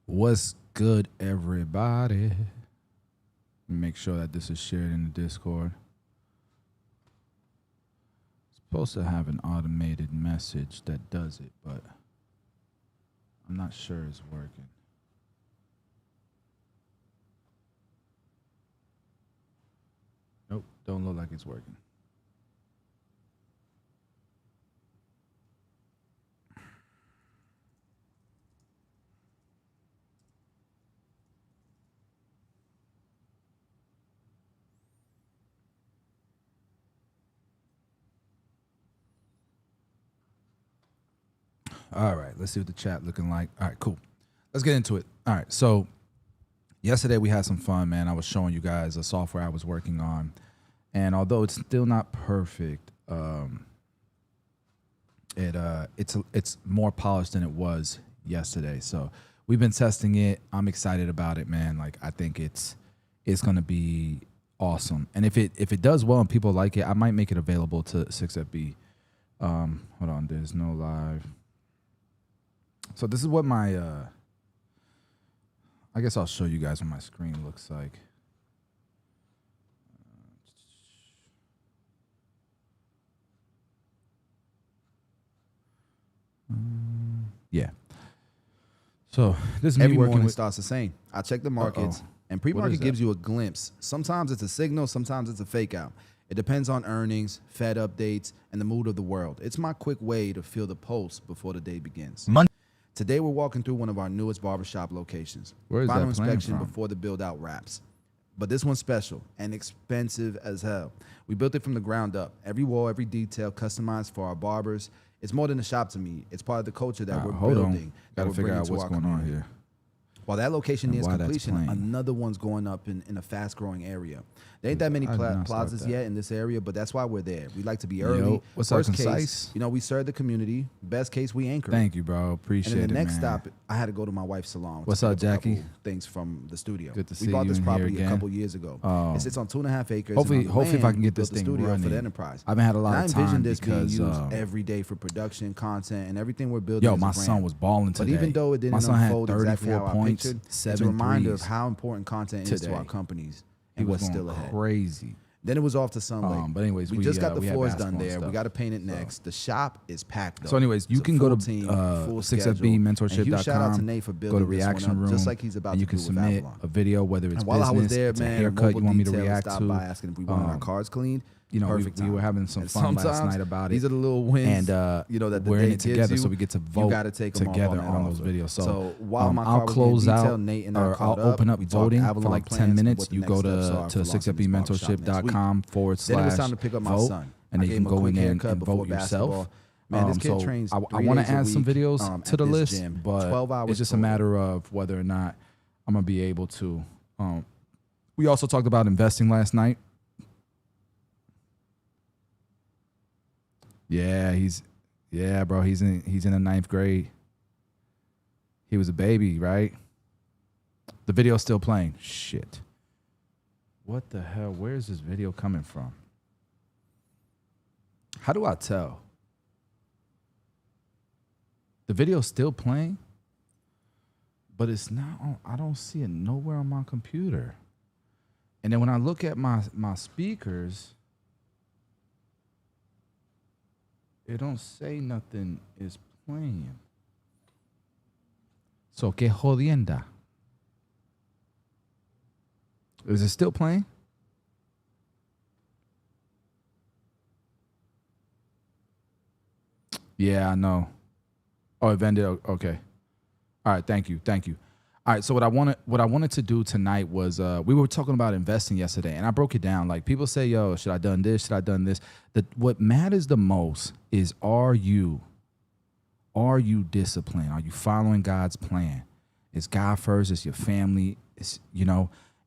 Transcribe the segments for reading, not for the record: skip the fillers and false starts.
What's good, everybody? Make sure that this is shared in the Discord. It's supposed to have an automated message that does it, but I'm not sure it's working. Nope, don't look like it's working. All right, let's see what the chat looking like. All right, cool. Let's get into it. All right, so yesterday we had some fun, man. I was showing you guys a software I was working on, and although it's still not perfect, it's more polished than it was yesterday. So we've been testing it. I'm excited about it, man. Like I think it's gonna be awesome. And if it does well and people like it, I might make it available to 6FB. Hold on, there's no live. So this is what my I guess I'll show you guys what my screen looks like. Yeah. So this is me Every working morning with. starts the same. I check the markets, and pre-market gives you a glimpse. Sometimes it's a signal, sometimes it's a fake out. It depends on earnings, Fed updates, and the mood of the world. It's my quick way to feel the pulse before the day begins. Today we're walking through one of our newest barbershop locations. Where is Final that playing inspection from? before the build out wraps. But this one's special and expensive as hell. We built it from the ground up. Every wall, every detail customized for our barbers. It's more than a shop to me. It's part of the culture that we're building, that Gotta we're figure bringing out to what's our going on community. here. While that location And nears why that's completion, playing. another one's going up in a fast-growing area. There ain't that many I did not start plazas that. yet in this area, but that's why we're there. We like to be early. what's up, Worst Concise? case, we serve the community. Best case, we anchor. Thank you, bro. Appreciate And it, then the next man. stop, I had to go to my wife's salon. What's to up, pick up a Jackie? couple things from the studio. Good to see we bought you this in here property again. a couple years ago. It sits on 2.5 acres. Hopefully, and on the if I land, can we get this built a thing studio running. for the enterprise. I haven't had a lot And of I envision time this because being used every day for production, content, and everything we're building. yo, as a my brand. son was balling But today. even though it didn't my son had unfold 34 exactly how I points, pictured, 7 it's a reminder threes of how important content is to today. our companies He and was what's going still ahead. crazy. Then it was off to Sun Lake. But anyways, we just got the we had floors done basketball and there. We stuff. got to paint it next. The shop is packed though. So anyways, you It's a can go full to team, full 6FB schedule. mentorship.com. And huge shout out to Nate for Go building to this one reaction up, room, just like he's about and you to can do with submit Avalon. a video, whether it's And while business, I was there, it's a man, haircut you want me to react stopped to. by asking if we wanted our cars cleaned. You know, Perfect we were time. having some And fun last sometimes night about it. These are the little wins, And that the we're day in it gives together, you. so we get to vote You got to take them together off on those offer. videos. So while my car I'll was close getting out, detailed, Nate and I or I'll caught open up We talked voting for Avalon like 10 plans and minutes. what the You next go steps are to for launching this barbershop next week. sixfbmentorship.com Then it was time / to pick up my vote, son. and I then you gave can him a go quick in there haircut and before vote yourself. basketball. Man, this kid So trains I 3 want to days a add some week, videos at to the this list, gym, but 12 hours it's just a total. matter of whether or not I'm gonna be able to. We also talked about investing last night. Yeah, bro. He's in the 9th grade. He was a baby, right? The video's still playing. Shit. What the hell? Where is this video coming from? How do I tell? The video's still playing, but it's not on. I don't see it nowhere on my computer. And then when I look at my speakers, it don't say nothing is playing. So, que jodienda. Is it still playing? Yeah, I know. Oh, it ended. Okay. All right. Thank you. All right. So what I wanted to do tonight was we were talking about investing yesterday, and I broke it down. Like people say, "Yo, should I done this? Should I done this?" What matters the most is are you disciplined? Are you following God's plan? It's God first. It's your family. It's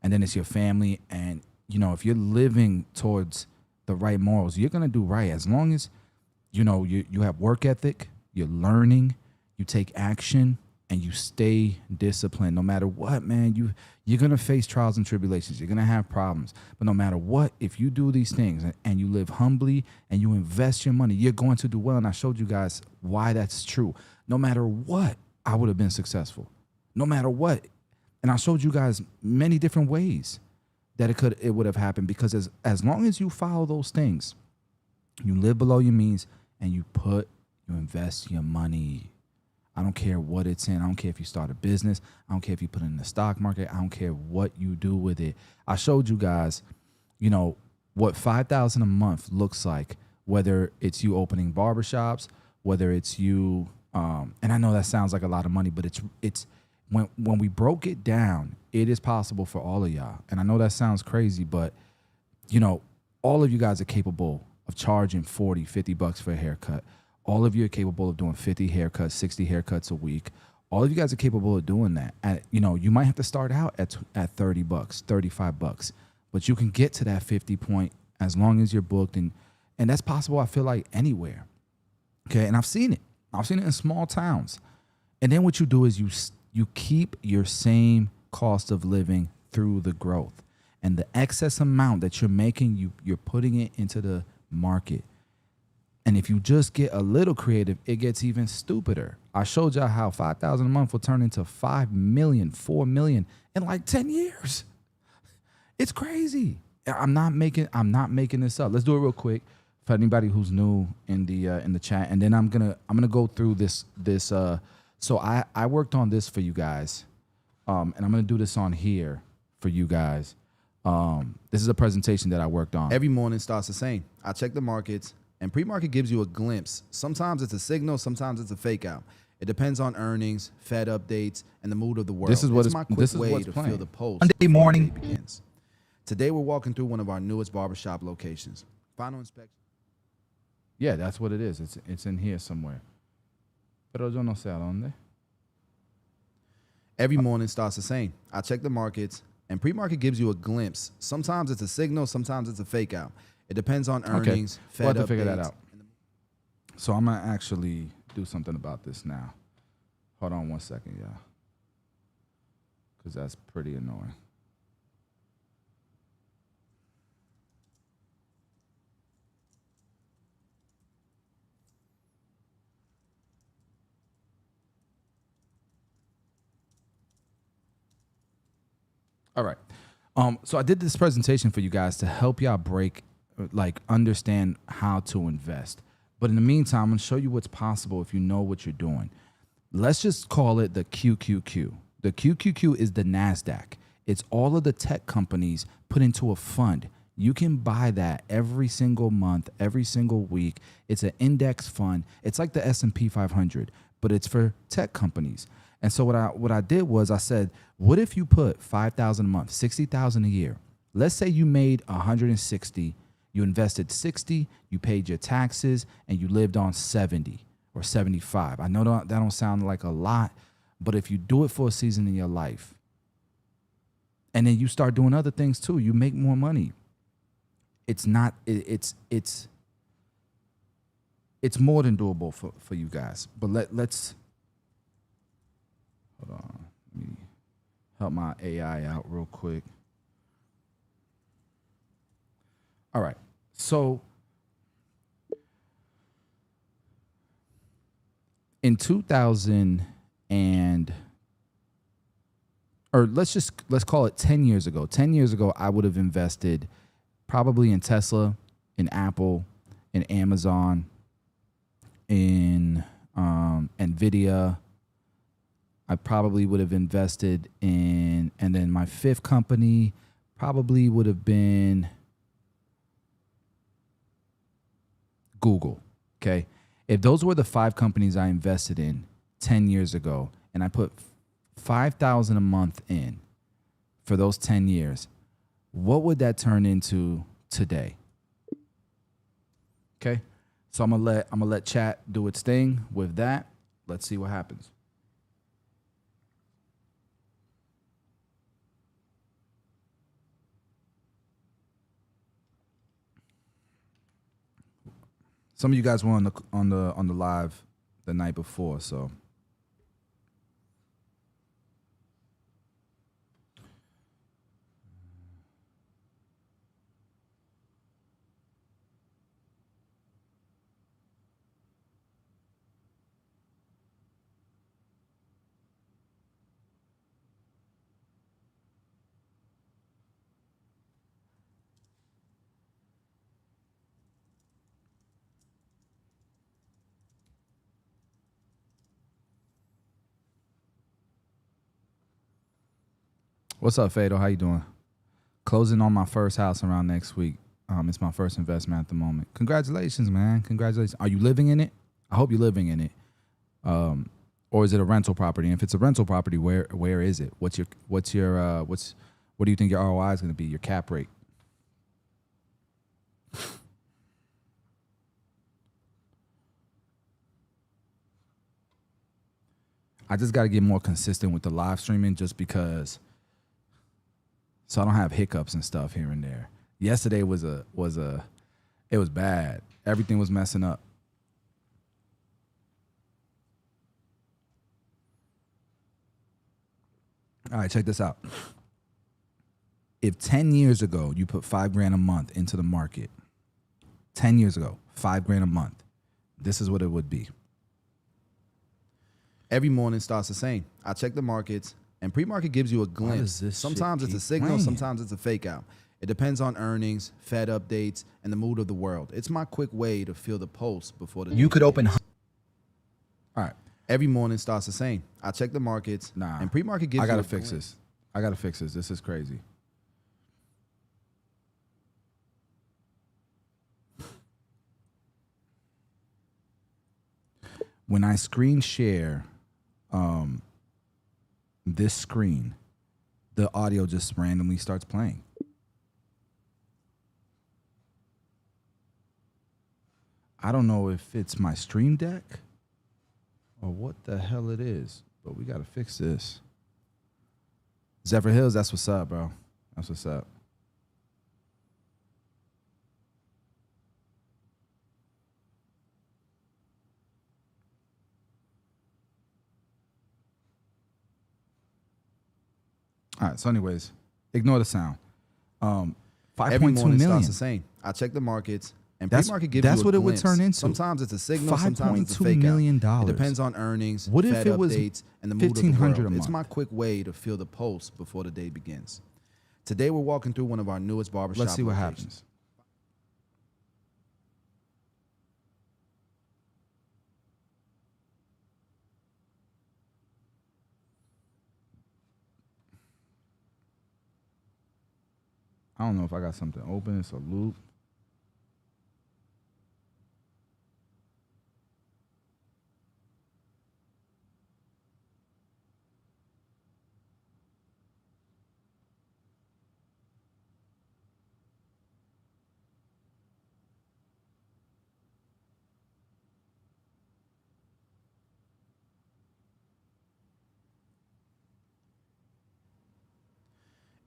and then it's your family. And if you're living towards the right morals, you're gonna do right as long as you have work ethic. You're learning. You take action. And you stay disciplined no matter what, man. You're going to face trials and tribulations. You're going to have problems. But no matter what, if you do these things and you live humbly and you invest your money, you're going to do well. And I showed you guys why that's true. No matter what, I would have been successful. no matter what. And I showed you guys many different ways that it would have happened, because as long as you follow those things, you live below your means and you invest your money. I don't care what it's in. I don't care if you start a business. I don't care if you put it in the stock market. I don't care what you do with it. I showed you guys, what $5,000 a month looks like, whether it's you opening barbershops, whether it's you, and I know that sounds like a lot of money, but it's when we broke it down, it is possible for all of y'all. And I know that sounds crazy, but all of you guys are capable of charging 40, 50 bucks for a haircut. All of you are capable of doing 50 haircuts, 60 haircuts a week. All of you guys are capable of doing that. You might have to start out at 30 bucks, 35 bucks, but you can get to that 50 point as long as you're booked. And that's possible, I feel like, anywhere. Okay. And I've seen it in small towns. And then what you do is you keep your same cost of living through the growth, and the excess amount that you're making, you're putting it into the market. And if you just get a little creative, it gets even stupider. I showed y'all how $5,000 a month will turn into $5 million, $4 million in like 10 years. It's crazy. I'm not making this up. Let's do it real quick for anybody who's new in the chat, and then I'm gonna go through this. So I worked on this for you guys, and I'm gonna do this on here for you guys. This is a presentation that I worked on. Every morning starts the same. I check the markets, and pre-market gives you a glimpse. Sometimes it's a signal, sometimes it's a fake out. It depends on earnings, Fed updates, and the mood of the world. This is my quick way to feel the pulse Monday morning begins. Today we're walking through one of our newest barbershop locations. Final inspection. Yeah, that's what it is. It's in here somewhere. Pero yo no sé a dónde. Every morning starts the same. I check the markets, and pre-market gives you a glimpse. Sometimes it's a signal, sometimes it's a fake out. It depends on earnings, Fed we'll have to figure updates. that out. So I'm gonna actually do something about this now. Hold on 1 second, y'all, because that's pretty annoying. All right. So I did this presentation for you guys to help y'all understand how to invest. But in the meantime, I'm going to show you what's possible if you know what you're doing. Let's just call it the QQQ. The QQQ is the NASDAQ. It's all of the tech companies put into a fund. You can buy that every single month, every single week. It's an index fund. It's like the S&P 500, but it's for tech companies. And so what I did was I said, what if you put $5,000 a month, $60,000 a year? Let's say you made 160, you invested 60, you paid your taxes, and you lived on 70 or 75. I know that don't sound like a lot, but if you do it for a season in your life, and then you start doing other things too, you make more money. It's more than doable for you guys. But let's hold on. Let me help my AI out real quick. All right. So in 2000 let's call it 10 years ago. 10 years ago, I would have invested probably in Tesla, in Apple, in Amazon, in Nvidia. I probably would have invested in, and then my fifth company probably would have been Google. Okay. If those were the 5 companies I invested in 10 years ago, and I put $5,000 a month in for those 10 years, what would that turn into today? Okay. So I'm gonna let chat do its thing with that. Let's see what happens. Some of you guys were on the live the night before, so What's up, Fado? How you doing? Closing on my first house around next week. It's my first investment at the moment. Congratulations, man. Congratulations. Are you living in it? I hope you're living in it. Or is it a rental property? And if it's a rental property, where is it? What do you think your ROI is going to be? Your cap rate? I just got to get more consistent with the live streaming just because, so I don't have hiccups and stuff here and there. Yesterday it was bad. Everything was messing up. All right, check this out. If 10 years ago you put $5,000 a month into the market, 10 years ago, $5,000 a month, this is what it would be. Every morning starts the same. I check the markets, and pre-market gives you a glimpse. Sometimes it's a signal, sometimes it's a fake out. It depends on earnings, Fed updates, and the mood of the world. It's my quick way to feel the pulse before the You could open. All right. Every morning starts the same. I check the markets, and pre-market gives you a glimpse. I gotta fix this. This is crazy. When I screen share this screen, the audio just randomly starts playing. I don't know if it's my Stream Deck or what the hell it is, but we got to fix this. Zephyr Hills, that's what's up, bro. That's what's up. All right, so anyways, ignore the sound. 5.2 million starts the same. I check the markets, and pre-market gives that's you a what it would glimpse. turn into. Sometimes it's a signal, sometimes it's a $5.2 fake million. out. It depends on earnings, What if Fed it was updates, and the mood of the $1,500 world. a month? It's my quick way to feel the pulse before the day begins. Today we're walking through one of our newest barbershop Let's see what locations. happens. I don't know if I got something open. It's a loop.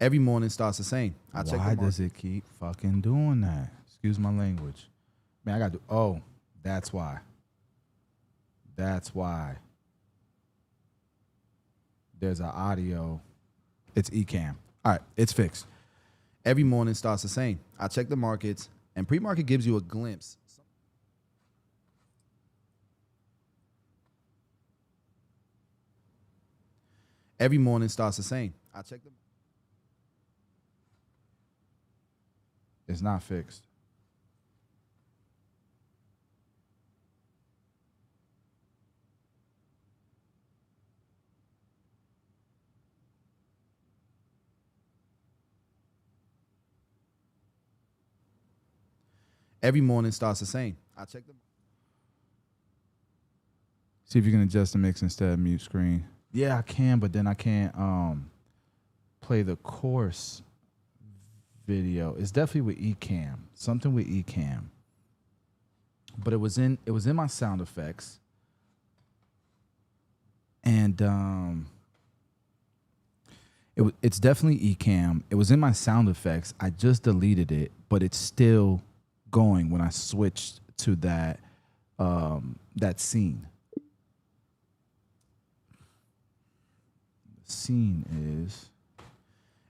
Every morning starts the same. I check the Why market. does it keep fucking doing that? Excuse my language. Man, I got to. Oh, that's why. That's why. There's an audio. It's Ecamm. All right, it's fixed. Every morning starts the same. I check the markets, and pre-market gives you a glimpse. Every morning starts the same. I check the. It's not fixed. Every morning starts the same. I check the. See if you can adjust the mix instead of mute screen. Yeah, I can, but then I can't play the course video. It's definitely with Ecamm. Something with Ecamm. But it was in my sound effects. And it's definitely Ecamm. It was in my sound effects. I just deleted it, but it's still going when I switched to that scene. The scene is.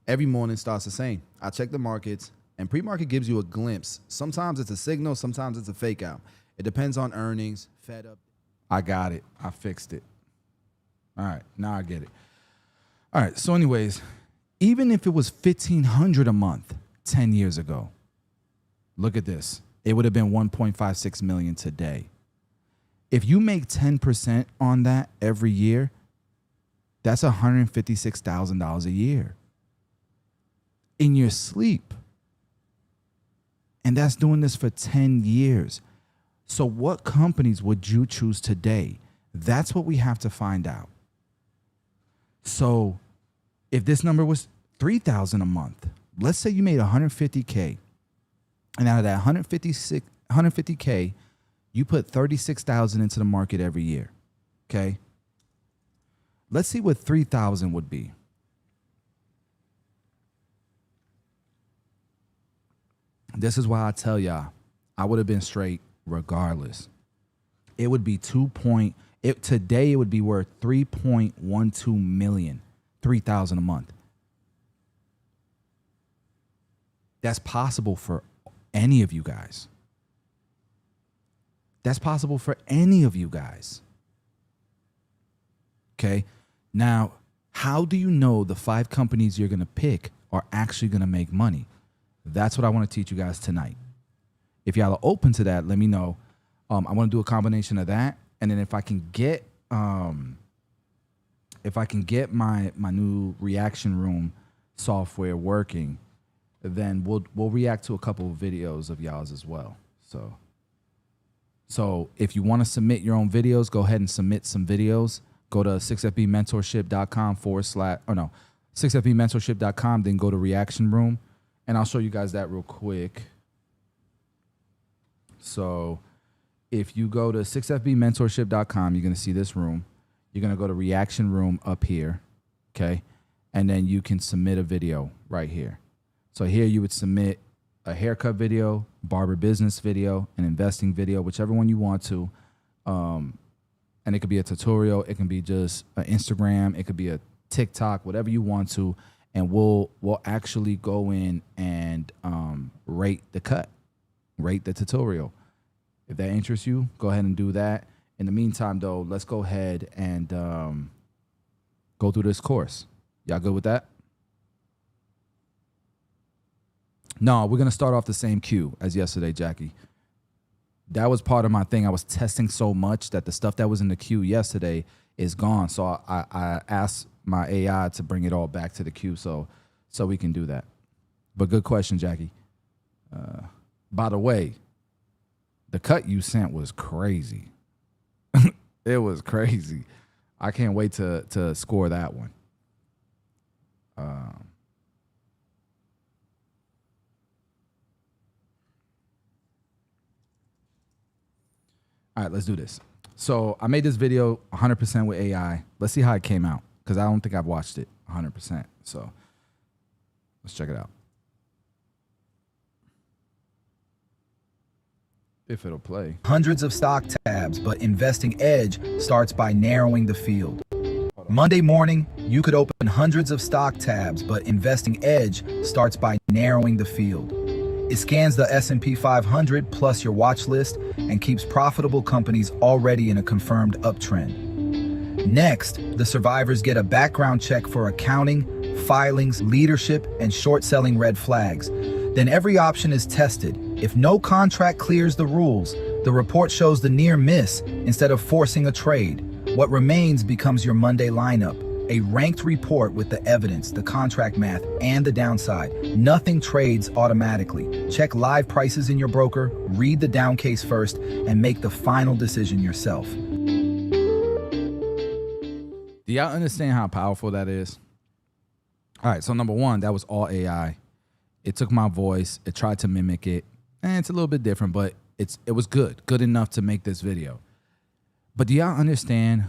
Every morning starts the same. I check the markets, and pre-market gives you a glimpse. Sometimes it's a signal, sometimes it's a fake out. It depends on earnings, Fed up. I got it. I fixed it. All right, now I get it. All right, so anyways, even if it was $1,500 a month 10 years ago, look at this. It would have been 1.56 million today. If you make 10% on that every year, that's $156,000 a year. in your sleep. And that's doing this for 10 years. So what companies would you choose today? That's what we have to find out. So if this number was $3,000 a month, let's say you made $150K, and out of that $150K, you put $36,000 into the market every year. Okay. Let's see what 3,000 would be. This is why I tell y'all, I would have been straight regardless. It would be today it would be worth 3.12 million, 3,000 a month. That's possible for any of you guys. That's possible for any of you guys. Okay. Now, how do you know the 5 companies you're going to pick are actually going to make money? That's what I want to teach you guys tonight. If y'all are open to that, let me know. I want to do a combination of that, and then if I can get my new reaction room software working, then we'll react to a couple of videos of y'all's as well. So if you want to submit your own videos, go ahead and submit some videos. Go to 6fbmentorship.com 6fbmentorship.com, then go to reaction room. And I'll show you guys that real quick. So if you go to 6fbmentorship.com, you're going to see this room. You're going to go to reaction room up here, okay? And then you can submit a video right here. So here you would submit a haircut video, barber business video, an investing video, whichever one you want to. And it could be a tutorial. It can be just an Instagram. It could be a TikTok, whatever you want to. And we'll actually go in and rate the cut, rate the tutorial. If that interests you, go ahead and do that. In the meantime, though, let's go ahead and go through this course. Y'all good with that? No, we're going to start off the same queue as yesterday, Jackie. That was part of my thing. I was testing so much that the stuff that was in the queue yesterday is gone. So I asked my AI to bring it all back to the queue so we can do that. But good question, Jackie. By the way, the cut you sent was crazy. It was crazy. I can't wait to score that one. All right, let's do this. So I made this video 100% with AI. Let's see how it came out, because I don't think I've watched it 100%. So let's check it out. If it'll play. Hundreds of stock tabs, but investing edge starts by narrowing the field. Monday morning, you could open hundreds of stock tabs, but investing edge starts by narrowing the field. It scans the S&P 500 plus your watch list and keeps profitable companies already in a confirmed uptrend. Next, the survivors get a background check for accounting, filings, leadership, and short-selling red flags. Then every option is tested. If no contract clears the rules, the report shows the near miss instead of forcing a trade. What remains becomes your Monday lineup, a ranked report with the evidence, the contract math, and the downside. Nothing trades automatically. Check live prices in your broker, read the down case first, and make the final decision yourself. Do y'all understand how powerful that is? All right, so number one, that was all AI. It took my voice, it tried to mimic it, and it's a little bit different, but it was good enough to make this video. But do y'all understand?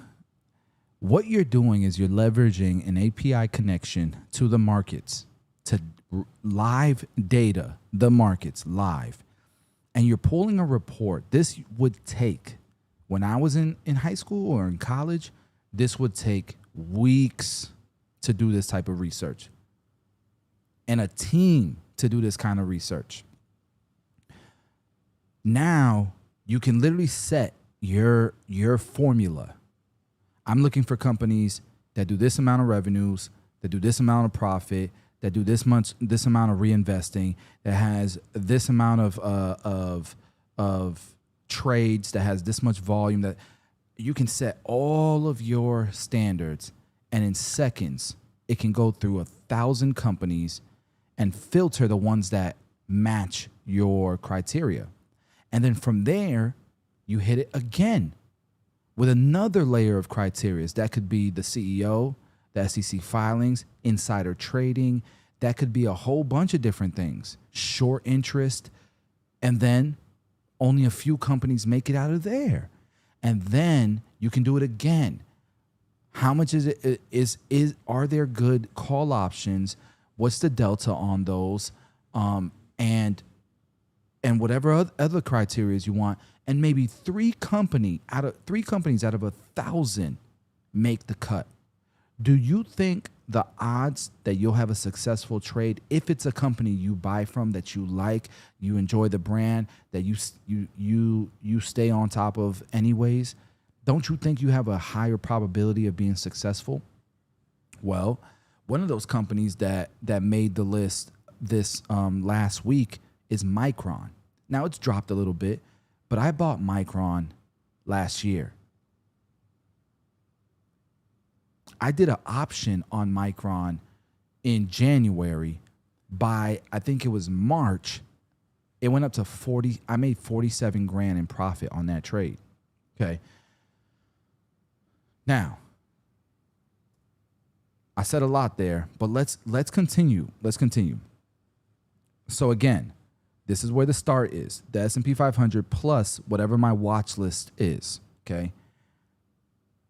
What you're doing is you're leveraging an API connection to the markets, to live data, the markets live. And you're pulling a report. This would take, when I was in high school or in college, this would take weeks to do this type of research. And a team to do this kind of research. Now you can literally set your formula. I'm looking for companies that do this amount of revenues, that do this amount of profit, that do this amount of reinvesting, that has this amount of trades, that has this much volume. That you can set all of your standards, and in seconds it can go through 1,000 companies and filter the ones that match your criteria. And then from there, you hit it again with another layer of criteria. That could be the CEO, the SEC filings, insider trading. That could be a whole bunch of different things. Short interest. And then only a few companies make it out of there. And then you can do it again. How much is it? Are there good call options? What's the delta on those? And whatever other criteria you want. And maybe three companies out of 1,000 make the cut. Do you think the odds that you'll have a successful trade, if it's a company you buy from that you like, you enjoy the brand, that you stay on top of anyways, don't you think you have a higher probability of being successful? Well, one of those companies that made the list this last week is Micron. Now it's dropped a little bit, but I bought Micron last year. I did an option on Micron in January. By, I think it was March, it went up to 40. I made 47 grand in profit on that trade. Okay. Now, I said a lot there, but let's continue. Let's continue. So again, this is where the start is. The S&P 500 plus whatever my watch list is, okay?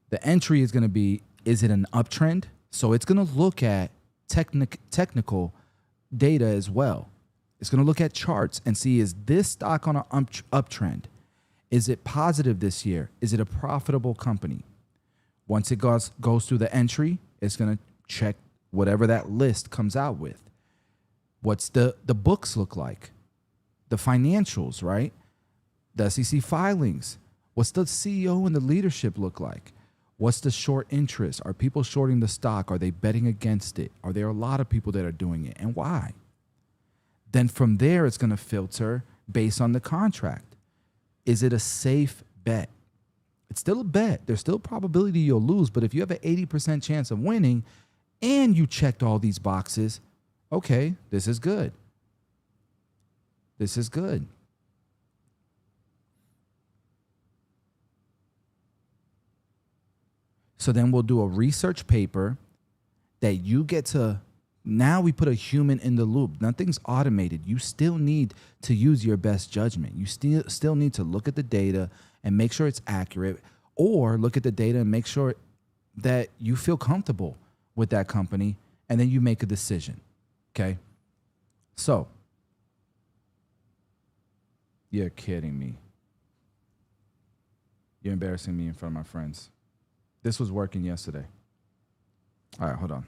The entry is going to be, is it an uptrend? So it's going to look at technical data as well. It's going to look at charts and see, is this stock on an uptrend? Is it positive this year? Is it a profitable company? Once it goes through the entry, it's going to check whatever that list comes out with. What's the books look like? The financials, right? The SEC filings. What's the CEO and the leadership look like? What's the short interest? Are people shorting the stock? Are they betting against it? Are there a lot of people that are doing it, and why? Then from there, it's going to filter based on the contract. Is it a safe bet? It's still a bet. There's still a probability you'll lose, but if you have an 80% chance of winning and you checked all these boxes, okay, this is good. This is good. So then we'll do a research paper that you get to, now we put a human in the loop. Nothing's automated. You still need to use your best judgment. You still need to look at the data and make sure it's accurate, or look at the data and make sure that you feel comfortable with that company, and then you make a decision, okay? So, you're kidding me. You're embarrassing me in front of my friends. This was working yesterday. All right, hold on.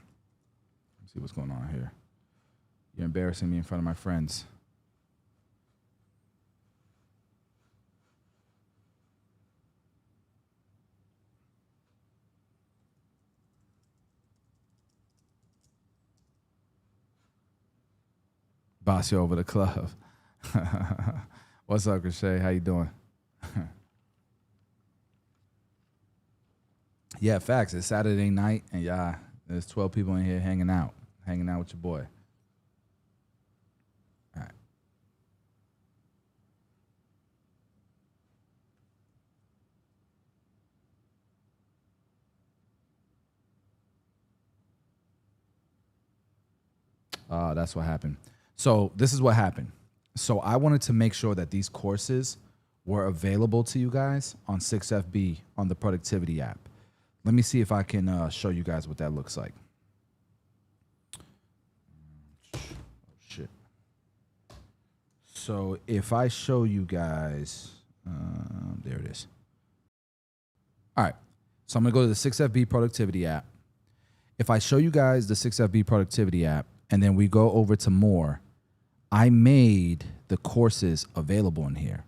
Let's see what's going on here. You're embarrassing me in front of my friends. Bossio over the club. What's up, Crochet? How you doing? Yeah, facts. It's Saturday night, and yeah, there's 12 people in here hanging out with your boy. All right. That's what happened. So this is what happened. So I wanted to make sure that these courses were available to you guys on 6FB on the productivity app. Let me see if I can show you guys what that looks like. Oh, shit. So if I show you guys, there it is. All right. So I'm going to go to the 6FB productivity app. If I show you guys the 6FB productivity app and then we go over to more, I made the courses available in here.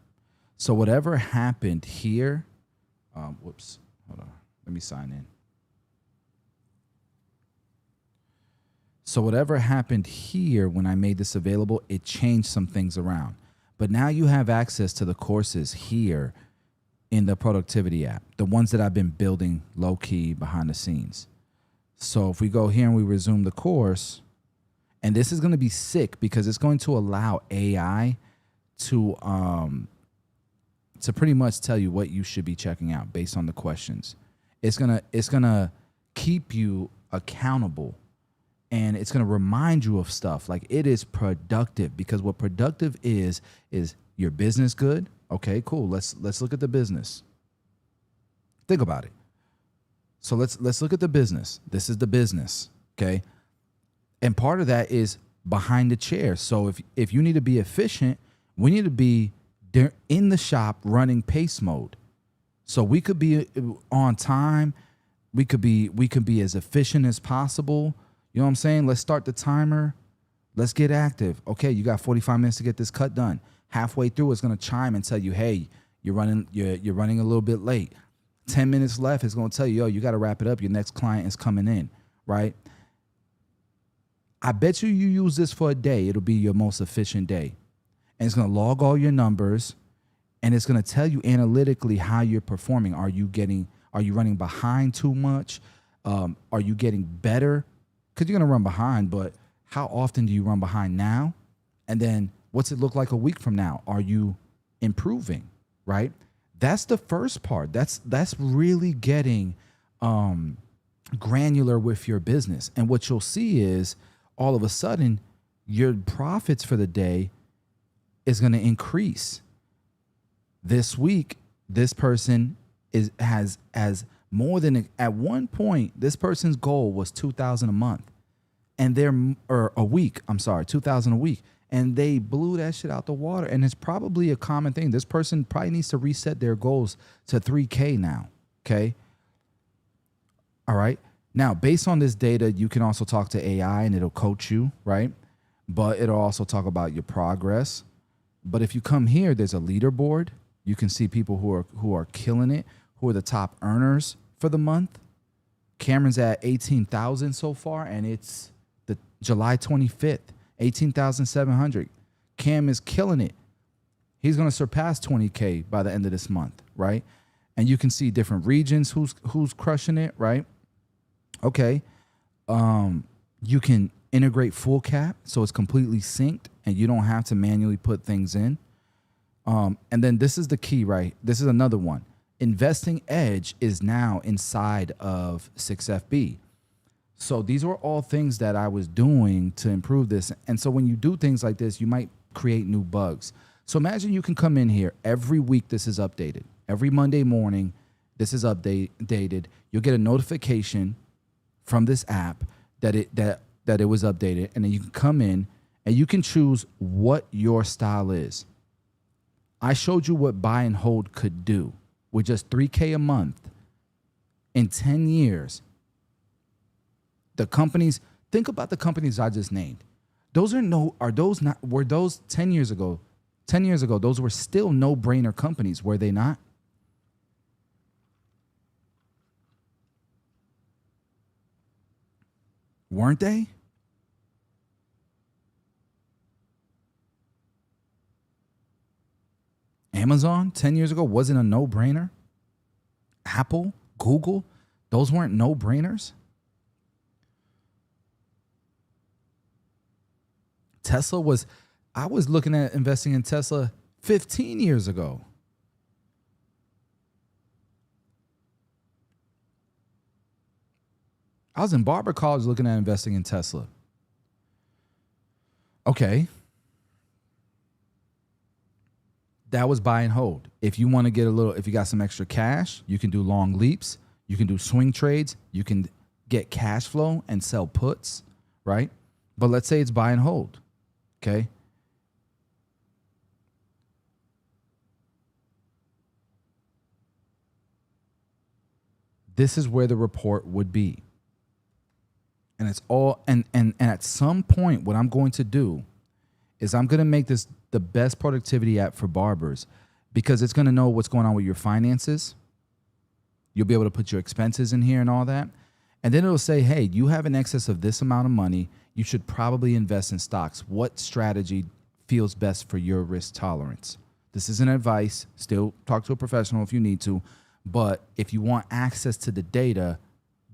So whatever happened here, whoops, hold on. Let me sign in. So whatever happened here when I made this available, it changed some things around. But now you have access to the courses here in the productivity app, the ones that I've been building low-key behind the scenes. So if we go here and we resume the course, And this is going to be sick because it's going to allow AI to pretty much tell you what you should be checking out based on the questions. It's gonna keep you accountable, and it's gonna remind you of stuff. Like, it is productive, because what productive is your business good? Okay, cool. Let's look at the business. Think about it. So let's look at the business. This is the business, okay? And part of that is behind the chair. So if you need to be efficient, we need to be there in the shop running pace mode. So we could be on time. We could be as efficient as possible. You know what I'm saying? Let's start the timer. Let's get active. Okay, you got 45 minutes to get this cut done. Halfway through, it's gonna chime and tell you, hey, you're running a little bit late. 10 minutes left, it's gonna tell you, yo, you gotta wrap it up. Your next client is coming in, right? I bet you use this for a day. It'll be your most efficient day. And it's going to log all your numbers, and it's going to tell you analytically how you're performing. Are you running behind too much? Are you getting better? Because you're going to run behind, but how often do you run behind now? And then what's it look like a week from now? Are you improving, right? That's the first part. That's really getting granular with your business. And what you'll see is all of a sudden your profits for the day is going to increase. This week, this person has more than, at one point, this person's goal was $2,000 a month, and a week. I'm sorry, $2,000 a week, and they blew that shit out the water. And it's probably a common thing. This person probably needs to reset their goals to $3K now. Okay. All right. Now, based on this data, you can also talk to AI, and it'll coach you, right? But it'll also talk about your progress. But if you come here, there's a leaderboard. You can see people who are killing it, who are the top earners for the month. Cameron's at 18,000 so far, and it's the July 25th, 18,700. Cam is killing it. He's going to surpass 20K by the end of this month, right? And you can see different regions who's crushing it, right? Okay. You can integrate full cap, so it's completely synced and you don't have to manually put things in. And then this is the key, right? This is another one. Investing Edge is now inside of 6FB. So these were all things that I was doing to improve this. And so when you do things like this, you might create new bugs. So imagine you can come in here every week. This is updated. Every Monday morning, this is updated. You'll get a notification from this app that it was updated, and then you can come in and you can choose what your style is. I showed you what buy and hold could do with just $3K a month in 10 years. The companies, think about the companies I just named. Were those 10 years ago? 10 years ago, those were still no-brainer companies, were they not? Weren't they? Amazon 10 years ago wasn't a no-brainer. Apple, Google, those weren't no-brainers. I was looking at investing in Tesla 15 years ago. I was in Barber college looking at investing in Tesla. Okay. That was buy and hold. If you want to get if you got some extra cash, you can do long leaps. You can do swing trades. You can get cash flow and sell puts, right? But let's say it's buy and hold. Okay. This is where the report would be. And it's all, and at some point, what I'm going to do is I'm going to make this the best productivity app for barbers, because it's going to know what's going on with your finances. You'll be able to put your expenses in here and all that. And then it'll say, hey, you have an excess of this amount of money. You should probably invest in stocks. What strategy feels best for your risk tolerance? This isn't advice. Still talk to a professional if you need to. But if you want access to the data,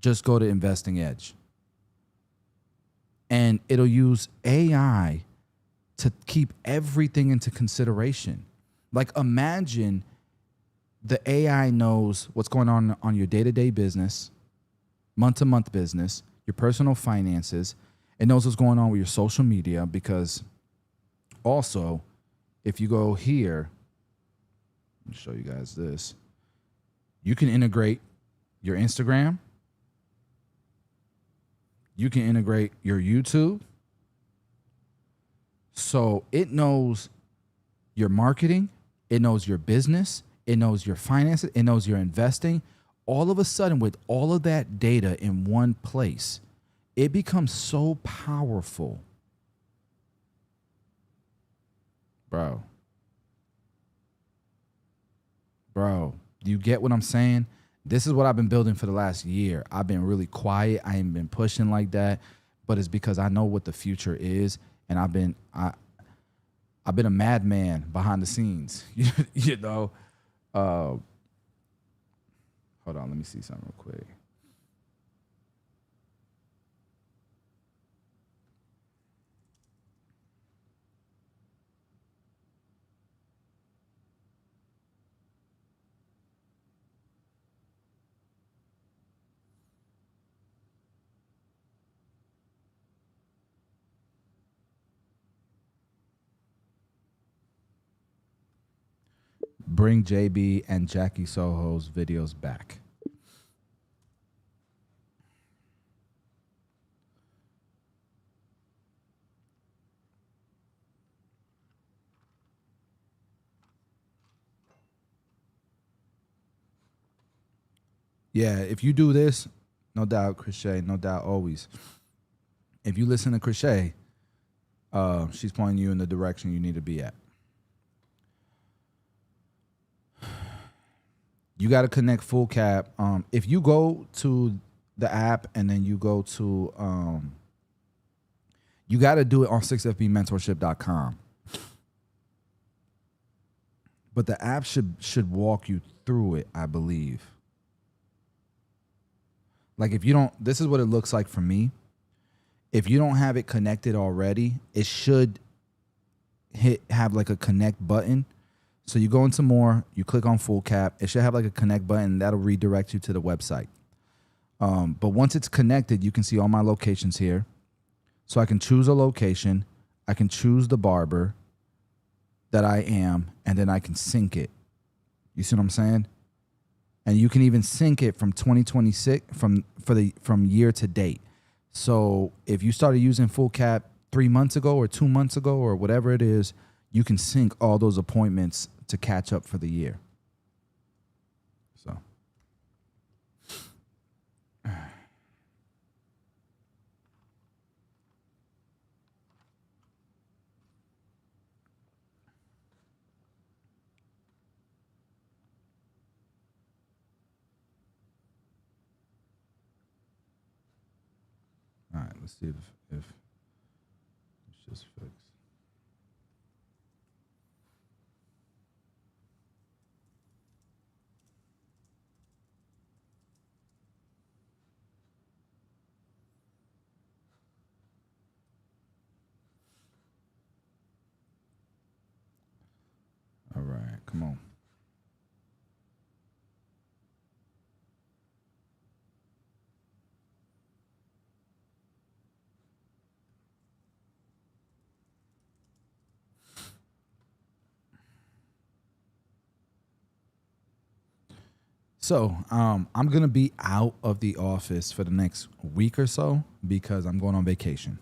just go to Investing Edge. and it'll use AI to keep everything into consideration. Like, imagine the AI knows what's going on your day-to-day business, month-to-month business, your personal finances. It knows what's going on with your social media, because also, if you go here, let me show you guys this. You can integrate your Instagram. You can integrate your YouTube. So it knows your marketing. It knows your business. It knows your finances. It knows your investing. All of a sudden, with all of that data in one place, it becomes so powerful. Bro, do you get what I'm saying? This is what I've been building for the last year. I've been really quiet. I ain't been pushing like that, but it's because I know what the future is, and I've been a madman behind the scenes. You know. Hold on, let me see something real quick. Bring JB and Jackie Soho's videos back. Yeah, if you do this, no doubt, Crochet, no doubt, always. If you listen to Crochet, she's pointing you in the direction you need to be at. You got to connect full cap. If you go to the app and then you go to, you got to do it on 6fbmentorship.com. But the app should walk you through it, I believe. Like, if you don't, this is what it looks like for me. If you don't have it connected already, it should have like a connect button. So you go into more, you click on full cap. It should have like a connect button that'll redirect you to the website. But once it's connected, you can see all my locations here. So I can choose a location. I can choose the barber that I am, and then I can sync it. You see what I'm saying? And you can even sync it from 2026 from year to date. So if you started using full cap 3 months ago or 2 months ago or whatever it is, you can sync all those appointments to catch up for the year. So. All right, let's see if it's just fixed. All right, come on. So I'm gonna be out of the office for the next week or so because I'm going on vacation.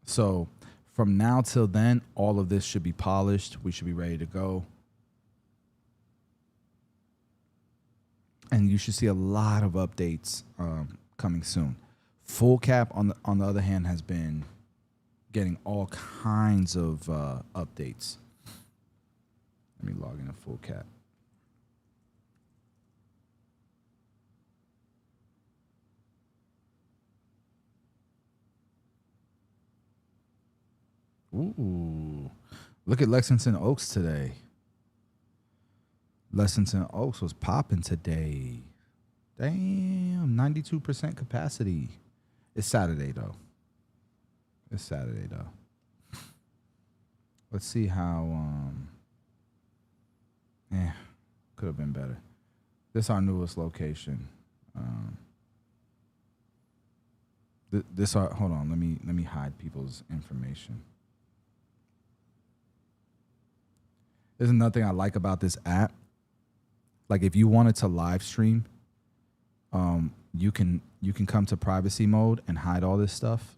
So from now till then, all of this should be polished. We should be ready to go. And you should see a lot of updates coming soon. Full cap, on the other hand, has been getting all kinds of updates. Let me log in a full cap. Ooh, look at Lexington Oaks today. Lexington Oaks was popping today. Damn, 92% capacity. It's Saturday though. Let's see how could have been better. This is our newest location. Hold on, let me hide people's information. There's another thing I like about this app. Like if you wanted to live stream, you can come to privacy mode and hide all this stuff.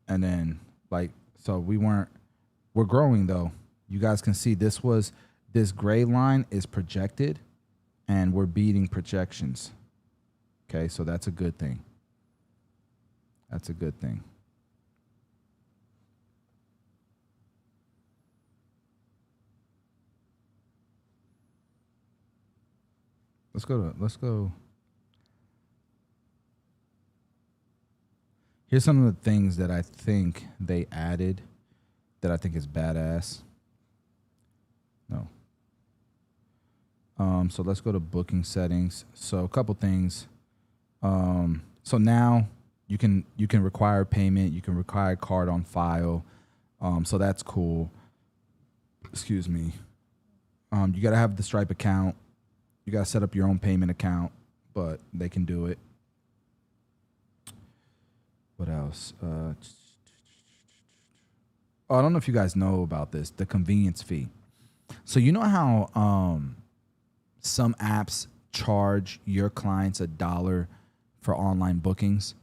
And then we're growing though. You guys can see this gray line is projected and we're beating projections. Okay, so that's a good thing. That's a good thing. Let's go. Here's some of the things that I think they added that I think is badass. No. So let's go to booking settings. So a couple things. So now you can require payment. You can require card on file. So that's cool. Excuse me. You got to have the Stripe account. You got to set up your own payment account, but they can do it. What else? I don't know if you guys know about this, the convenience fee. So you know how some apps charge your clients $1 for online bookings,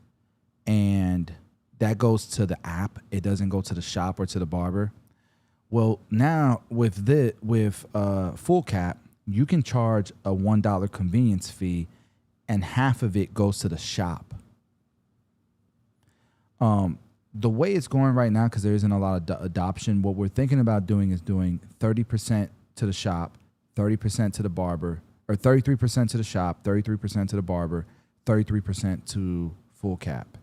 and that goes to the app. It doesn't go to the shop or to the barber. Well, now with Full Cap, you can charge a $1 convenience fee, and half of it goes to the shop. The way it's going right now, because there isn't a lot of adoption, what we're thinking about doing is doing 30% to the shop, 30% to the barber, or 33% to the shop, 33% to the barber, 33% to Full Cap.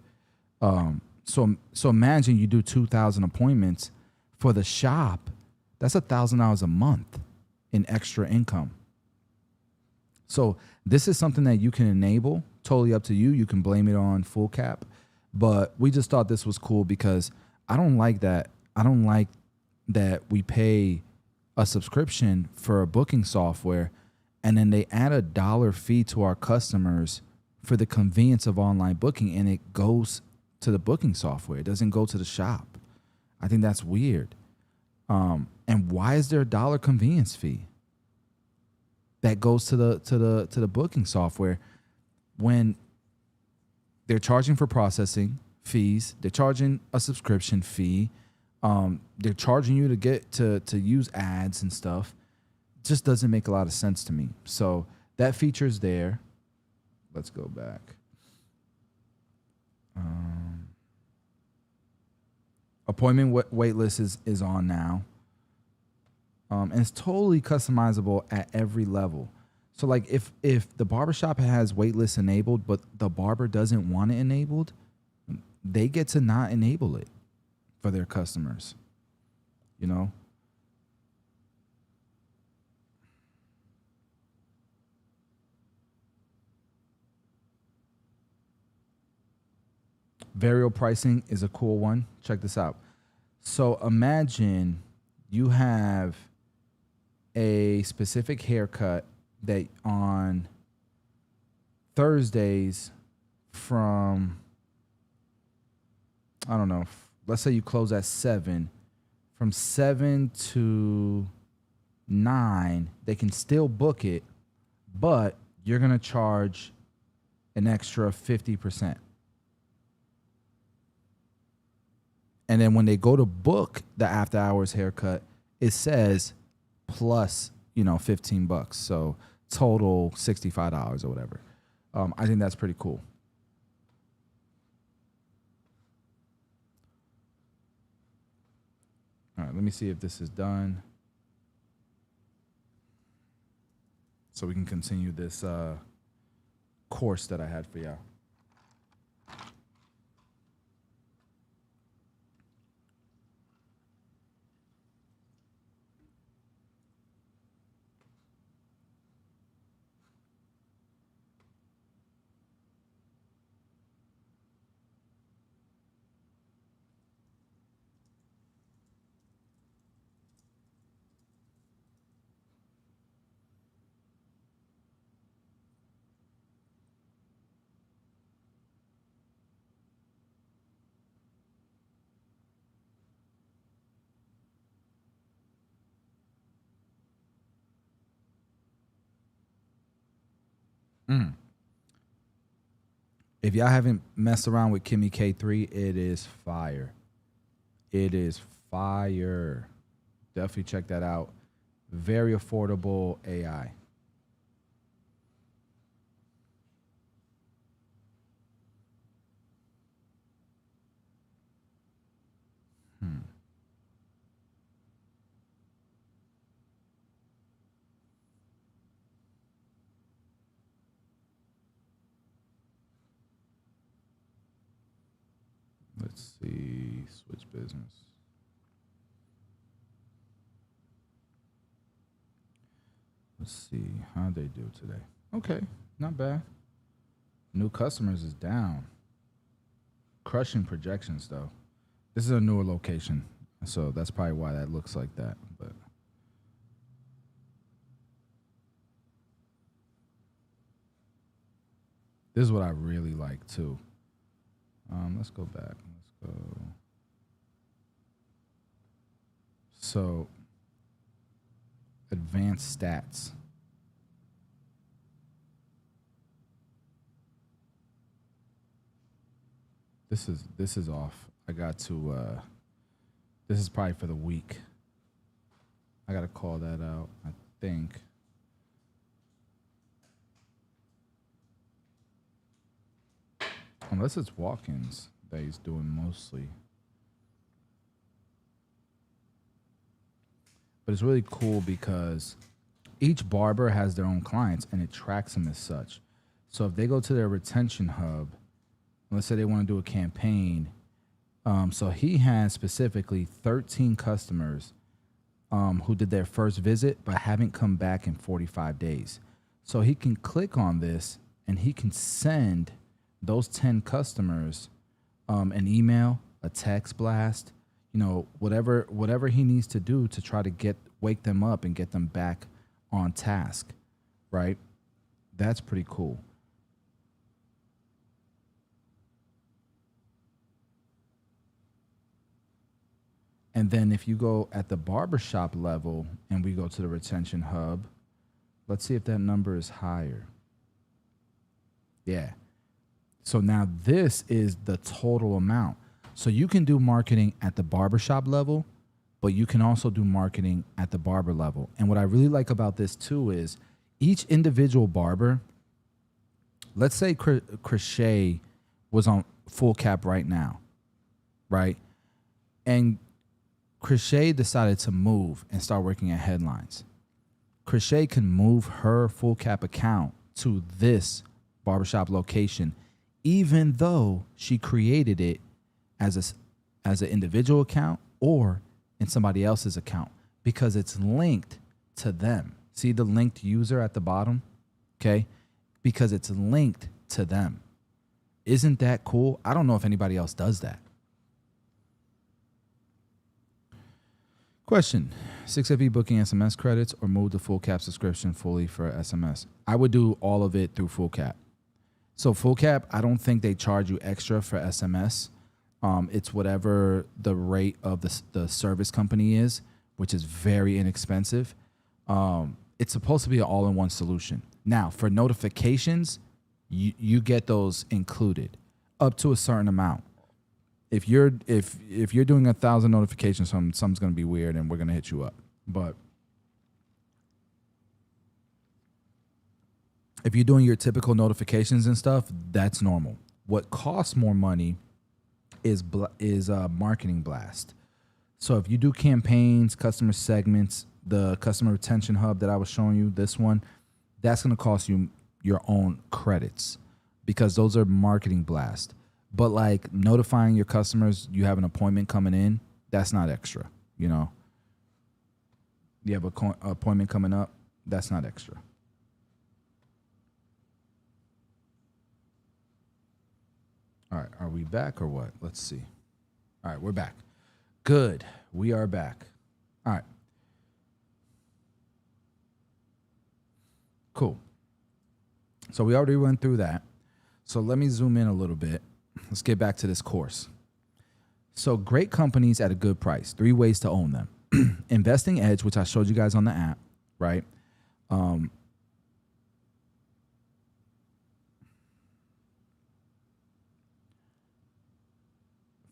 So imagine you do 2,000 appointments for the shop. That's $1,000 a month in extra income. So this is something that you can enable, totally up to you. You can blame it on Full Cap. But we just thought this was cool because I don't like that. I don't like that we pay a subscription for a booking software and then they add $1 fee to our customers for the convenience of online booking, and it goes to the booking software. It doesn't go to the shop. I think that's weird. And why is there $1 convenience fee that goes to the booking software when they're charging for processing fees? They're charging a subscription fee. They're charging you to get to use ads and stuff. It just doesn't make a lot of sense to me. So that feature's there. Let's go back. Appointment wait list is on now. And it's totally customizable at every level. So like if the barbershop has waitlist enabled, but the barber doesn't want it enabled, they get to not enable it for their customers, you know? Variable pricing is a cool one. Check this out. So imagine you have a specific haircut that on Thursdays from, I don't know, let's say you close at 7, from 7 to 9, they can still book it, but you're going to charge an extra 50%. And then when they go to book the after hours haircut, it says plus, $15. So total $65 or whatever. I think that's pretty cool. All right, let me see if this is done, so we can continue this course that I had for y'all. If y'all haven't messed around with Kimmy K3, it is fire. It is fire. Definitely check that out. Very affordable AI. Let's see. Switch business. Let's see. How'd they do today? Okay. Not bad. New customers is down. Crushing projections, though. This is a newer location, so that's probably why that looks like that. But this is what I really like, too. Let's go back. Let's go. So, advanced stats. This is off. I got to. This is probably for the week. I got to call that out. I think. Unless it's walk-ins that he's doing mostly. But it's really cool because each barber has their own clients and it tracks them as such. So if they go to their retention hub, let's say they want to do a campaign. So he has specifically 13 customers who did their first visit but haven't come back in 45 days. So he can click on this and he can send those 10 customers an email, a text blast, whatever he needs to do to try to wake them up and get them back on task, right? That's pretty cool. And then if you go at the barbershop level and we go to the retention hub, let's see if that number is higher. Yeah. So now this is the total amount. So you can do marketing at the barbershop level, but you can also do marketing at the barber level. And what I really like about this too is each individual barber, let's say Crochet was on full cap right now, right? And Crochet decided to move and start working at headlines. Crochet can move her full cap account to this barbershop location, even though she created it as an individual account or in somebody else's account, because it's linked to them. See the linked user at the bottom? Okay? Because it's linked to them. Isn't that cool? I don't know if anybody else does that. Question: 6FE booking SMS credits or move the full cap subscription fully for SMS? I would do all of it through full cap. So full cap, I don't think they charge you extra for SMS. It's whatever the rate of the service company is, which is very inexpensive. It's supposed to be an all-in-one solution. Now, for notifications, you get those included up to a certain amount. If you're doing 1,000 notifications, something's gonna be weird, and we're gonna hit you up. But if you're doing your typical notifications and stuff, that's normal. What costs more money is marketing blast. So if you do campaigns, customer segments, the customer retention hub that I was showing you, this one, that's going to cost you your own credits because those are marketing blast. But like notifying your customers you have an appointment coming in, that's not extra, you know. You have an appointment coming up, that's not extra. All right, are we back or what? Let's see. All right, we're back. Good, we are back. All right. Cool. So we already went through that. So let me zoom in a little bit. Let's get back to this course. So great companies at a good price. 3 ways to own them. Investing Edge, which I showed you guys on the app, right?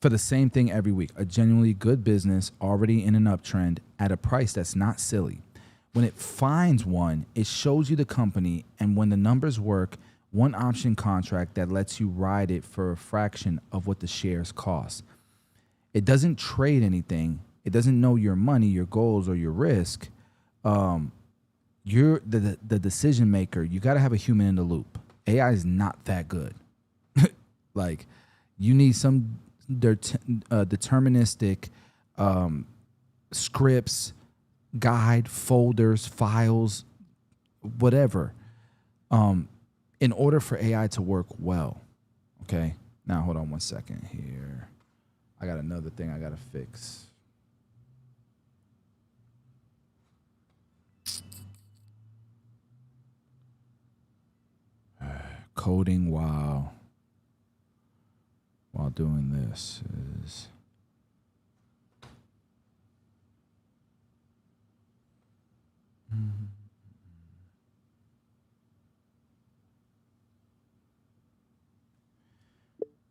for the same thing every week. A genuinely good business already in an uptrend at a price that's not silly. When it finds one, it shows you the company, and when the numbers work, one option contract that lets you ride it for a fraction of what the shares cost. It doesn't trade anything. It doesn't know your money, your goals, or your risk. You're the decision maker. You got to have a human in the loop. AI is not that good. Like, you need some deterministic scripts, guide, folders, files, whatever, in order for AI to work well. Okay. Now, hold on one second here. I got another thing I got to fix. Coding while doing this is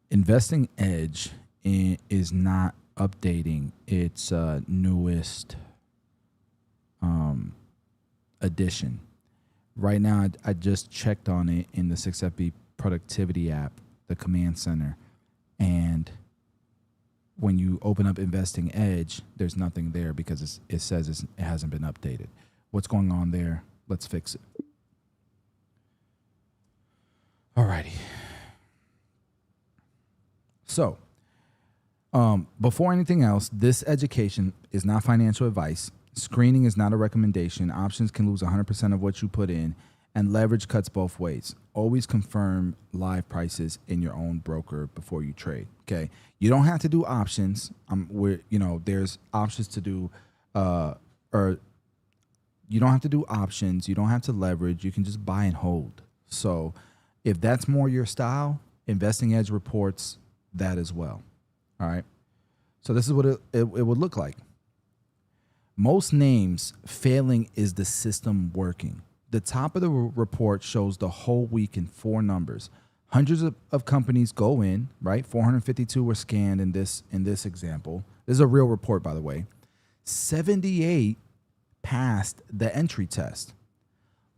Investing Edge is not updating its newest edition. Right now, I just checked on it in the 6FB productivity app, the command center, and when you open up Investing Edge, there's nothing there because it says it hasn't been updated. What's going on there? Let's fix it. Alrighty. So, before anything else, this education is not financial advice. Screening is not a recommendation. Options can lose 100% of what you put in, and leverage cuts both ways. Always confirm live prices in your own broker before you trade. Okay, you don't have to do options. There's options to do, or you don't have to do options. You don't have to leverage. You can just buy and hold. So, if that's more your style, Investing Edge reports that as well. All right. So this is what it would look like. Most names failing is the system working. The top of the report shows the whole week in 4 numbers. Hundreds of companies go in, right? 452 were scanned in this example. This is a real report, by the way. 78 passed the entry test.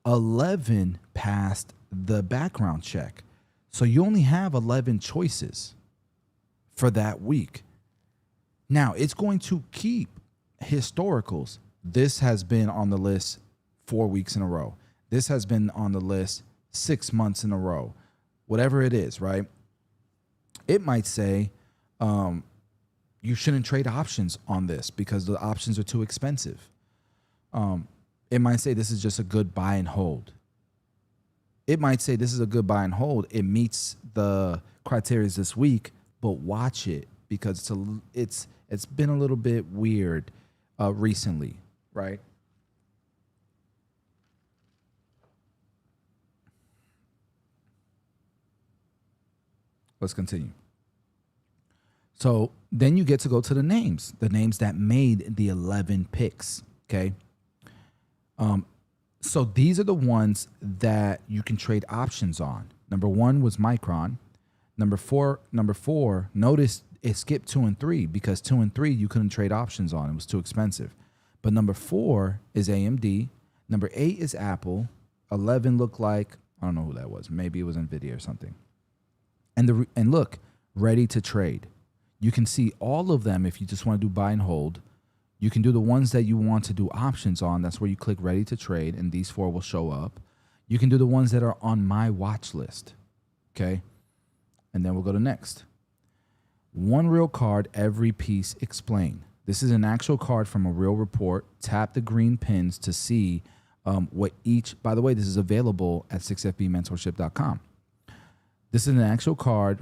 11 passed the background check. So you only have 11 choices for that week. Now, it's going to keep historicals. This has been on the list 4 weeks in a row. This has been on the list 6 months in a row. Whatever it is, right? It might say you shouldn't trade options on this because the options are too expensive. It might say this is just a good buy and hold. It might say this is a good buy and hold. It meets the criteria this week, but watch it because it's been a little bit weird recently, right? Let's continue. So then you get to go to the names that made the 11 picks, okay? So these are the ones that you can trade options on. Number 1 was Micron. Number four, notice it skipped 2 and 3 because 2 and 3 you couldn't trade options on. It was too expensive. But number 4 is AMD. Number 8 is Apple. 11 looked like, I don't know who that was. Maybe it was NVIDIA or something. And look, ready to trade. You can see all of them if you just want to do buy and hold. You can do the ones that you want to do options on. That's where you click ready to trade, and these 4 will show up. You can do the ones that are on my watch list, okay? And then we'll go to next. One real card, every piece explained. This is an actual card from a real report. Tap the green pins to see what each, by the way, this is available at 6fbmentorship.com. This is an actual card.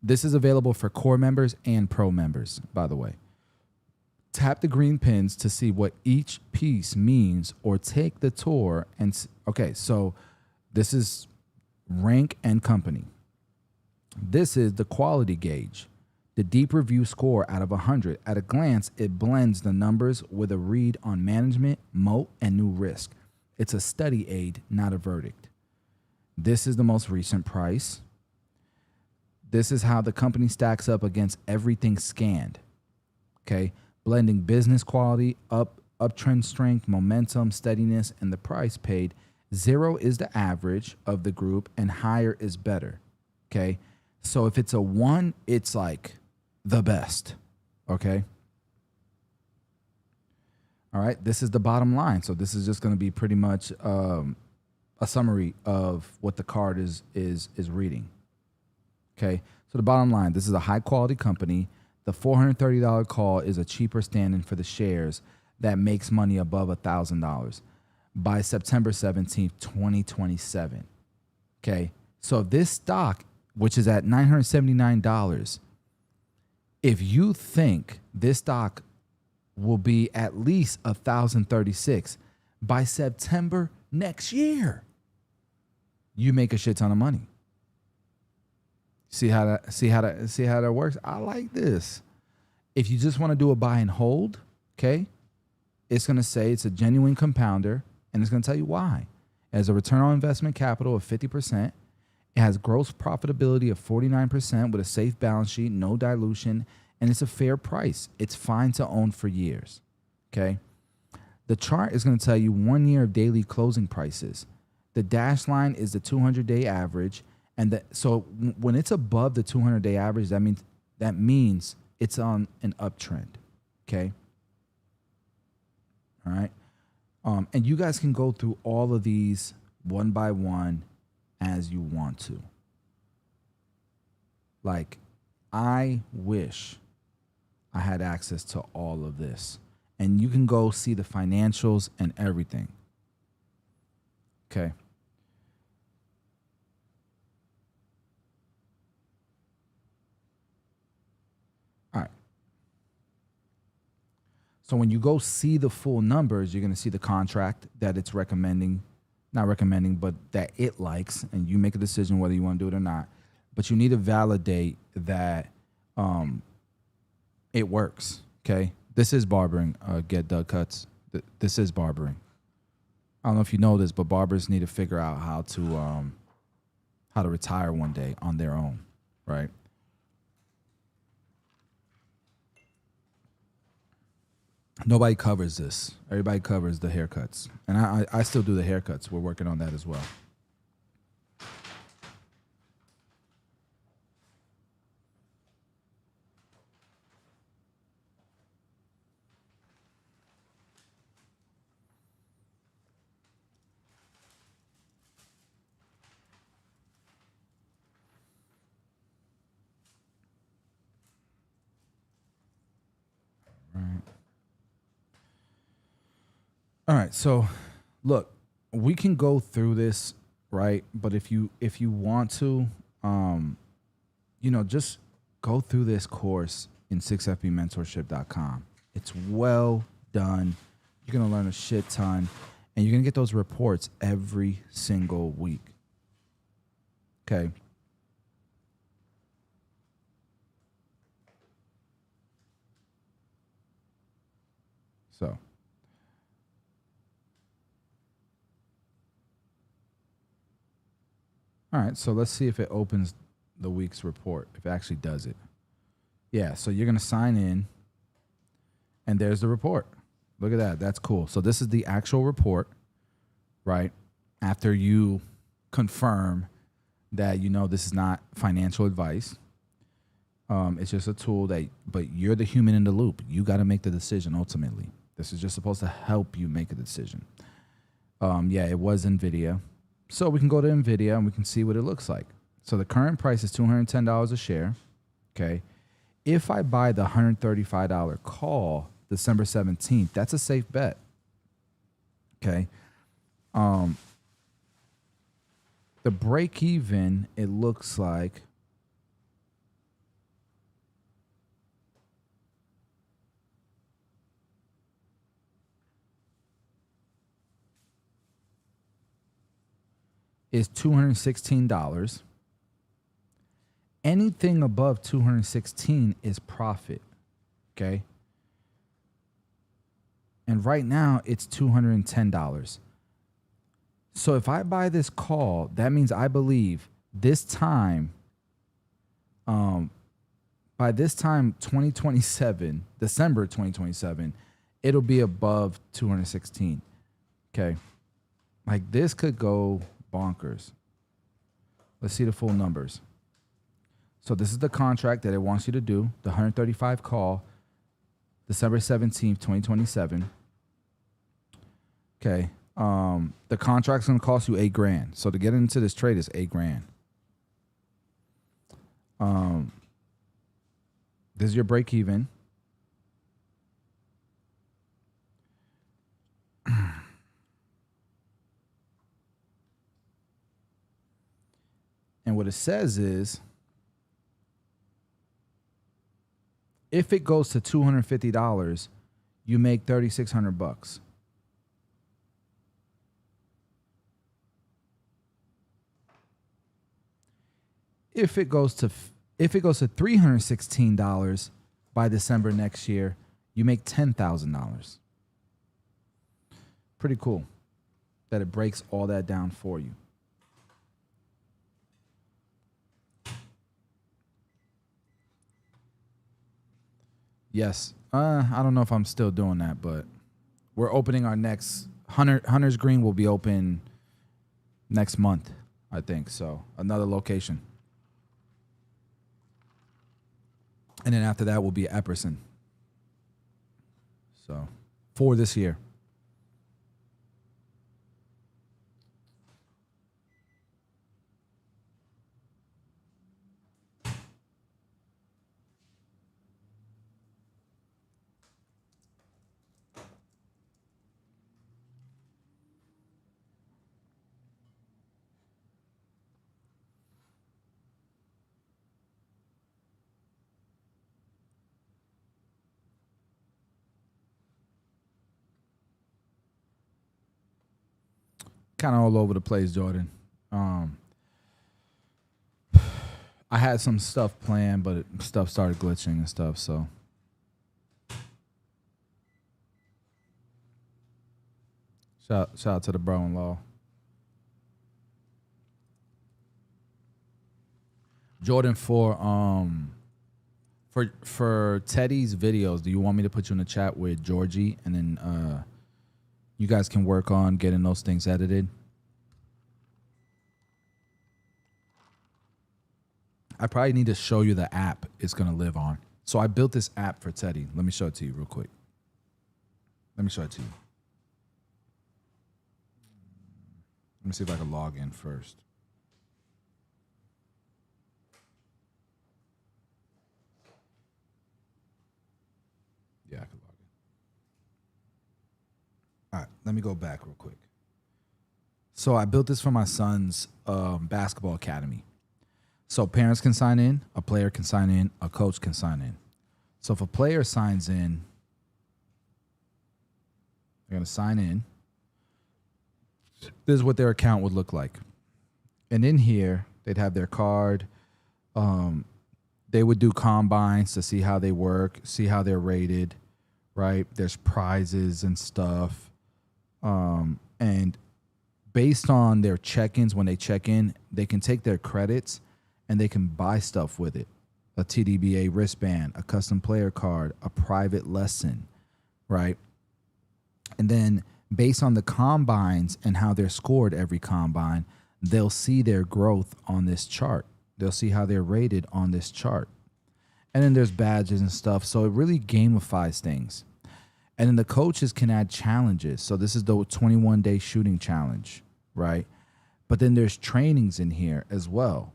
This is available for core members and pro members, by the way. Tap the green pins to see what each piece means or take the tour. And okay, so this is rank and company. This is the quality gauge, the deep review score out of 100. At a glance, it blends the numbers with a read on management, moat, and new risk. It's a study aid, not a verdict. This is the most recent price. This is how the company stacks up against everything scanned. Okay, blending business quality, uptrend strength, momentum, steadiness, and the price paid. 0 is the average of the group, and higher is better. Okay, so if it's a 1, it's like the best. Okay. All right, this is the bottom line. So this is just going to be pretty much a summary of what the card is reading. Okay, so the bottom line, this is a high quality company. The $430 call is a cheaper stand-in for the shares that makes money above $1,000 by September 17th, 2027. Okay, so this stock, which is at $979, if you think this stock will be at least 1,036 by September next year, you make a shit ton of money. See how that works? I like this. If you just want to do a buy and hold, okay, it's going to say it's a genuine compounder, and it's going to tell you why. It has a return on investment capital of 50%. It has gross profitability of 49% with a safe balance sheet, no dilution, and it's a fair price. It's fine to own for years, okay? The chart is going to tell you 1 year of daily closing prices. The dashed line is the 200-day average. And so when it's above the 200-day average, that means it's on an uptrend, okay? All right? And you guys can go through all of these one by one as you want to. Like, I wish I had access to all of this. And you can go see the financials and everything. Okay. All right. So when you go see the full numbers, you're going to see the contract that it's recommending, not recommending, but that it likes, and you make a decision whether you want to do it or not. But you need to validate that it works, okay? This is barbering, Get Doug Cuts. This is barbering. I don't know if you know this, but barbers need to figure out how to retire one day on their own, right? Nobody covers this. Everybody covers the haircuts. And I still do the haircuts. We're working on that as well. All right, so look, we can go through this, right? But if you want to, just go through this course in 6fbmentorship.com. It's well done. You're gonna learn a shit ton, and you're gonna get those reports every single week. Okay. So. All right, so let's see if it opens the week's report, if it actually does it. Yeah, so you're going to sign in, and there's the report. Look at that. That's cool. So this is the actual report, right? After you confirm that this is not financial advice. It's just a tool but you're the human in the loop. You got to make the decision ultimately. This is just supposed to help you make a decision. It was NVIDIA. So we can go to NVIDIA and we can see what it looks like. So the current price is $210 a share. Okay. If I buy the $135 call December 17th, that's a safe bet. Okay. The break even, it looks like is $216. Anything above $216 is profit, okay? And right now it's $210. So if I buy this call, that means I believe this time By this time, 2027, December 2027, it'll be above 216. Okay. Like this could go bonkers. Let's see the full numbers. So this is the contract that it wants you to do, the 135 call, December 17th, 2027. Okay. The contract's gonna cost you $8,000. So to get into this trade is $8,000. This is your break even. And what it says is, if it goes to $250, you make $3,600. If it goes to $316 by December next year, you make $10,000. Pretty cool that it breaks all that down for you. Yes. I don't know if I'm still doing that, but we're opening our next Hunter's Green will be open next month, I think. So another location. And then after that will be Epperson. So for this year. Kind of all over the place, Jordan. I had some stuff planned, but stuff started glitching and stuff, so. Shout out to the bro-in-law. Jordan, for Teddy's videos, do you want me to put you in the chat with Georgie, and then you guys can work on getting those things edited? I probably need to show you the app it's going to live on. So I built this app for Teddy. Let me show it to you real quick. Let me show it to you. Let me see if I can log in first. Yeah, I can log in. All right, let me go back real quick. So I built this for my son's basketball academy. So parents can sign in, a player can sign in, a coach can sign in. So if a player signs in, they're going to sign in. This is what their account would look like. And in here, they'd have their card. They would do combines to see how they work, see how they're rated, right? There's prizes and stuff. And based on their check-ins, when they check in, they can take their credits and they can buy stuff with it. A TDBA wristband, a custom player card, a private lesson, right? And then based on the combines and how they're scored every combine, they'll see their growth on this chart. They'll see how they're rated on this chart. And then there's badges and stuff. So it really gamifies things. And then the coaches can add challenges. So this is the 21-day shooting challenge, right? But then there's trainings in here as well.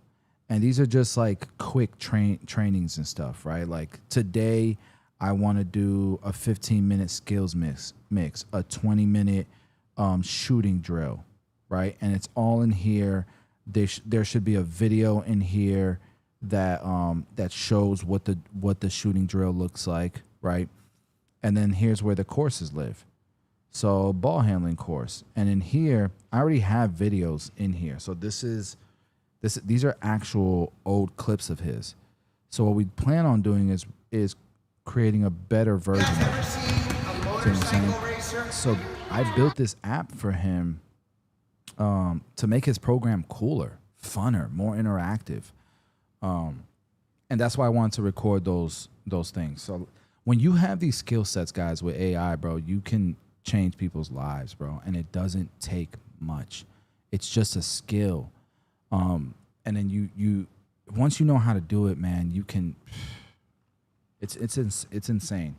And these are just like quick trainings and stuff, right? Like today, I want to do a 15-minute skills mix, a 20-minute shooting drill, right? And it's all in here. There should be a video in here that that shows what the shooting drill looks like, right? And then here's where the courses live. So ball handling course. And in here, I already have videos in here. So these are actual old clips of his. So what we plan on doing is creating a better version of it. See what I'm saying? So I built this app for him to make his program cooler, funner, more interactive. And And that's why I wanted to record those things. So when you have these skill sets, guys, with AI, bro, you can change people's lives, bro. And it doesn't take much. It's just a skill. And then you once you know how to do it, man, you can. It's insane.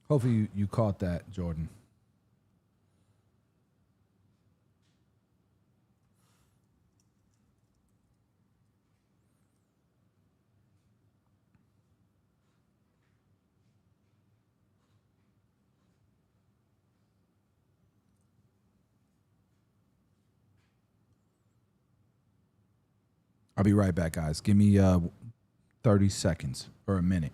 Hopefully you caught that, Jordan. I'll be right back, guys. Give me 30 seconds or a minute.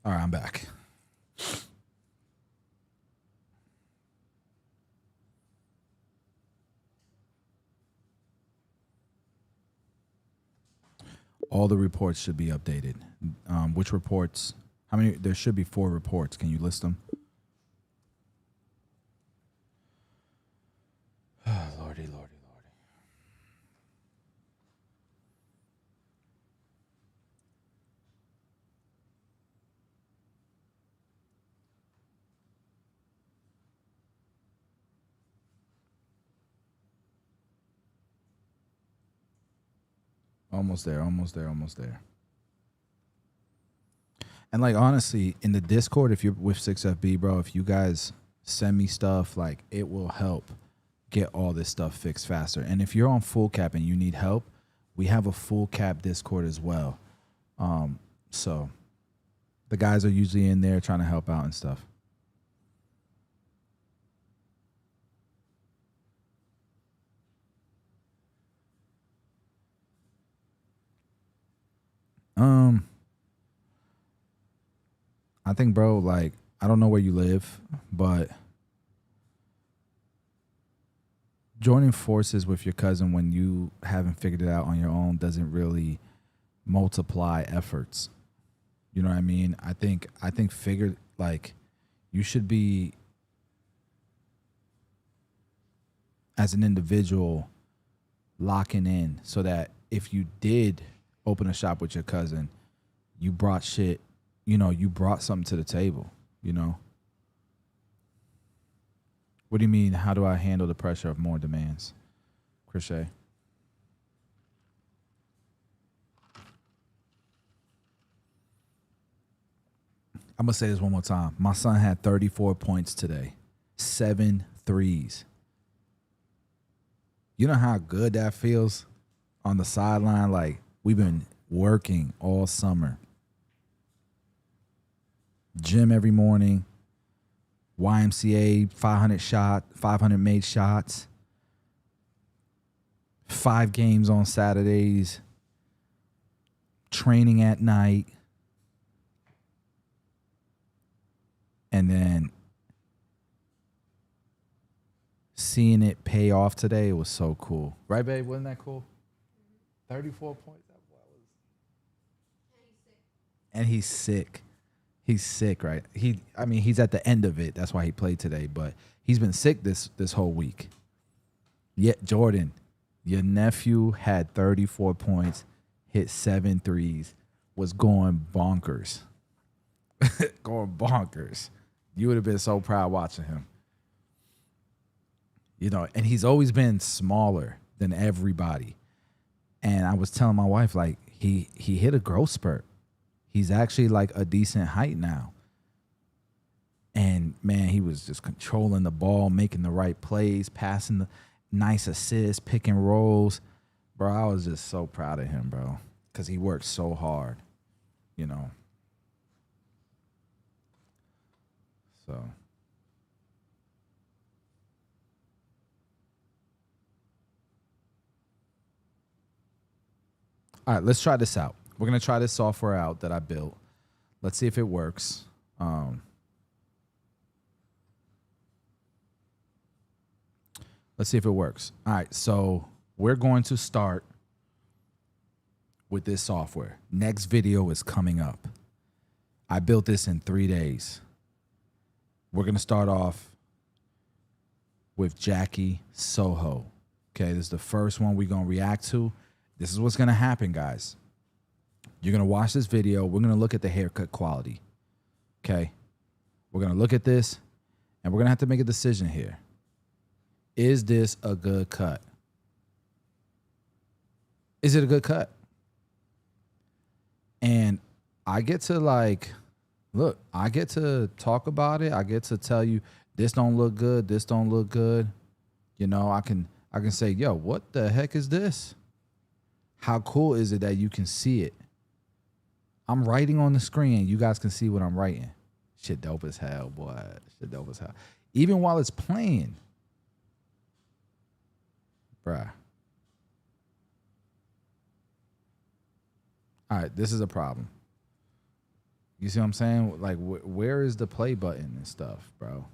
All right, I'm back. All the reports should be updated. Which reports? How many? There should be 4 reports. Can you list them? Lordy, lordy, lordy. Almost there, almost there, almost there. And like honestly, in the Discord, if you're with 6FB, bro, if you guys send me stuff, like it will help get all this stuff fixed faster. And if you're on full cap and you need help, we have a full cap Discord as well. So the guys are usually in there trying to help out and stuff. I think, bro, like, I don't know where you live, but joining forces with your cousin when you haven't figured it out on your own doesn't really multiply efforts. You know what I mean? I think figure, like, you should be, as an individual, locking in so that if you did open a shop with your cousin, you brought shit, you know, you brought something to the table, you know? What do you mean, how do I handle the pressure of more demands? Crochet. I'm going to say this one more time. My son had 34 points today, 7 threes. You know how good that feels on the sideline? Like, we've been working all summer. Gym every morning, YMCA, 500 made shots, 5 games on Saturdays, training at night, and then seeing it pay off today, it was so cool. Right, babe? Wasn't that cool? 34 points. That boy was. And he's sick. He's sick, right? He's at the end of it. That's why he played today. But he's been sick this whole week. Yet, Jordan, your nephew had 34 points, hit 7 threes, was going bonkers. Going bonkers. You would have been so proud watching him. You know, and he's always been smaller than everybody. And I was telling my wife, like, he hit a growth spurt. He's actually like a decent height now. And man, he was just controlling the ball, making the right plays, passing the nice assists, picking rolls. Bro, I was just so proud of him, bro, because he worked so hard, you know. So. All right, let's try this out. We're going to try this software out that I built. Let's see if it works. Let's see if it works. All right, so we're going to start with this software. Next video is coming up. I built this in 3 days. We're going to start off with Jackie Soho. Okay, this is the first one we're going to react to. This is what's going to happen, guys. You're going to watch this video. We're going to look at the haircut quality. Okay? We're going to look at this, and we're going to have to make a decision here. Is this a good cut? Is it a good cut? And I get to look, I get to talk about it. I get to tell you this don't look good, this don't look good. You know, I can say, yo, what the heck is this? How cool is it that you can see it? I'm writing on the screen. You guys can see what I'm writing. Shit dope as hell, boy. Shit dope as hell. Even while it's playing. Bruh. All right, this is a problem. You see what I'm saying? Like, where is the play button and stuff, bro?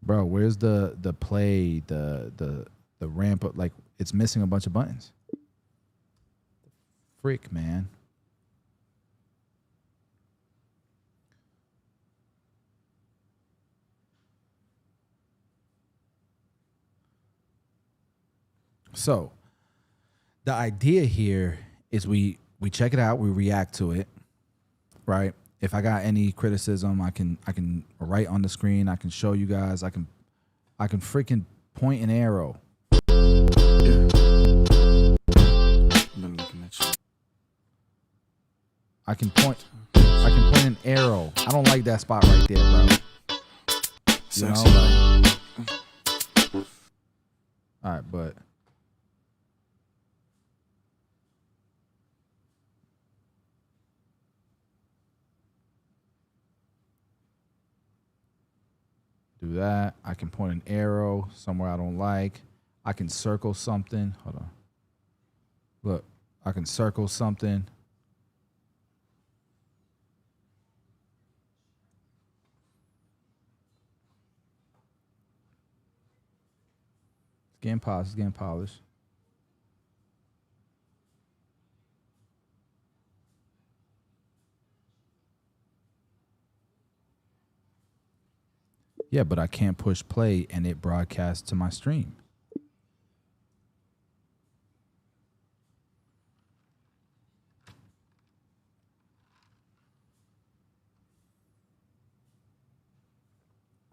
Bro, where's the play, the ramp up? Like, it's missing a bunch of buttons. Frick, man. So, the idea here is we check it out, we react to it, right? If I got any criticism, I can write on the screen, I can show you guys, I can freaking point an arrow. Yeah. I've been looking at you. I can point an arrow. I don't like that spot right there, bro. You know, Sexy. like, all right, but do that. I can point an arrow somewhere I don't like. I can circle something. Hold on. Look, I can circle something. It's getting polished. It's getting polished. Yeah, but I can't push play and it broadcasts to my stream.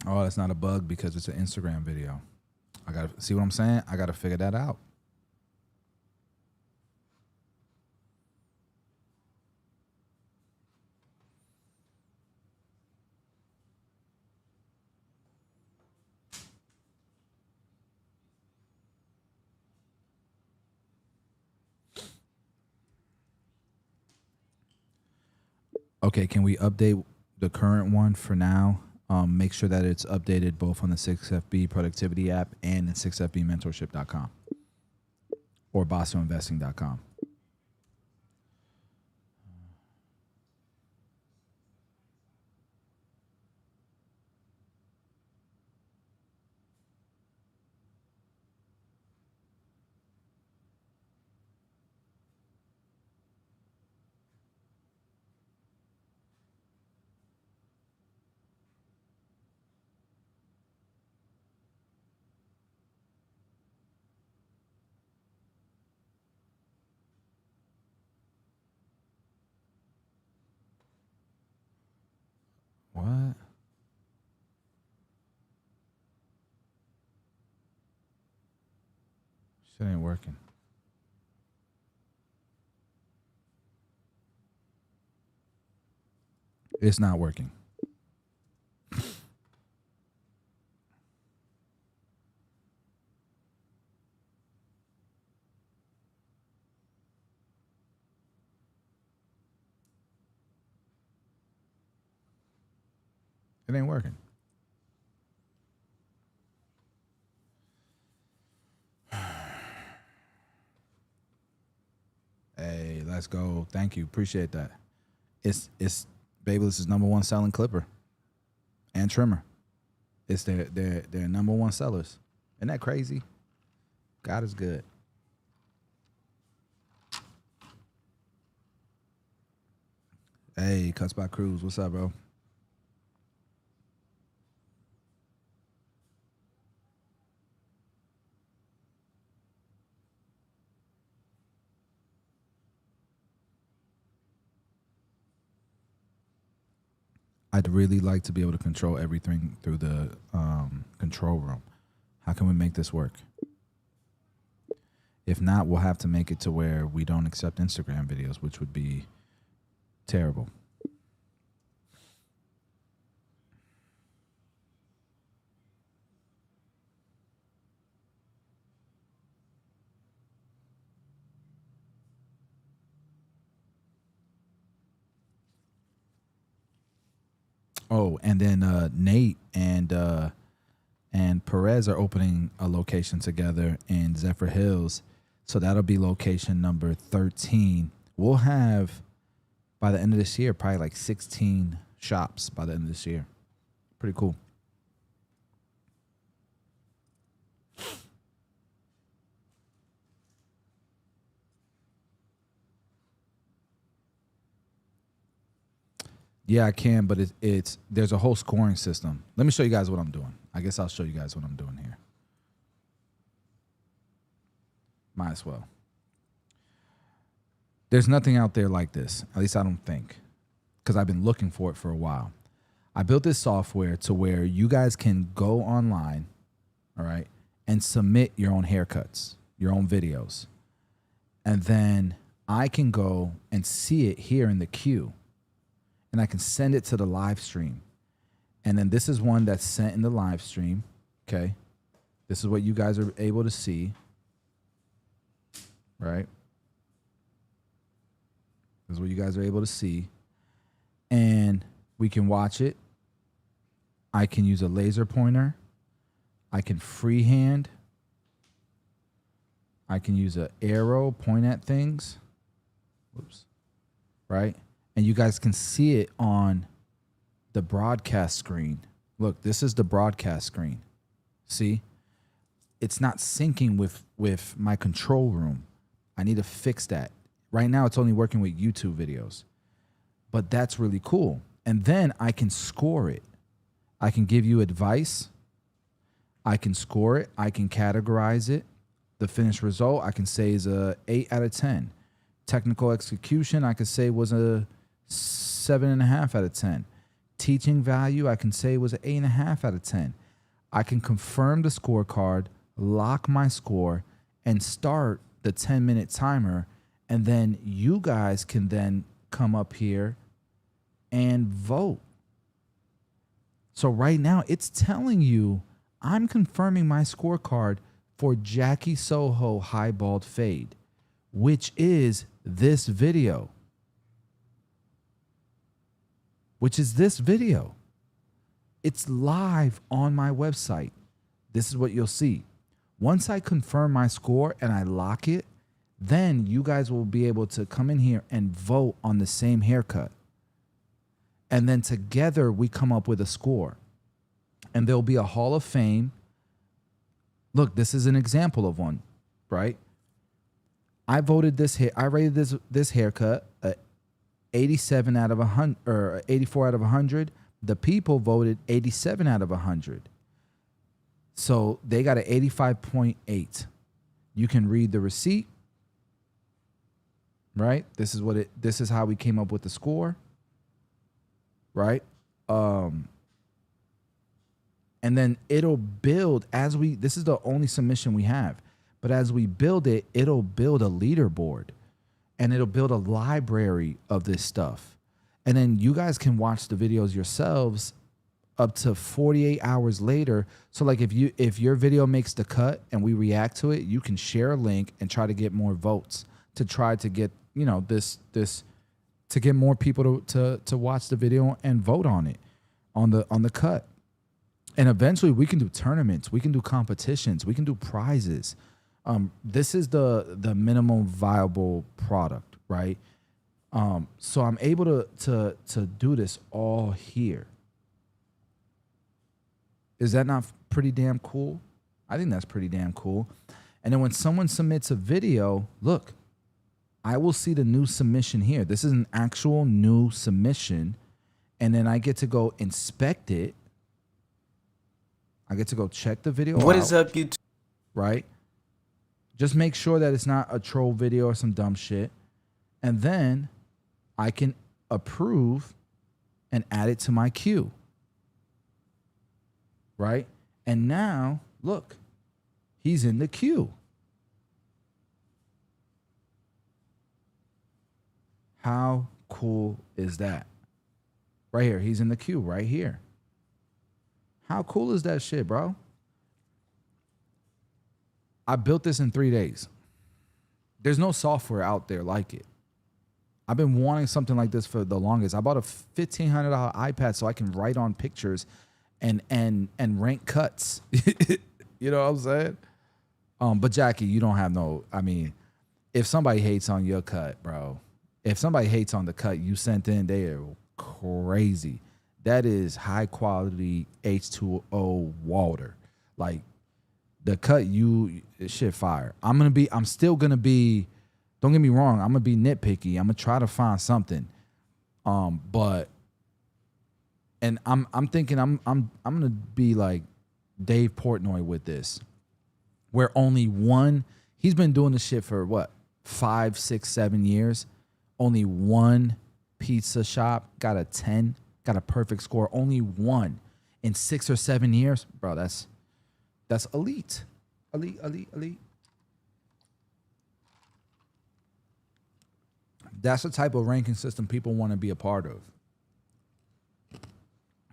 Oh, that's not a bug because it's an Instagram video. I gotta see what I'm saying. I gotta figure that out. Okay, can we update the current one for now? Make sure that it's updated both on the 6FB productivity app and the 6FB mentorship.com or bossioinvesting.com. Shit ain't working. It's not working. It ain't working. Hey, let's go. Thank you. Appreciate that. It's Babyliss is #1 selling clipper and trimmer. It's their #1 sellers. Isn't that crazy? God is good. Hey, Cuts by Cruz. What's up, bro? I'd really like to be able to control everything through the control room. How can we make this work? If not, we'll have to make it to where we don't accept Instagram videos, which would be terrible. Oh, and then Nate and Perez are opening a location together in Zephyr Hills. So that'll be location number 13. We'll have, by the end of this year, probably like 16 shops by the end of this year. Pretty cool. Yeah, I can, but it's there's a whole scoring system. Let me show you guys what I'm doing. I guess I'll show you guys what I'm doing here. Might as well. There's nothing out there like this. At least I don't think, because I've been looking for it for a while. I built this software to where you guys can go online, all right, and submit your own haircuts, your own videos. And then I can go and see it here in the queue. And I can send it to the live stream. And then this is one that's sent in the live stream. Okay. This is what you guys are able to see. Right? This is what you guys are able to see. And we can watch it. I can use a laser pointer. I can freehand. I can use an arrow, point at things. Whoops. Right? And you guys can see it on the broadcast screen. Look, this is the broadcast screen. See? It's not syncing with my control room. I need to fix that. Right now, it's only working with YouTube videos. But that's really cool. And then I can score it. I can give you advice. I can score it. I can categorize it. The finished result, I can say is a 8 out of 10. Technical execution, I could say was a 7.5 out of 10. Teaching value, I can say was an 8.5 out of 10. I can confirm the scorecard, lock my score, and start the 10-minute timer. And then you guys can then come up here and vote. So right now, it's telling you I'm confirming my scorecard for Jackie Soho High Bald Fade, which is this video. It's live on my website. This is what you'll see. Once I confirm my score and I lock it, then you guys will be able to come in here and vote on the same haircut. And then together we come up with a score. And there'll be a Hall of Fame. Look, this is an example of one, right? I voted I rated this haircut 87 out of 100 or 84 out of 100. The people voted 87 out of 100. So they got an 85.8. You can read the receipt, right? This is how we came up with the score, right? And then it'll build this is the only submission we have, But as we build it, it'll build a leaderboard and it'll build a library of this stuff. And then you guys can watch the videos yourselves up to 48 hours later. So like if your video makes the cut and we react to it, you can share a link and try to get more votes to try to get, you know, this to get more people to watch the video and vote on it, on the cut. And eventually we can do tournaments, we can do competitions, we can do prizes. This is the minimum viable product, right? So I'm able to do this all here. Is that not pretty damn cool? I think that's pretty damn cool. And then when someone submits a video, look, I will see the new submission here. This is an actual new submission. And then I get to go inspect it. I get to go check the video What out, is up, YouTube? right? Just make sure that it's not a troll video or some dumb shit. And then I can approve and add it to my queue. Right? And now, look, he's in the queue. How cool is that? Right here. He's in the queue right here. How cool is that shit, bro? I built this in 3 days. There's no software out there like it. I've been wanting something like this for the longest. I bought a $1,500 iPad so I can write on pictures and rank cuts. You know what I'm saying? But Jackie, you don't have no, I mean, if somebody hates on your cut, bro, if somebody hates on the cut you sent in, they are crazy. That is high quality H2O water. Like the cut shit fire. I'm still gonna be, don't get me wrong, I'm gonna be nitpicky. I'm gonna try to find something. But and I'm thinking I'm gonna be like Dave Portnoy with this, where only one, he's been doing this shit for what, 5, 6, 7 years. Only one pizza shop got a 10, got a perfect score. Only one in 6 or 7 years, bro. That's elite, elite. That's the type of ranking system people want to be a part of.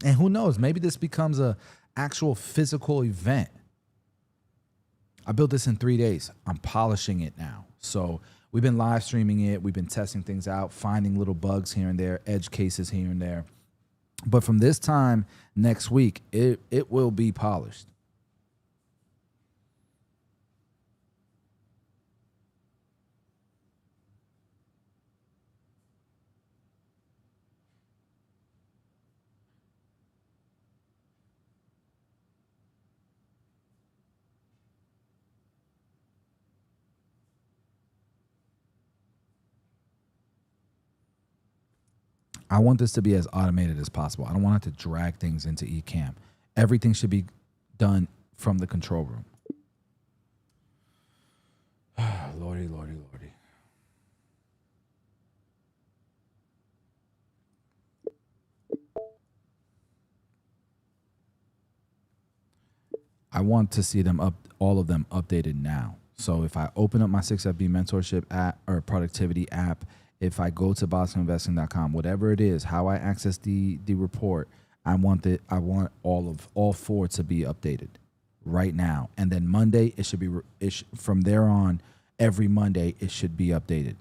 And who knows, maybe this becomes a actual physical event. I built this in 3 days. I'm polishing it now. So we've been live streaming it. We've been testing things out, finding little bugs here and there, edge cases here and there. But from this time next week, it will be polished. I want this to be as automated as possible. I don't want it to drag things into Ecamm. Everything should be done from the control room. Lordy. I want to see them all of them updated now. So if I open up my 6FB mentorship app or productivity app, if I go to BossioInvesting.com, whatever it is, how I access the report, I want all 4 to be updated right now. And then Monday, it should be from there on. Every Monday, it should be updated.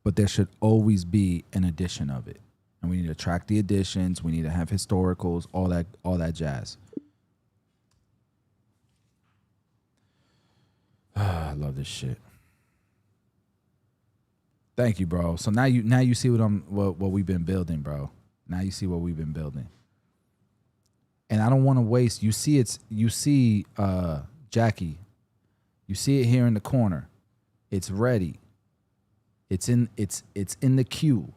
But there should always be an edition of it, and we need to track the editions. We need to have historicals, all that jazz. I love this shit. Thank you, bro. So now you see what we've been building, bro. Now you see what we've been building. And I don't want to waste. You see Jackie. You see it here in the corner. It's ready. It's in the queue.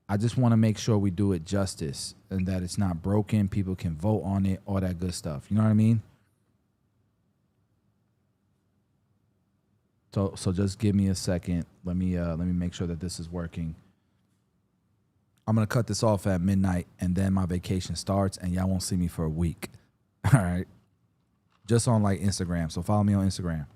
I just want to make sure we do it justice and that it's not broken. People can vote on it, all that good stuff. You know what I mean? So just give me a second. Let me make sure that this is working. I'm gonna cut this off at midnight, and then my vacation starts, and y'all won't see me for a week. All right. just on like Instagram. So follow me on Instagram.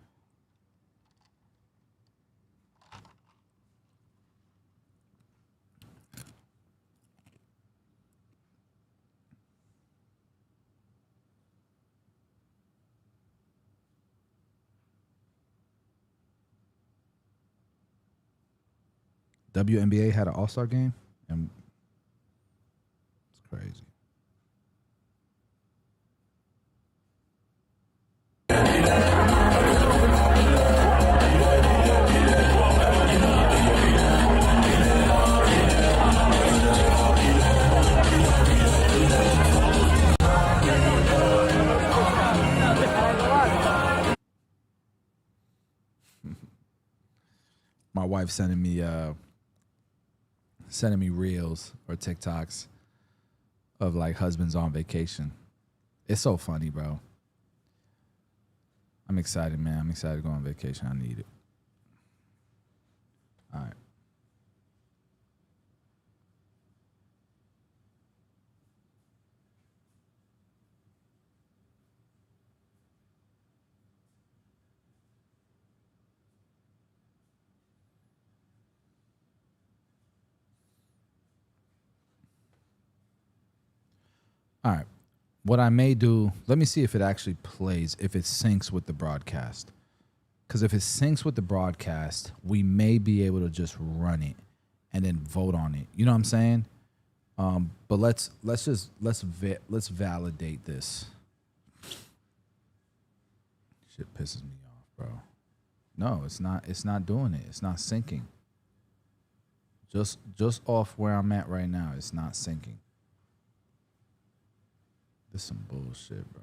WNBA had an All-Star game, and it's crazy. My wife sending me reels or TikToks of like husbands on vacation. It's so funny, bro. I'm excited, man. I'm excited to go on vacation. I need it. All right. All right. What I may do, let me see if it actually plays, if it syncs with the broadcast. Because if it syncs with the broadcast, we may be able to just run it and then vote on it. You know what I'm saying? But let's validate this. Shit pisses me off, bro. No, it's not doing it. It's not syncing. Just off where I'm at right now, it's not syncing. This is some bullshit, bro.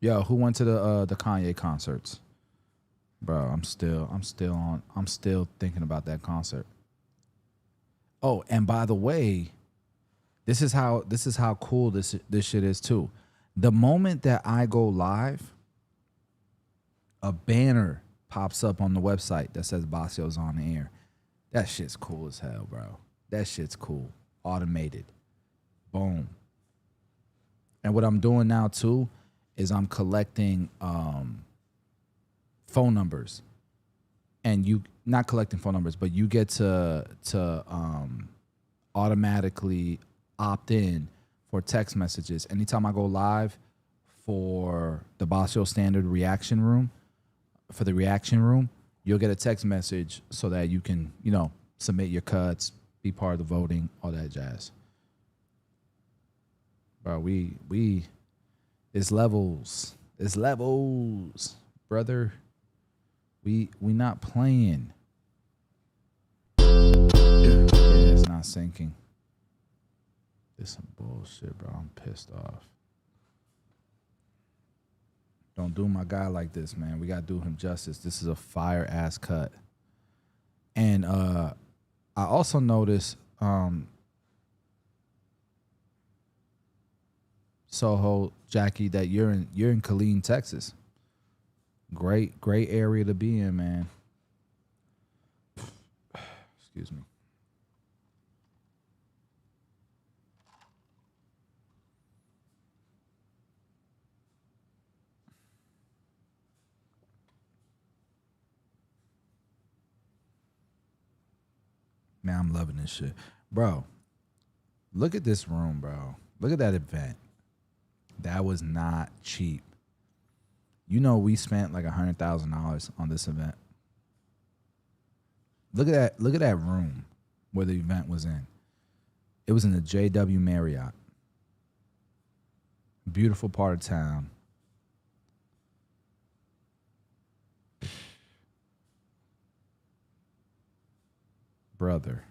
Yo, who went to the Kanye concerts? Bro, I'm still thinking about that concert. Oh, and by the way, this is how cool this shit is too. The moment that I go live, a banner pops up on the website that says Bossio's on the air. That shit's cool as hell, bro. That shit's cool. Automated. Boom. And what I'm doing now too is I'm collecting phone numbers. And you not collecting phone numbers, but you get to automatically opt in for text messages. Anytime I go live for the Bossio standard reaction room, for the reaction room, you'll get a text message so that you can, submit your cuts, be part of the voting, all that jazz. Bro, we it's levels. It's levels, brother. We not playing. Yeah, it's not syncing. This some bullshit, bro. I'm pissed off. Don't do my guy like this, man. We gotta do him justice. This is a fire ass cut. And I also noticed Soho, Jackie, that you're in Killeen, Texas. Great area to be in, man. Excuse me. Man, I'm loving this shit. Bro, look at this room, bro. Look at that event. That was not cheap. We spent like $100,000 on this event. Look at that room where the event was in. It was in the JW Marriott. Beautiful part of town. Brother.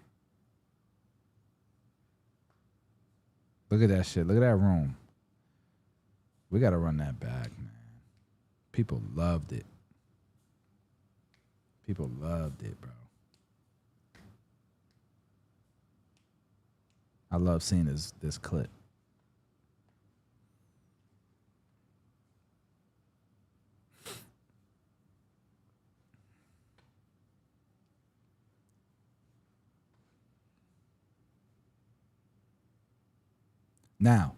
Look at that shit. Look at that room. We got to run that back, man. People loved it. People loved it, bro. I love seeing this clip. Now,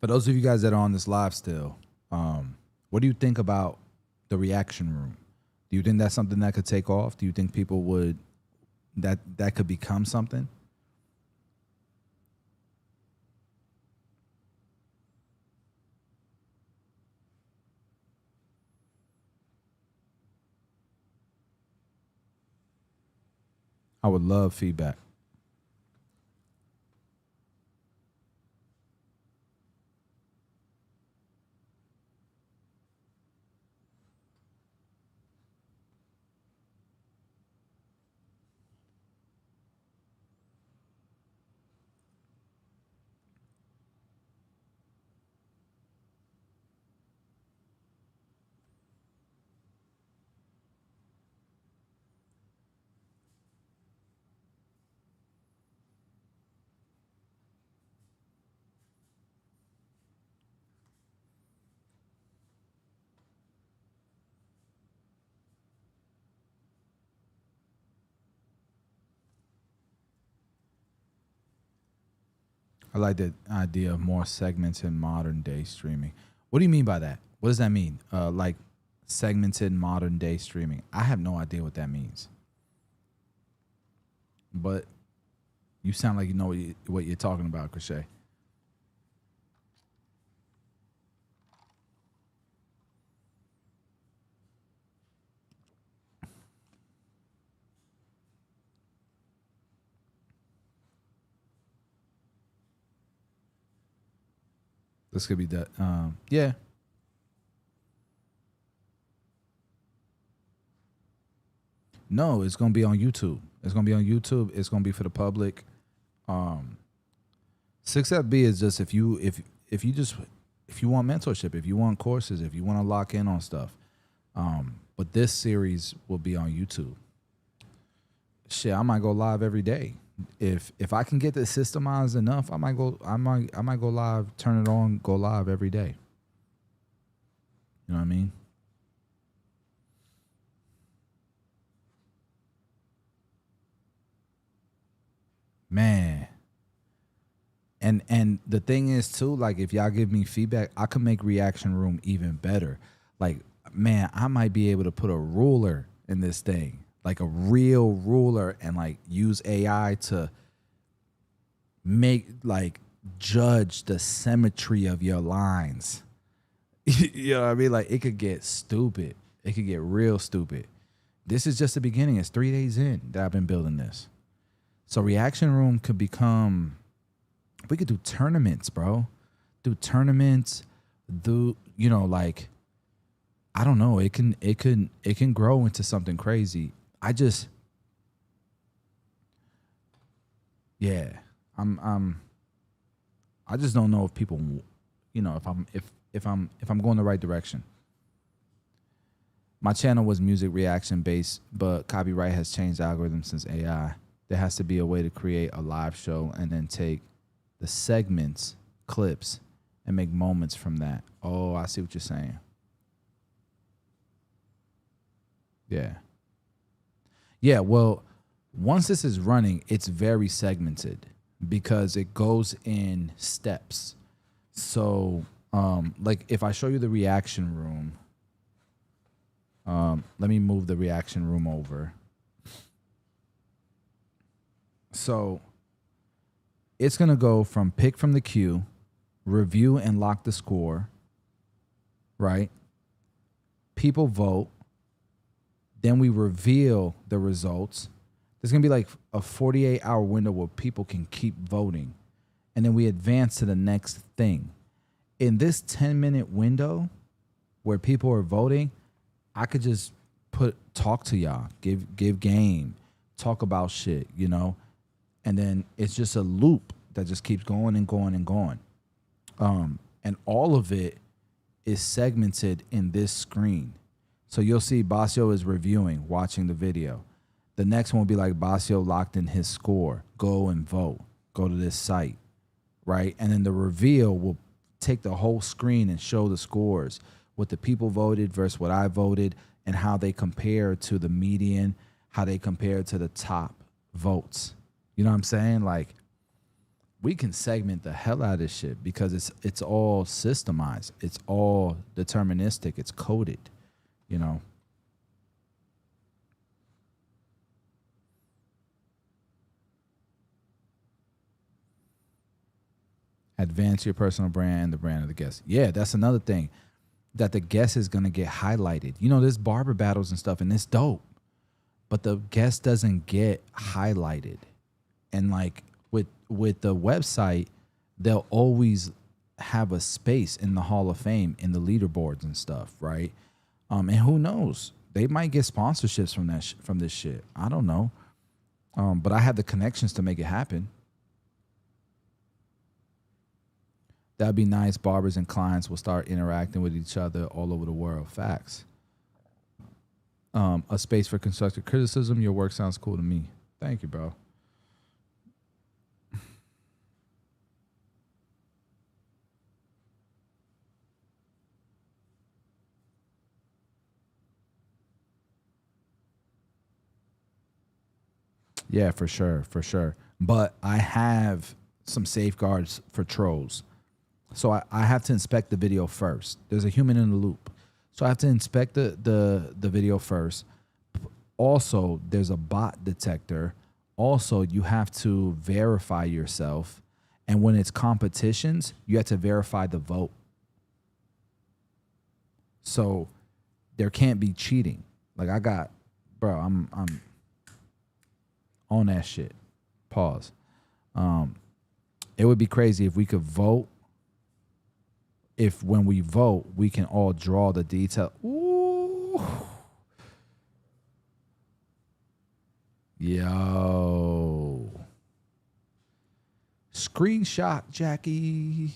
for those of you guys that are on this live still, what do you think about the reaction room? Do you think that's something that could take off? Do you think people would that could become something? I would love feedback. I like the idea of more segments in modern day streaming. What do you mean by that? What does that mean? Like segmented modern day streaming. I have no idea what that means. But you sound like you know what you're talking about, Crochet. This could be that. Yeah. No, it's gonna be on YouTube. It's gonna be on YouTube. It's gonna be for the public. 6FB is just if you want mentorship, if you want courses, if you want to lock in on stuff. But this series will be on YouTube. Shit, I might go live every day. If I can get this systemized enough, I might go live, turn it on, go live every day. You know what I mean? Man. And the thing is too, like if y'all give me feedback, I can make Reaction Room even better. Like, man, I might be able to put a ruler in this thing. Like a real ruler, and like use AI to make like judge the symmetry of your lines. You know what I mean? Like it could get stupid. It could get real stupid. This is just the beginning. It's 3 days in that I've been building this. So Reaction Room could become, we could do tournaments, bro. Do tournaments, like, I don't know. It can grow into something crazy. I just don't know if people, if I'm going the right direction. My channel was music reaction based, but copyright has changed the algorithm since AI. There has to be a way to create a live show and then take the segments, clips, and make moments from that. Oh, I see what you're saying. Yeah. Yeah, well, once this is running, it's very segmented because it goes in steps. So, like if I show you the reaction room, let me move the reaction room over. So it's going to go from pick from the queue, review and lock the score, right? People vote. Then we reveal the results. There's going to be like a 48-hour window where people can keep voting. And then we advance to the next thing. In this 10-minute window where people are voting, I could just talk to y'all, give game, talk about shit, And then it's just a loop that just keeps going and going and going. And all of it is segmented in this screen. So you'll see Bossio is reviewing, watching the video. The next one will be like Bossio locked in his score. Go and vote. Go to this site, right? And then the reveal will take the whole screen and show the scores, what the people voted versus what I voted, and how they compare to the median, how they compare to the top votes. You know what I'm saying? Like, we can segment the hell out of this shit because it's all systemized. It's all deterministic. It's coded, you know. Advance your personal brand and the brand of the guest. Yeah, that's another thing that the guest is gonna get highlighted. You know, there's barber battles and stuff, and it's dope, but the guest doesn't get highlighted. And like with the website, they'll always have a space in the Hall of Fame in the leaderboards and stuff, right? And who knows? They might get sponsorships from that from this shit. I don't know, but I have the connections to make it happen. That'd be nice. Barbers and clients will start interacting with each other all over the world. Facts. A space for constructive criticism. Your work sounds cool to me. Thank you, bro. Yeah, for sure, for sure. But I have some safeguards for trolls. So I have to inspect the video first. There's a human in the loop. So I have to inspect the video first. Also, there's a bot detector. Also, you have to verify yourself. And when it's competitions, you have to verify the vote. So there can't be cheating. Like I'm on that shit. Pause. It would be crazy if we could vote. If when we vote, we can all draw the detail. Ooh. Yo. Screenshot, Jackie.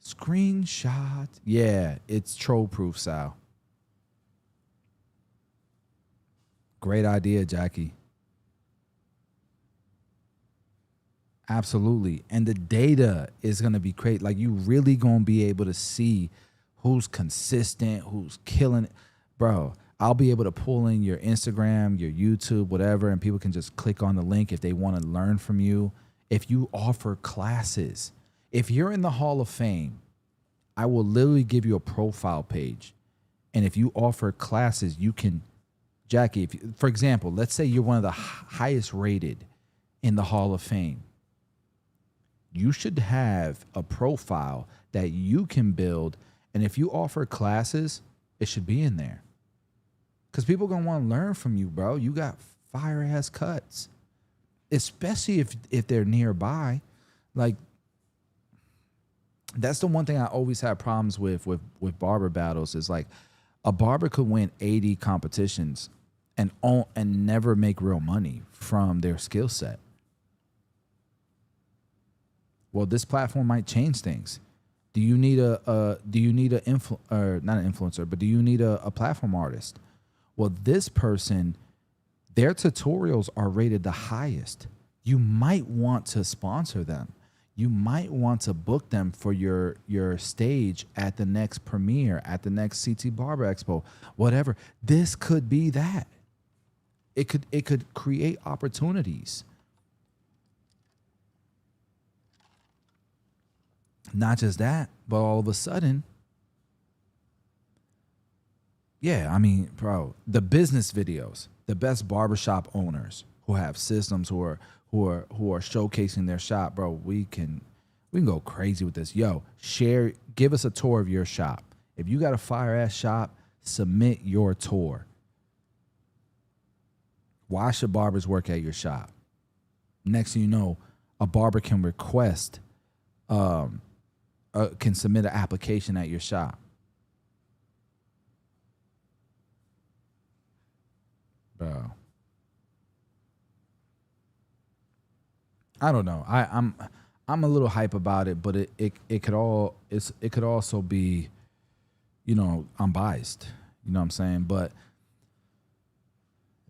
Screenshot. Yeah, it's troll proof, Sal. Great idea, Jackie. Absolutely. And the data is going to be great. Like, you really going to be able to see who's consistent, who's killing it. Bro, I'll be able to pull in your Instagram, your YouTube, whatever, and people can just click on the link if they want to learn from you. If you offer classes, if you're in the Hall of Fame, I will literally give you a profile page. And if you offer classes, you can, Jackie, if you, for example, let's say you're one of the highest rated in the Hall of Fame. You should have a profile that you can build. And if you offer classes, it should be in there. Because people going to want to learn from you, bro. You got fire-ass cuts. Especially if they're nearby. Like, that's the one thing I always have problems with barber battles is like a barber could win 80 competitions and never make real money from their skill set. Well, this platform might change things. Do you need not an influencer, but do you need a platform artist? Well, this person, their tutorials are rated the highest. You might want to sponsor them. You might want to book them for your stage at the next premiere, at the next CT Barber Expo, whatever. This could be that. It could create opportunities. Not just that, but all of a sudden, yeah, I mean, bro, the business videos, the best barbershop owners who have systems, who are showcasing their shop, bro, we can go crazy with this. Yo, share, give us a tour of your shop. If you got a fire ass shop, submit your tour. Why should barbers work at your shop? Next thing you know, a barber can request can submit an application at your shop. Bro. I don't know. I'm a little hype about it, but it could also be, you know, I'm biased. You know what I'm saying? But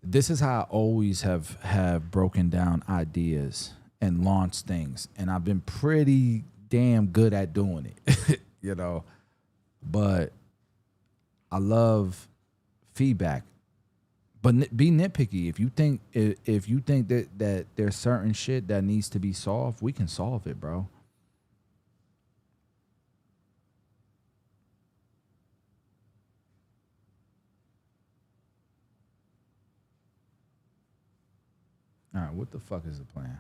this is how I always have broken down ideas and launched things. And I've been pretty damn good at doing it, you know, but I love feedback But be nitpicky. If you think that there's certain shit that needs to be solved, we can solve it, bro. All right, what the fuck is the plan?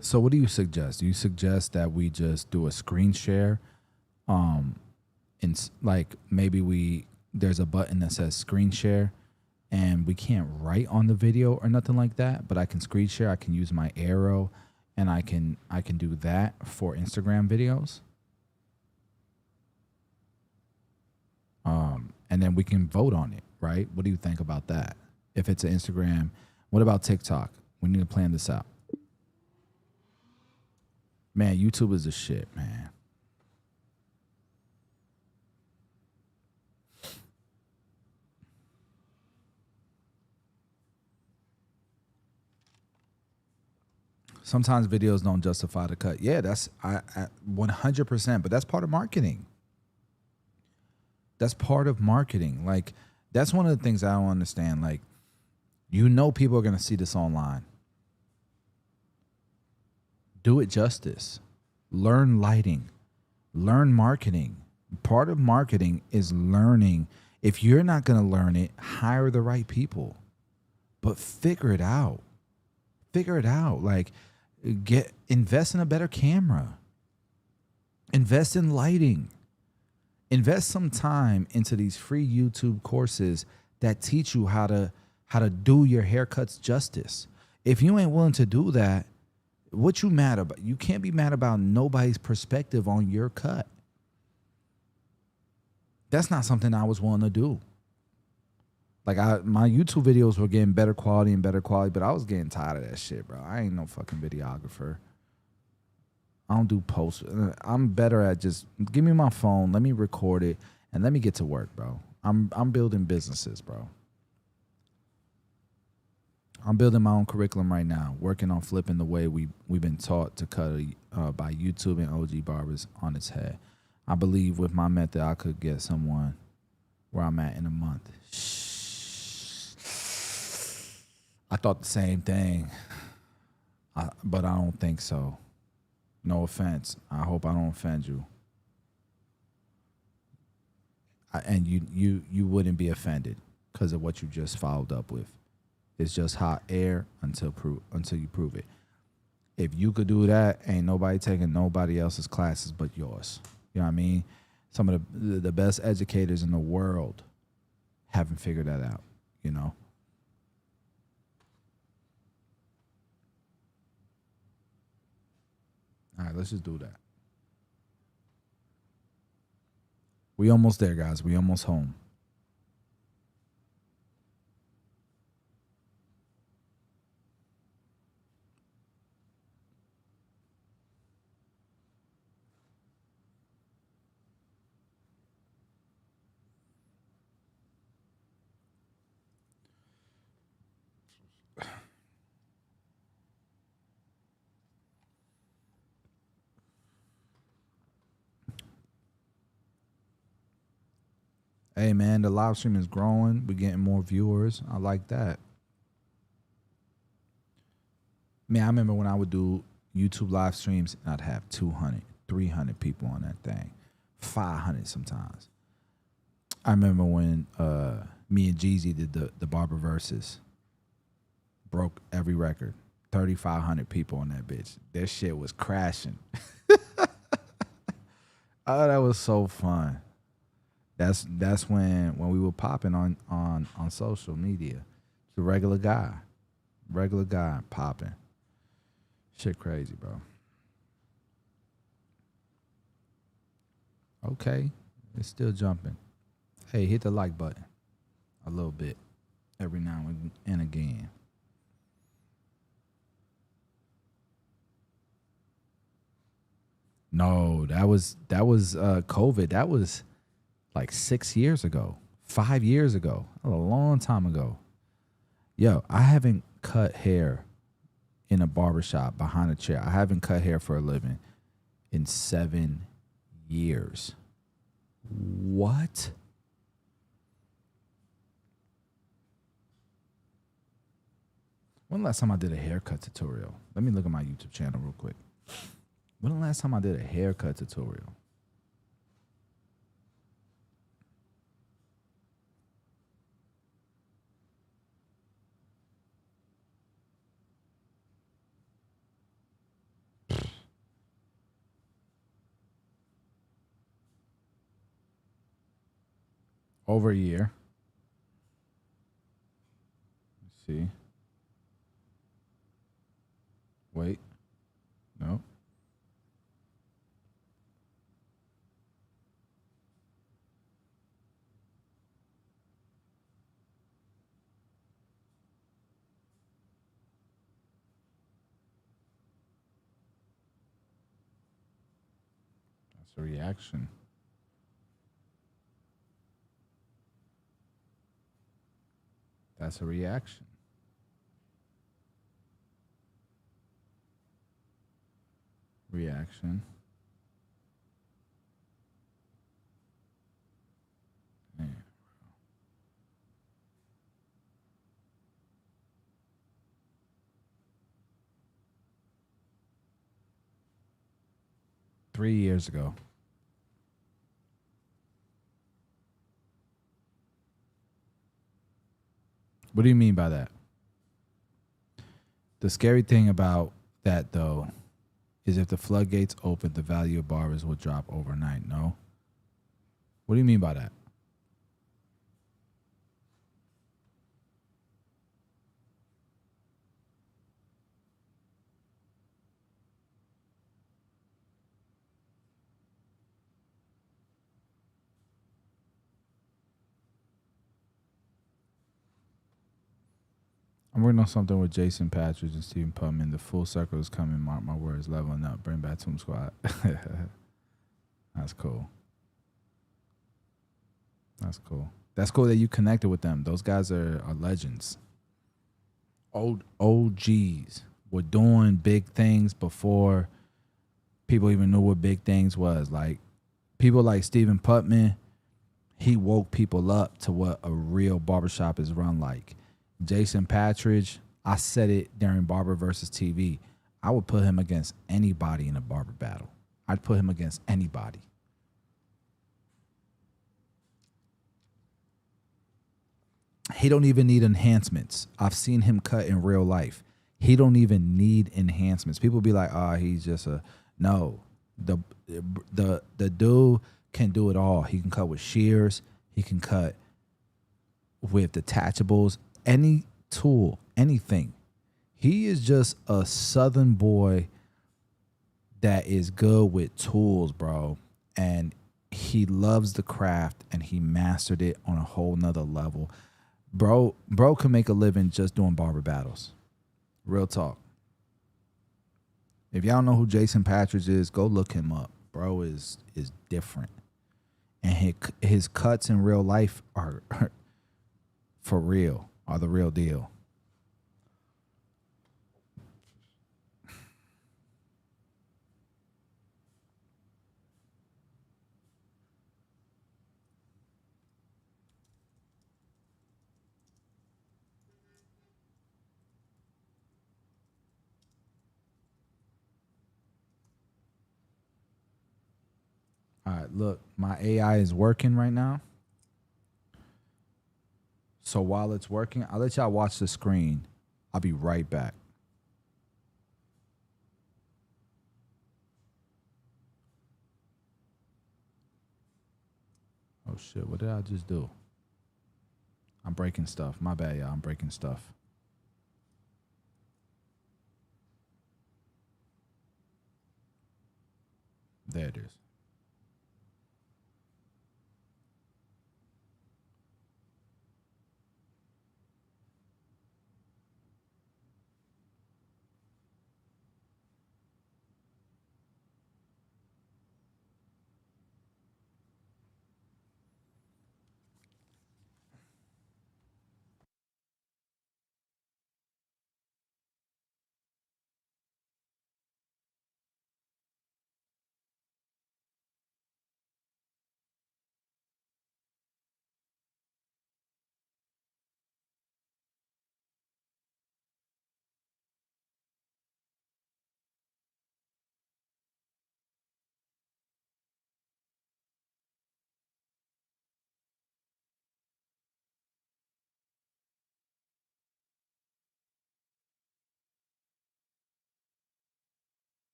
So what do you suggest? Do you suggest that we just do a screen share? And like maybe there's a button that says screen share and we can't write on the video or nothing like that, but I can screen share. I can use my arrow and I can do that for Instagram videos. And then we can vote on it, right? What do you think about that? If it's an Instagram, what about TikTok? We need to plan this out. Man, YouTube is the shit, man. Sometimes videos don't justify the cut. Yeah, that's I 100%, but that's part of marketing. That's part of marketing. Like, that's one of the things I don't understand. Like, you know people are going to see this online. Do it justice. Learn lighting. Learn marketing. Part of marketing is learning. If you're not going to learn it, hire the right people. But figure it out. Figure it out. Like, invest in a better camera. Invest in lighting. Invest some time into these free YouTube courses that teach you how to do your haircuts justice. If you ain't willing to do that, what you mad about? You can't be mad about nobody's perspective on your cut. That's not something I was willing to do. Like, my YouTube videos were getting better quality and better quality, but I was getting tired of that shit, bro. I ain't no fucking videographer. I don't do posts. I'm better at just give me my phone, let me record it, and let me get to work, bro. I'm building businesses, bro. I'm building my own curriculum right now, working on flipping the way we've been taught to cut by YouTube and OG barbers on its head. I believe with my method, I could get someone where I'm at in a month. I thought the same thing, but I don't think so. No offense. I hope I don't offend you. And you wouldn't be offended because of what you just followed up with. It's just hot air until you prove it. If you could do that, ain't nobody taking nobody else's classes but yours. You know what I mean? Some of the best educators in the world haven't figured that out, you know? All right, let's just do that. We almost there, guys. We almost home. Hey, man, the live stream is growing. We're getting more viewers. I like that. Man, I remember when I would do YouTube live streams, and I'd have 200, 300 people on that thing. 500 sometimes. I remember when me and Jeezy did the Barber verses. Broke every record. 3,500 people on that bitch. Their shit was crashing. Oh, that was so fun. That's when we were popping on social media. The regular guy popping. Shit crazy, bro. Okay. It's still jumping. Hey, hit the like button a little bit every now and again. No, that was COVID. That was like 6 years ago, 5 years ago, a long time ago. Yo, I haven't cut hair in a barbershop behind a chair. I haven't cut hair for a living in 7 years. What? When the last time I did a haircut tutorial? Let me look at my YouTube channel real quick. When the last time I did a haircut tutorial? Over a year. Let's see. Wait. No. That's a reaction. That's a reaction. Reaction. Yeah. 3 years ago. What do you mean by that? The scary thing about that, though, is if the floodgates open, the value of barbers will drop overnight. No? What do you mean by that? I'm working on something with Jason Patridge and Stephen Putman. The full circle is coming. Mark my words. Leveling up. Bring back Tomb Squad. That's cool. That's cool. That's cool that you connected with them. Those guys are legends. Old OGs were doing big things before people even knew what big things was. Like people like Stephen Putman, he woke people up to what a real barbershop is run like. Jason Patridge, I said it during Barber versus TV. I would put him against anybody in a barber battle. I'd put him against anybody. He don't even need enhancements. I've seen him cut in real life. He don't even need enhancements. People be like, he's just a no. The dude can do it all. He can cut with shears. He can cut with detachables. Any tool, anything. He is just a Southern boy that is good with tools, bro. And he loves the craft and he mastered it on a whole nother level. Bro can make a living just doing barber battles. Real talk. If y'all don't know who Jason Patridge is, go look him up. Bro is different. And his cuts in real life are for real. Are the real deal. All right, look, my AI is working right now. So while it's working, I'll let y'all watch the screen. I'll be right back. Oh, shit. What did I just do? I'm breaking stuff. My bad, y'all. I'm breaking stuff. There it is.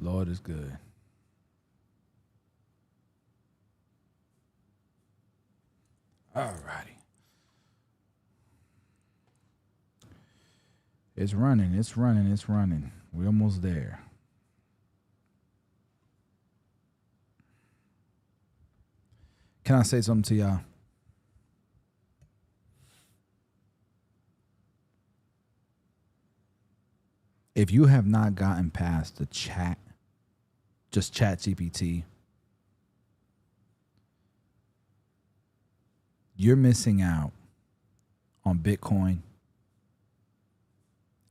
Lord is good. All righty. It's running. It's running. It's running. We're almost there. Can I say something to y'all? If you have not gotten past the chat, just chat GPT, you're missing out on Bitcoin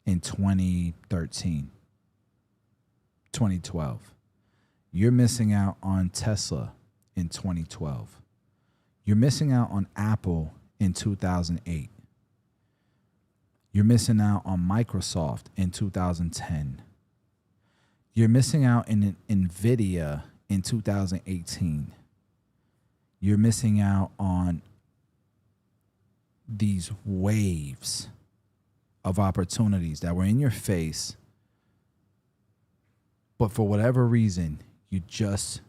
in 2013, 2012. You're missing out on Tesla in 2012. You're missing out on Apple in 2008. You're missing out on Microsoft in 2010. You're missing out in NVIDIA in 2018. You're missing out on these waves of opportunities that were in your face, but for whatever reason, you just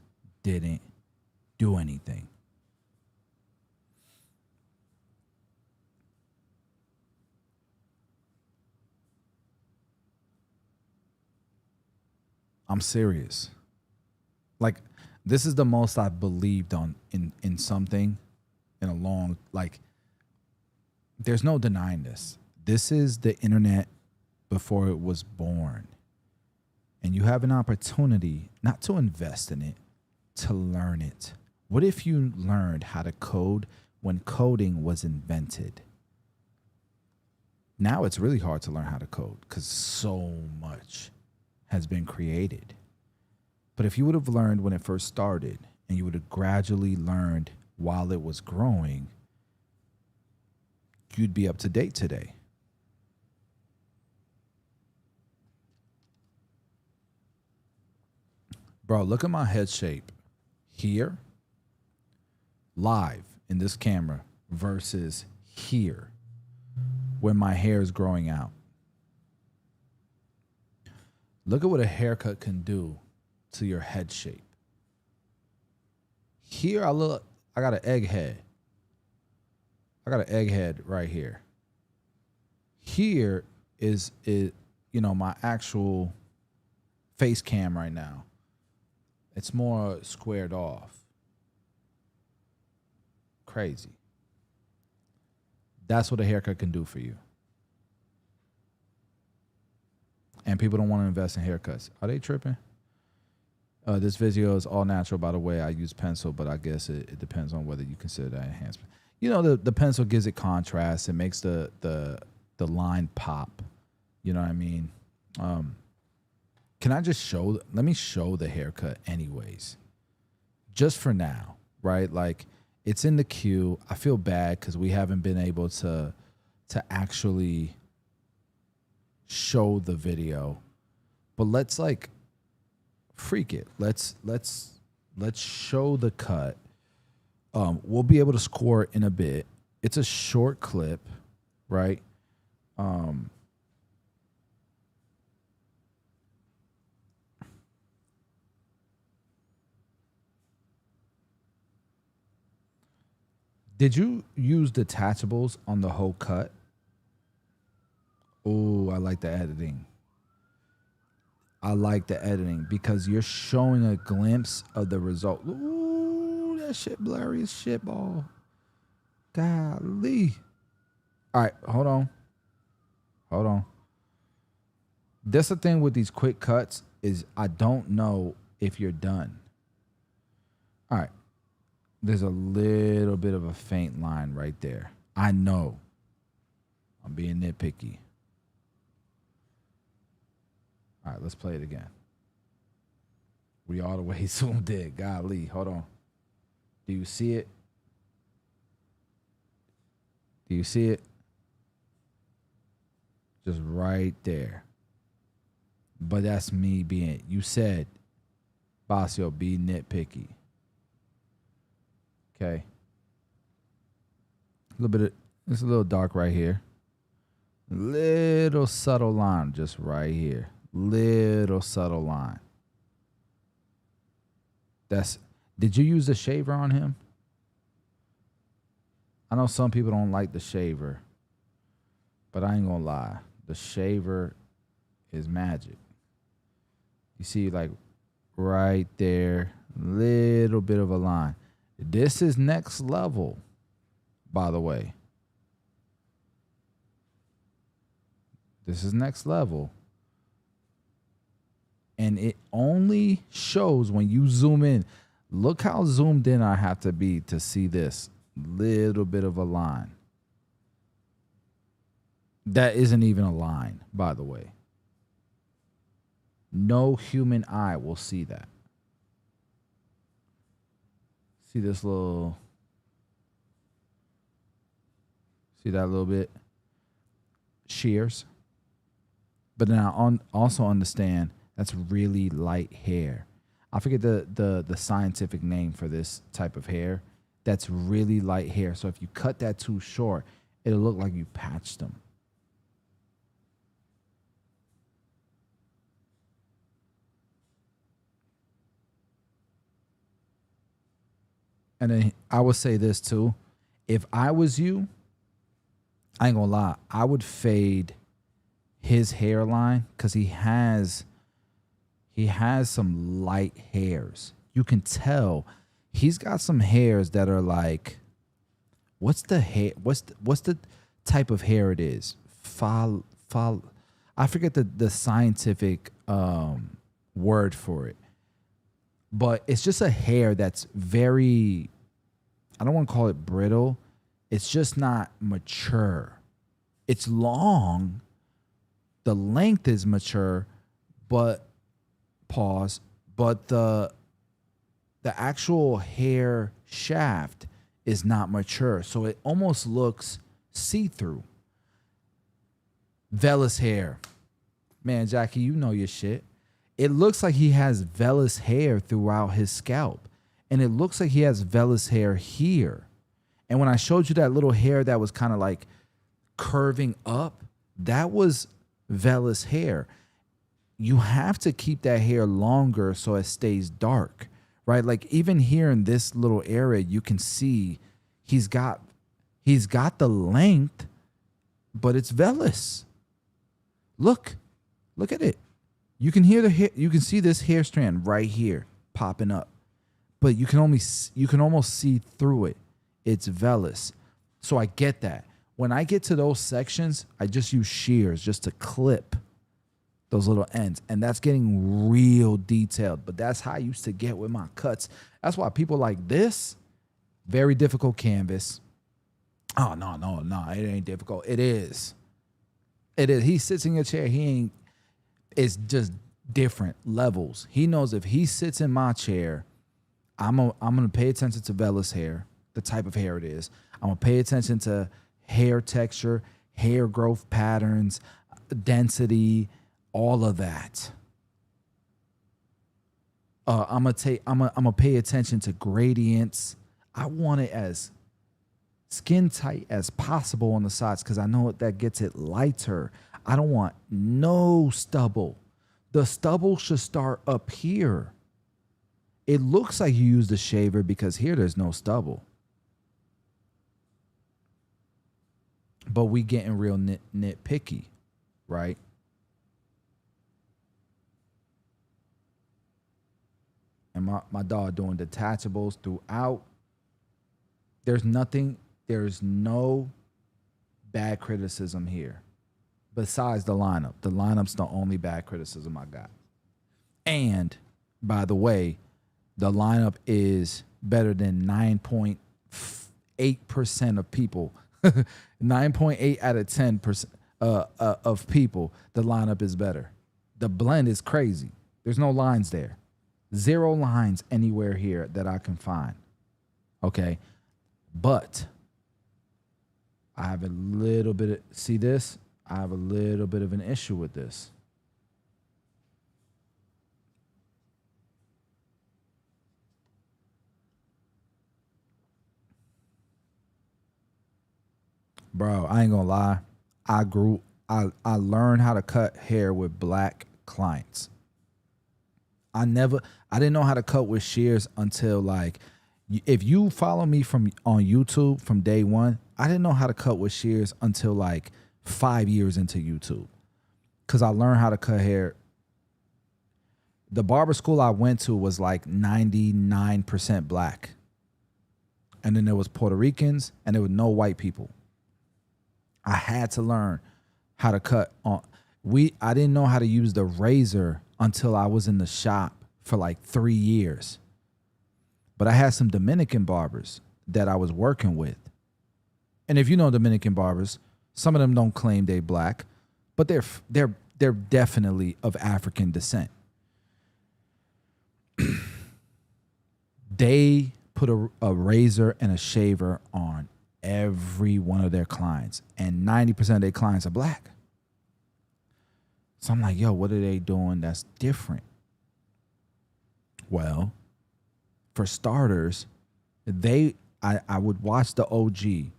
didn't do anything. I'm serious. Like, this is the most I've believed on in something in a long, like, there's no denying this. This is the internet before it was born. And you have an opportunity not to invest in it, to learn it. What if you learned how to code when coding was invented? Now it's really hard to learn how to code because so much has been created. But if you would have learned when it first started and you would have gradually learned while it was growing, you'd be up to date today. Bro, look at my head shape here, live in this camera, versus here, when my hair is growing out. Look at what a haircut can do to your head shape. Here, I got an egg head. I got an egg head right here. Here is my actual face cam right now. It's more squared off. Crazy. That's what a haircut can do for you. And people don't want to invest in haircuts. Are they tripping? This video is all natural, by the way. I use pencil, but I guess it depends on whether you consider that enhancement. You know, the pencil gives it contrast. It makes the line pop. You know what I mean? Can I just let me show the haircut anyways, just for now, right? Like, it's in the queue. I feel bad because we haven't been able to actually show the video, but let's like freak it. Let's show the cut. We'll be able to score it in a bit. It's a short clip, right? Did you use detachables on the whole cut? Oh, I like the editing. I like the editing because you're showing a glimpse of the result. Ooh, that shit blurry as shit, ball. Golly. All right, hold on. That's the thing with these quick cuts is I don't know if you're done. All right. There's a little bit of a faint line right there. I know. I'm being nitpicky. All right, let's play it again. We all the way zoomed in. Golly, hold on. Do you see it? Do you see it? Just right there. But that's me being, you said, Bossio, be nitpicky. Okay. A little bit of, it's a little dark right here. Little subtle line just right here. Little subtle line. Did you use the shaver on him? I know some people don't like the shaver, but I ain't gonna lie. The shaver is magic. You see, like right there, little bit of a line. This is next level, by the way. This is next level. And it only shows when you zoom in. Look how zoomed in I have to be to see this little bit of a line. That isn't even a line, by the way. No human eye will see that. See this little, see that little bit? Shears. But then I also understand that's really light hair. I forget the scientific name for this type of hair. That's really light hair. So if you cut that too short, it'll look like you patched them. And then I would say this too. If I was you, I ain't gonna lie, I would fade his hairline because he has some light hairs. You can tell he's got some hairs that are like, what's the hair? What's the type of hair it is? I forget the scientific word for it. But it's just a hair that's very, I don't want to call it brittle. It's just not mature. It's long. The length is mature, but the actual hair shaft is not mature. So it almost looks see-through. Vellus hair. Man, Jackie, you know your shit. It looks like he has vellus hair throughout his scalp. And it looks like he has vellus hair here. And when I showed you that little hair that was kind of like curving up, that was vellus hair. You have to keep that hair longer so it stays dark, right? Like even here in this little area, you can see he's got the length, but it's vellus. Look at it. You can hear the hair, you can see this hair strand right here popping up, but you can almost see through it. It's vellus. So I get that. When I get to those sections, I just use shears just to clip those little ends. And that's getting real detailed. But that's how I used to get with my cuts. That's why people like this, very difficult canvas. Oh, no, it ain't difficult. It is. It is. He sits in your chair. It's just different levels. He knows if he sits in my chair, I'm gonna pay attention to Bella's hair, the type of hair it is. I'm gonna pay attention to hair texture, hair growth patterns, density, all of that. I'm gonna pay attention to gradients. I want it as skin tight as possible on the sides because I know that gets it lighter. I don't want no stubble. The stubble should start up here. It looks like you used a shaver because here there's no stubble. But we getting real nitpicky, right? And my dog doing detachables throughout. There's no bad criticism here besides the lineup. The lineup's the only bad criticism I got. And, by the way, the lineup is better than 9.8% of people. 9.8 out of 10% of people, the lineup is better. The blend is crazy. There's no lines there. 0 lines anywhere here that I can find. Okay? But I have a little bit of, see this? I have a little bit of an issue with this. Bro, I ain't gonna lie. I learned how to cut hair with black clients. I didn't know how to cut with shears until like, if you follow me on YouTube from day one, I didn't know how to cut with shears until like 5 years into YouTube. Cause I learned how to cut hair. The barber school I went to was like 99% black. And then there was Puerto Ricans and there were no white people. I had to learn how to cut on. I didn't know how to use the razor until I was in the shop for like 3 years. But I had some Dominican barbers that I was working with. And if you know Dominican barbers, some of them don't claim they black, but they're definitely of African descent. They put a razor and a shaver on every one of their clients, and 90% of their clients are black. So I'm like, yo, what are they doing that's different? Well, for starters, I would watch the OG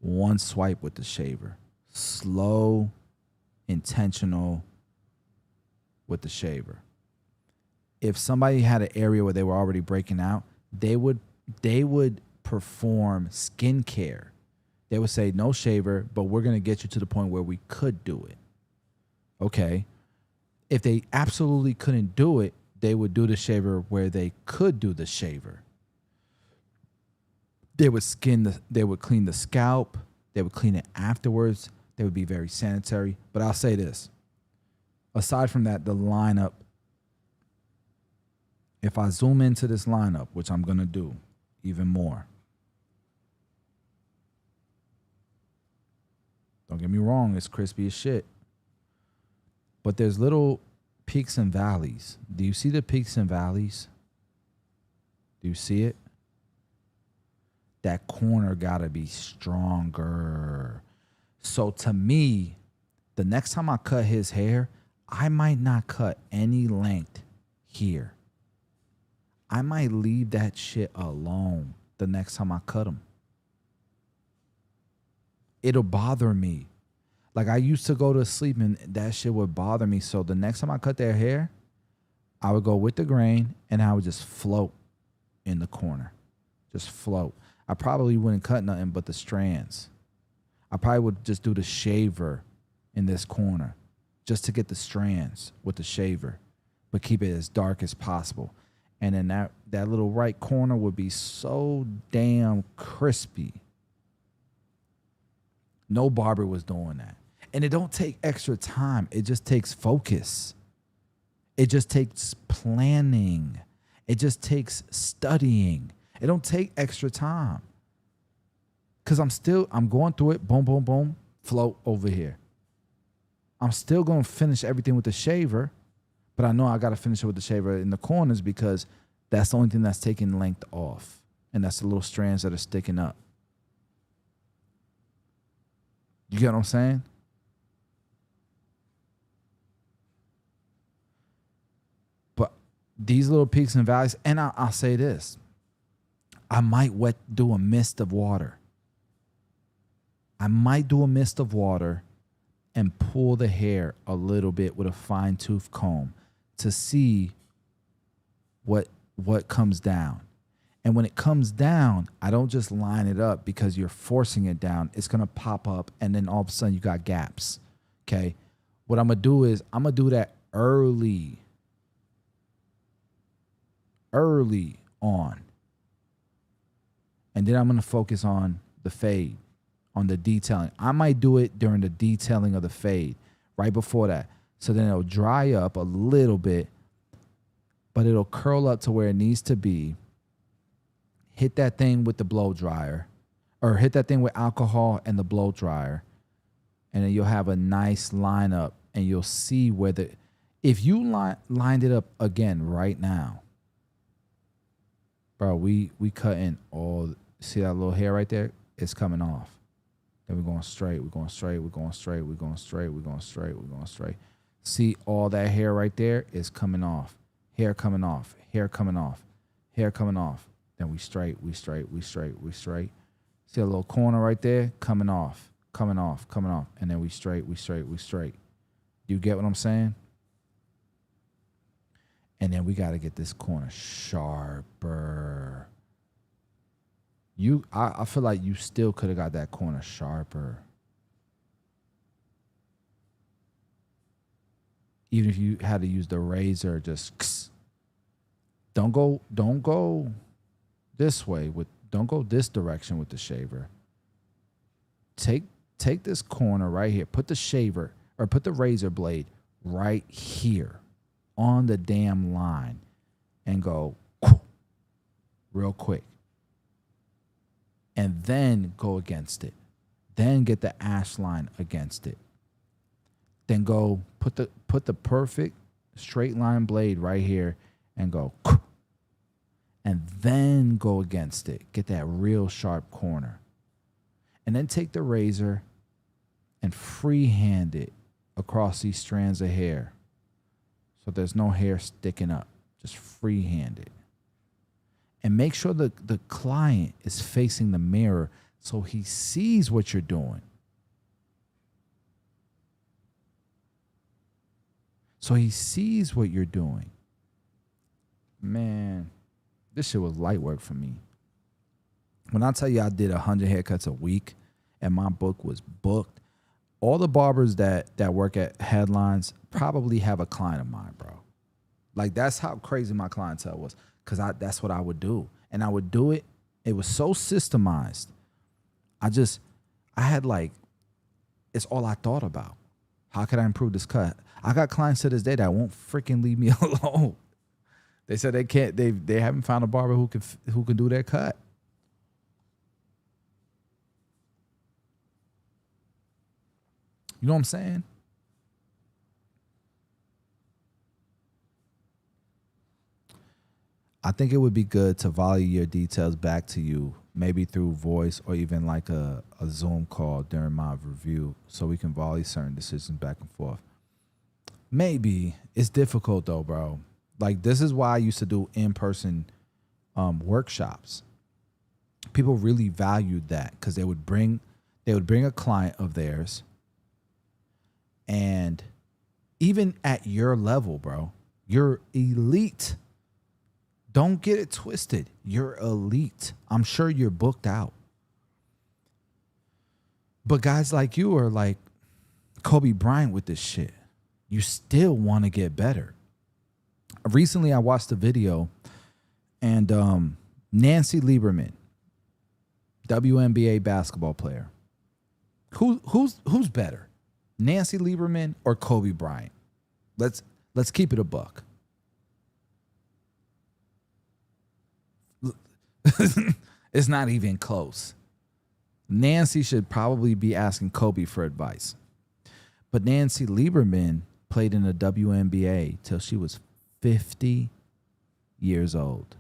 one swipe with the shaver. Slow, intentional with the shaver. If somebody had an area where they were already breaking out, they would perform skincare. They would say no shaver, but we're going to get you to the point where we could do it. Okay. If they absolutely couldn't do it, they would do the shaver where they could do the shaver. They would clean the scalp. They would clean it afterwards. They would be very sanitary. But I'll say this. Aside from that, the lineup, if I zoom into this lineup, which I'm going to do even more. Don't get me wrong, it's crispy as shit. But there's little peaks and valleys. Do you see the peaks and valleys? Do you see it? That corner gotta be stronger. So to me, the next time I cut his hair, I might not cut any length here. I might leave that shit alone the next time I cut him. It'll bother me. Like I used to go to sleep and that shit would bother me. So the next time I cut their hair, I would go with the grain and I would just float in the corner. Just float. I probably wouldn't cut nothing but the strands. I probably would just do the shaver in this corner just to get the strands with the shaver, but keep it as dark as possible. And then that little right corner would be so damn crispy. No barber was doing that. And it don't take extra time. It just takes focus. It just takes planning. It just takes studying. It don't take extra time. Because I'm going through it. Boom, boom, boom. Float over here. I'm still going to finish everything with the shaver, but I know I got to finish it with the shaver in the corners because that's the only thing that's taking length off. And that's the little strands that are sticking up. You get what I'm saying? But these little peaks and valleys, and I'll say this. I might do a mist of water. I might do a mist of water and pull the hair a little bit with a fine tooth comb to see what comes down. And when it comes down, I don't just line it up because you're forcing it down. It's going to pop up, and then all of a sudden you got gaps, okay? What I'm going to do is I'm going to do that early on. And then I'm going to focus on the fade, on the detailing. I might do it during the detailing of the fade, right before that. So then it'll dry up a little bit, but it'll curl up to where it needs to be. Hit that thing with the blow dryer, or hit that thing with alcohol and the blow dryer, and then you'll have a nice lineup, and you'll see whether, if you lined it up again right now, bro, we cutting all, see that little hair right there? It's coming off. Then we're going straight, we're going straight, we're going straight, we're going straight, we're going straight, we're going straight. See all that hair right there is coming off. Hair coming off, hair coming off, hair coming off. Then we straight. See a little corner right there? Coming off. And then we straight. You get what I'm saying? And then we got to get this corner sharper. I feel like you still could have got that corner sharper. Even if you had to use the razor, just don't go this way don't go this direction with the shaver. Take this corner right here. Put the shaver or put the razor blade right here on the damn line and go real quick. And then go against it. Then get the ash line against it. Then go put the perfect straight line blade right here and go, and then go against it. Get that real sharp corner. And then take the razor and freehand it across these strands of hair so there's no hair sticking up. Just freehand it. And make sure the client is facing the mirror so he sees what you're doing. So he sees what you're doing. Man, this shit was light work for me. When I tell you I did 100 haircuts a week and my book was booked, all the barbers that work at Headlines probably have a client of mine, bro. Like, that's how crazy my clientele was, because that's what I would do. And I would do it. It was so systemized. I had like, it's all I thought about. How could I improve this cut? I got clients to this day that won't freaking leave me alone. They said they can't. They haven't found a barber who can do their cut. You know what I'm saying? I think it would be good to volley your details back to you, maybe through voice or even like a Zoom call during my review, so we can volley certain decisions back and forth. Maybe. It's difficult though, bro. Like, this is why I used to do in-person workshops. People really valued that because they would bring a client of theirs, and even at your level, bro, you're elite. Don't get it twisted. You're elite. I'm sure you're booked out. But guys like you are like Kobe Bryant with this shit. You still want to get better. Recently, I watched a video, and Nancy Lieberman, WNBA basketball player. Who's better, Nancy Lieberman or Kobe Bryant? Let's keep it a buck. It's not even close. Nancy should probably be asking Kobe for advice. But Nancy Lieberman played in the WNBA till she was 50 years old.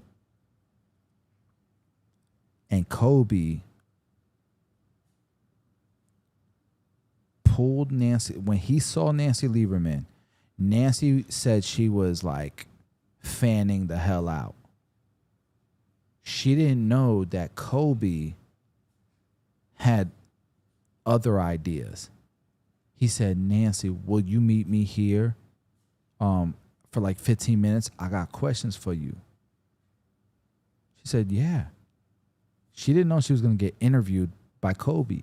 And Kobe pulled Nancy. When he saw Nancy Lieberman, Nancy said she was like fanning the hell out. She didn't know that Kobe had other ideas. He said, Nancy, will you meet me here for like 15 minutes? I got questions for you. She said, yeah. She didn't know she was going to get interviewed by Kobe.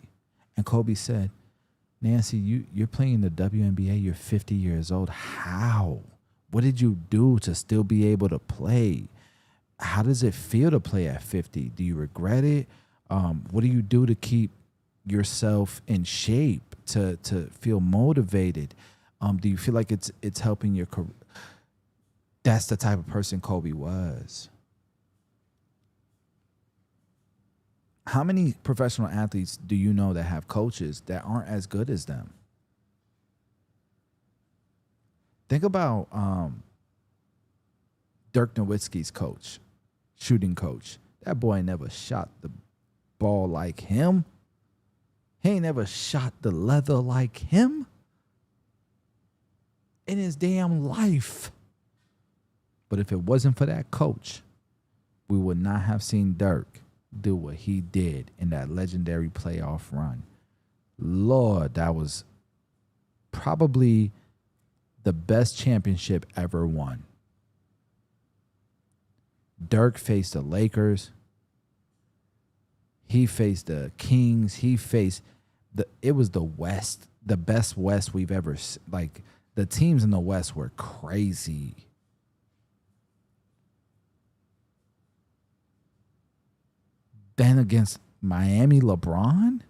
And Kobe said, Nancy, you're playing the WNBA. You're 50 years old. How? What did you do to still be able to play? How does it feel to play at 50? Do you regret it? What do you do to keep yourself in shape, to feel motivated? Do you feel like it's helping your career? That's the type of person Kobe was. How many professional athletes do you know that have coaches that aren't as good as them? Think about Dirk Nowitzki's coach, shooting coach. That boy never shot the ball like him. He ain't never shot the leather like him in his damn life. But if it wasn't for that coach, we would not have seen Dirk do what he did in that legendary playoff run. Lord, that was probably the best championship ever won. Dirk faced the Lakers. He faced the Kings. He faced it was the West, the best West we've ever, like the teams in the West were crazy. Then against Miami, LeBron,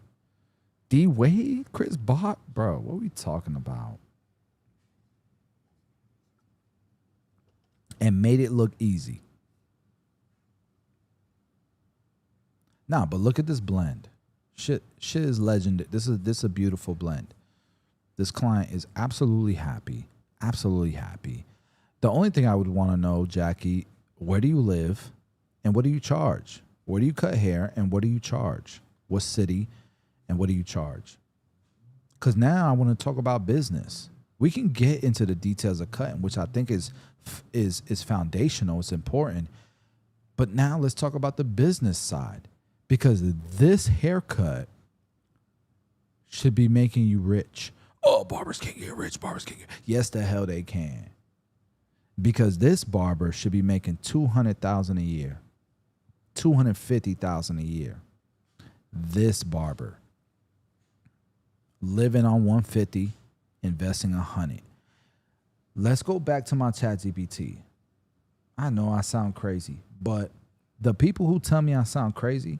D Wade, Chris Bosh, bro, what are we talking about? And made it look easy. Nah, but look at this blend. Shit is legendary. This is a beautiful blend. This client is absolutely happy. Absolutely happy. The only thing I would want to know, Jackie, where do you live and what do you charge? Where do you cut hair and what do you charge? What city and what do you charge? Because now I want to talk about business. We can get into the details of cutting, which I think is foundational. It's important. But now let's talk about the business side. Because this haircut should be making you rich. Oh, barbers can't get rich. Barbers can't get. Yes, the hell they can. Because this barber should be making $200,000 a year, $250,000 a year. This barber living on 150, investing 100. Let's go back to my ChatGPT. I know I sound crazy, but the people who tell me I sound crazy,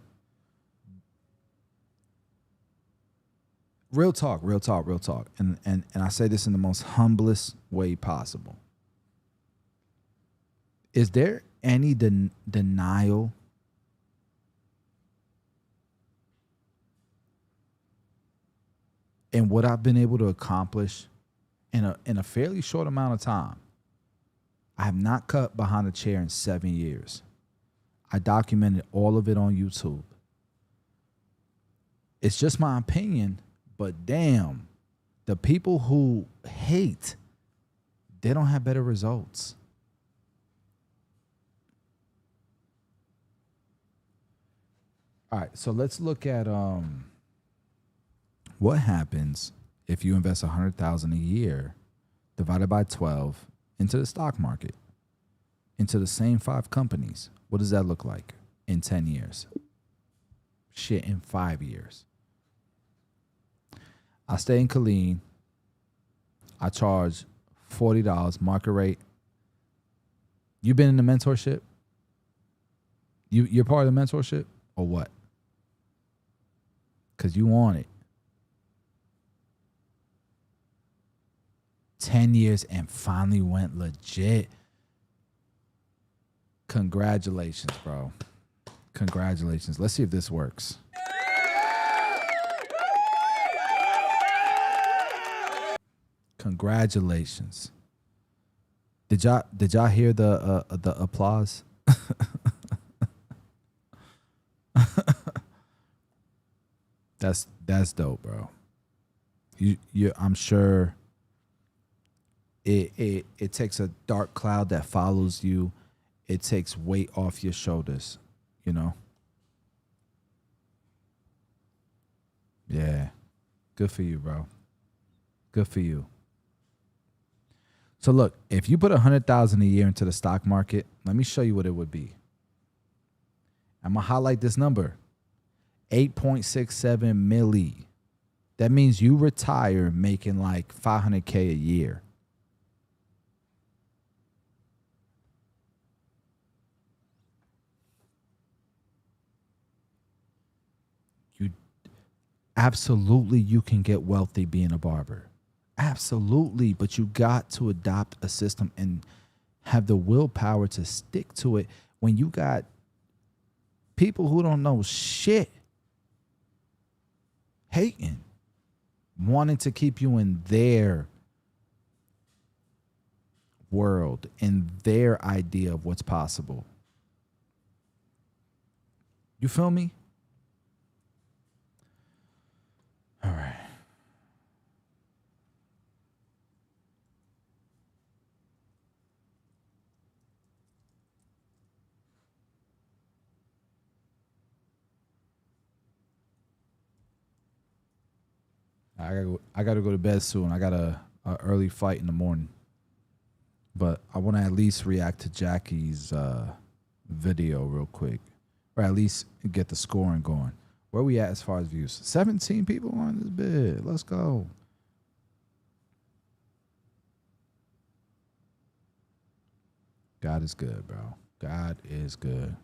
real talk. And I say this in the most humblest way possible. Is there any denial in what I've been able to accomplish in a fairly short amount of time? I have not cut behind a chair in 7 years. I documented all of it on YouTube. It's just my opinion, but damn, the people who hate, they don't have better results. All right, so let's look at what happens if you invest $100,000 a year divided by 12 into the stock market, into the same 5 companies. What does that look like in 10 years? Shit, in 5 years. I stay in Killeen. I charge $40 market rate. You been in the mentorship? You're part of the mentorship or what? Because you want it. 10 years and finally went legit. Congratulations, bro. Congratulations. Let's see if this works. Congratulations. Did y'all hear the applause? That's dope, bro. I'm sure it takes a dark cloud that follows you. It takes weight off your shoulders, you know? Yeah. Good for you, bro. Good for you. So look, if you put 100,000 a year into the stock market, let me show you what it would be. I'm gonna highlight this number. 8.67 milli. That means you retire making like 500K a year. Absolutely, you can get wealthy being a barber. Absolutely, but you got to adopt a system and have the willpower to stick to it when you got people who don't know shit hating, wanting to keep you in their world, in their idea of what's possible. You feel me? All right. I gotta go to bed soon. I got a early fight in the morning. But I want to at least react to Jackie's video real quick, or at least get the scoring going. Where we at as far as views? 17 people on this bid. Let's go. God is good, bro. God is good.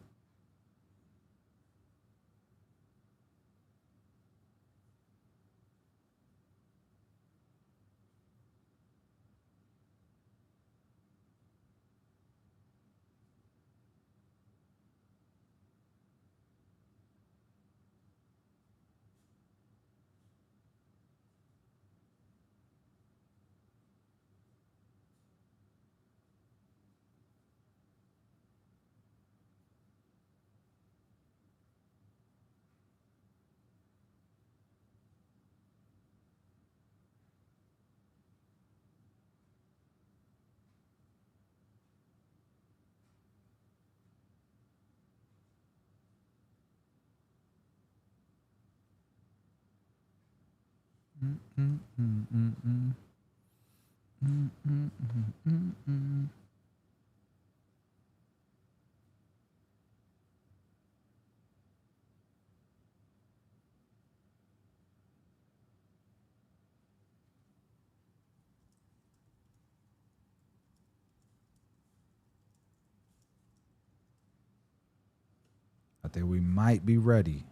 I think we might be ready.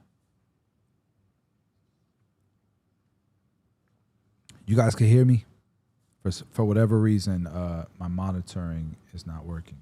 You guys can hear me? For whatever reason, my monitoring is not working.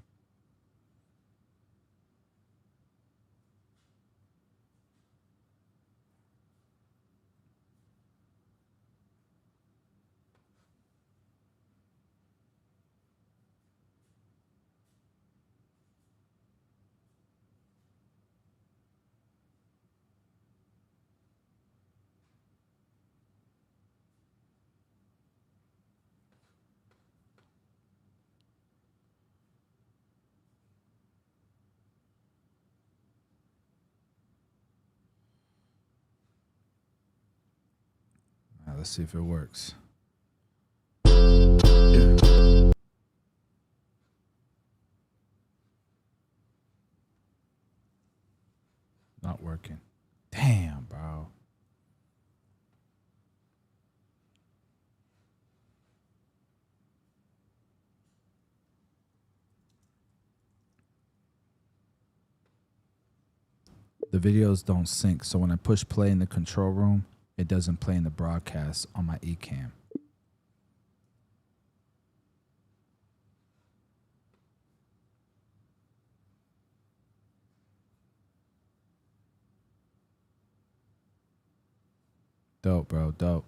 All right, let's see if it works. Yeah. Not working. Damn, bro. The videos don't sync, so when I push play in the control room, it doesn't play in the broadcast on my eCam. Dope, bro. Dope.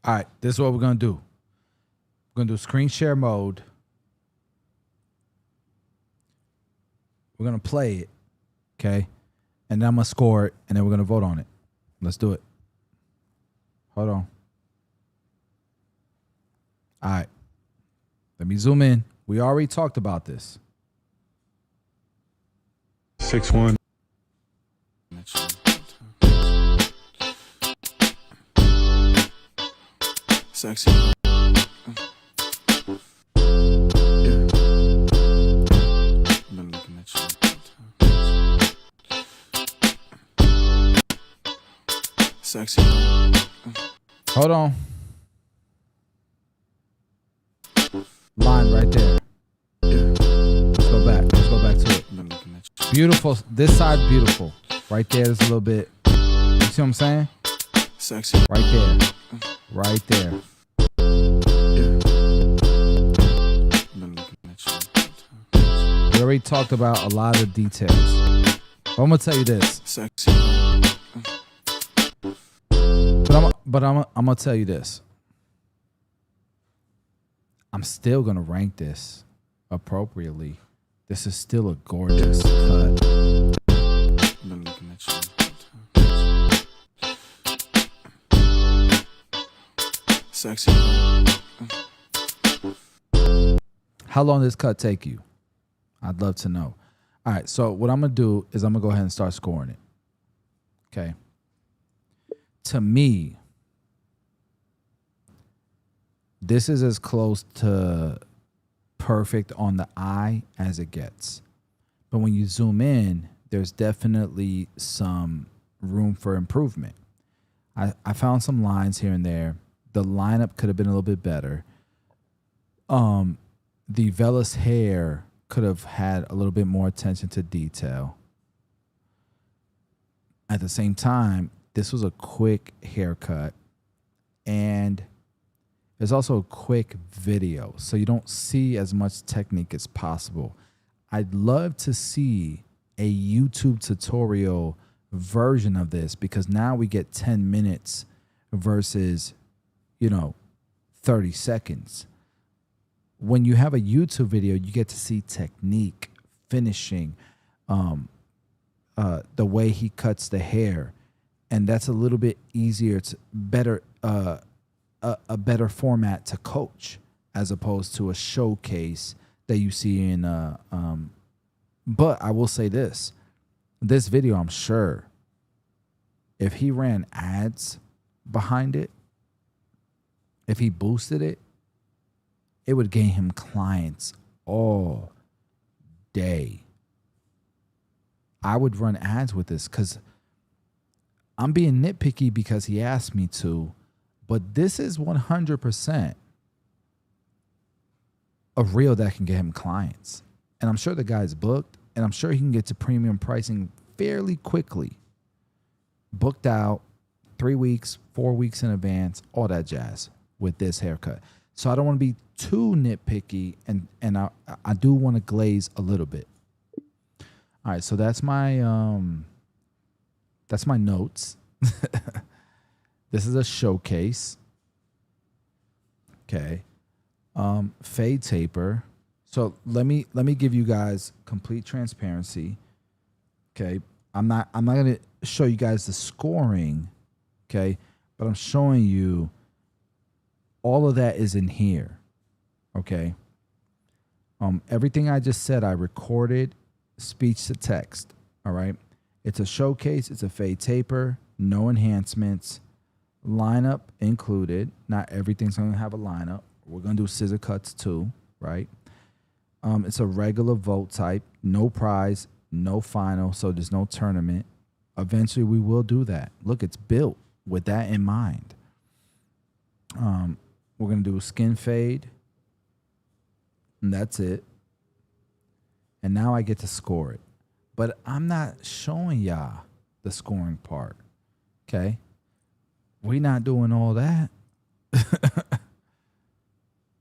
All right, this is what we're going to do. We're going to do screen share mode. We're going to play it, okay? And then I'm going to score it, and then we're going to vote on it. Let's do it. Hold on. All right. Let me zoom in. We already talked about this. 6'1". Sexy. Yeah. Been looking at you. Sexy. Hold on. Line right there. Yeah. Let's go back. Let's go back to it. Been looking at you. Beautiful. This side, beautiful. Right there is a little bit. You see what I'm saying? Sexy. Right there. Right there. Yeah. Been looking at you. We already talked about a lot of details. But I'm gonna tell you this. Sexy. But I'm gonna tell you this. I'm still gonna rank this appropriately. This is still a gorgeous cut. Been looking at you. Sexy. How long did this cut take you? I'd love to know. All right, so what I'm gonna do is I'm gonna go ahead and start scoring it. Okay. To me, this is as close to perfect on the eye as it gets. But when you zoom in, there's definitely some room for improvement. I found some lines here and there. The lineup could have been a little bit better. The vellus hair could have had a little bit more attention to detail. At the same time, this was a quick haircut, and there's also a quick video, so you don't see as much technique as possible. I'd love to see a YouTube tutorial version of this, because now we get 10 minutes versus, 30 seconds. When you have a YouTube video, you get to see technique, finishing, the way he cuts the hair, and that's a little bit easier to better a better format to coach as opposed to a showcase that you see in but I will say this video, I'm sure if he ran ads behind it, if he boosted it, it would gain him clients all day. I would run ads with this because I'm being nitpicky because he asked me to, but this is 100% a reel that can get him clients. And I'm sure the guy's booked, and I'm sure he can get to premium pricing fairly quickly. Booked out 3 weeks, 4 weeks in advance, all that jazz with this haircut. So I don't want to be too nitpicky, and I do want to glaze a little bit. All right, so that's my notes. This is a showcase. Okay. Fade taper. So let me give you guys complete transparency. Okay. I'm not gonna show you guys the scoring, okay, but I'm showing you all of that is in here. Okay. Everything I just said, I recorded speech to text. All right. It's a showcase, it's a fade taper, no enhancements, lineup included. Not everything's gonna have a lineup. We're gonna do scissor cuts too, right? It's a regular vote type, no prize, no final, so there's no tournament. Eventually we will do that. Look, it's built with that in mind. We're gonna do a skin fade, and that's it. And now I get to score it. But I'm not showing y'all the scoring part, okay? We're not doing all that.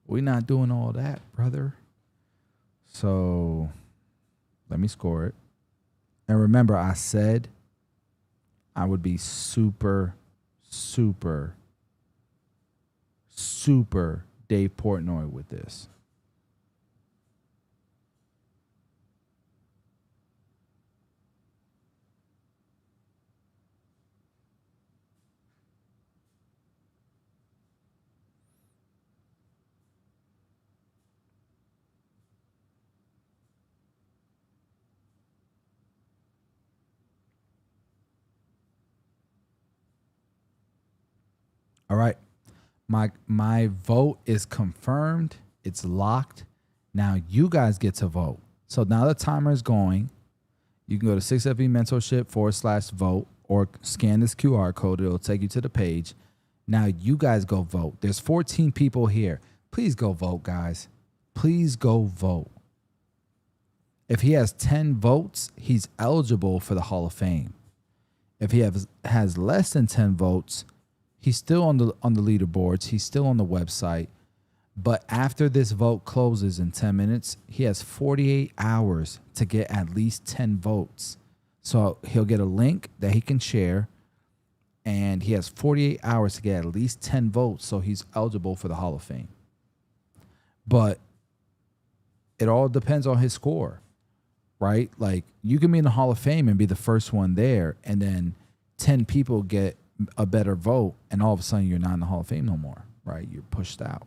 We're not doing all that, brother. So let me score it. And remember, I said I would be super, super super Dave Portnoy with this. All right. My vote is confirmed. It's locked. Now you guys get to vote. So now the timer is going. You can go to 6FE mentorship /vote or scan this QR code. It'll take you to the page. Now you guys go vote. There's 14 people here. Please go vote, guys. Please go vote. If he has 10 votes, he's eligible for the Hall of Fame. If he has less than 10 votes, he's still on the leaderboards. He's still on the website. But after this vote closes in 10 minutes, he has 48 hours to get at least 10 votes. So he'll get a link that he can share, and he has 48 hours to get at least 10 votes, so he's eligible for the Hall of Fame. But it all depends on his score, right? Like, you can be in the Hall of Fame and be the first one there, and then 10 people get a better vote, and all of a sudden you're not in the Hall of Fame no more, right? You're pushed out.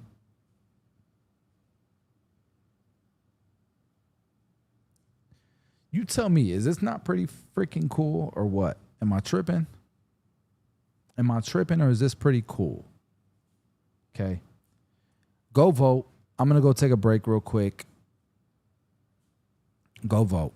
You tell me, is this not pretty freaking cool or what? Am I tripping? Am I tripping, or is this pretty cool? Okay. Go vote. I'm going to go take a break real quick. Go vote.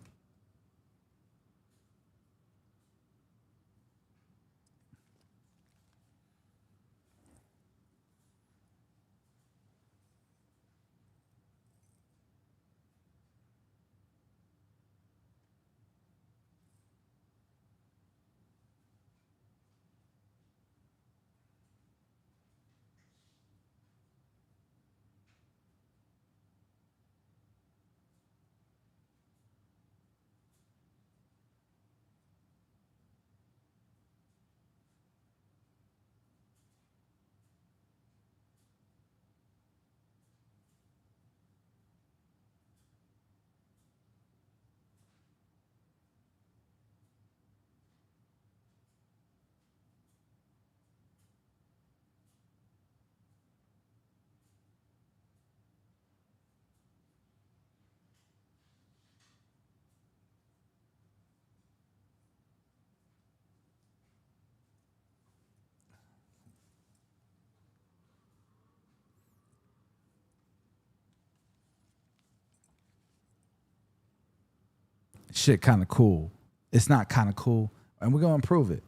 Shit kind of cool. It's not kind of cool, and we're going to improve it.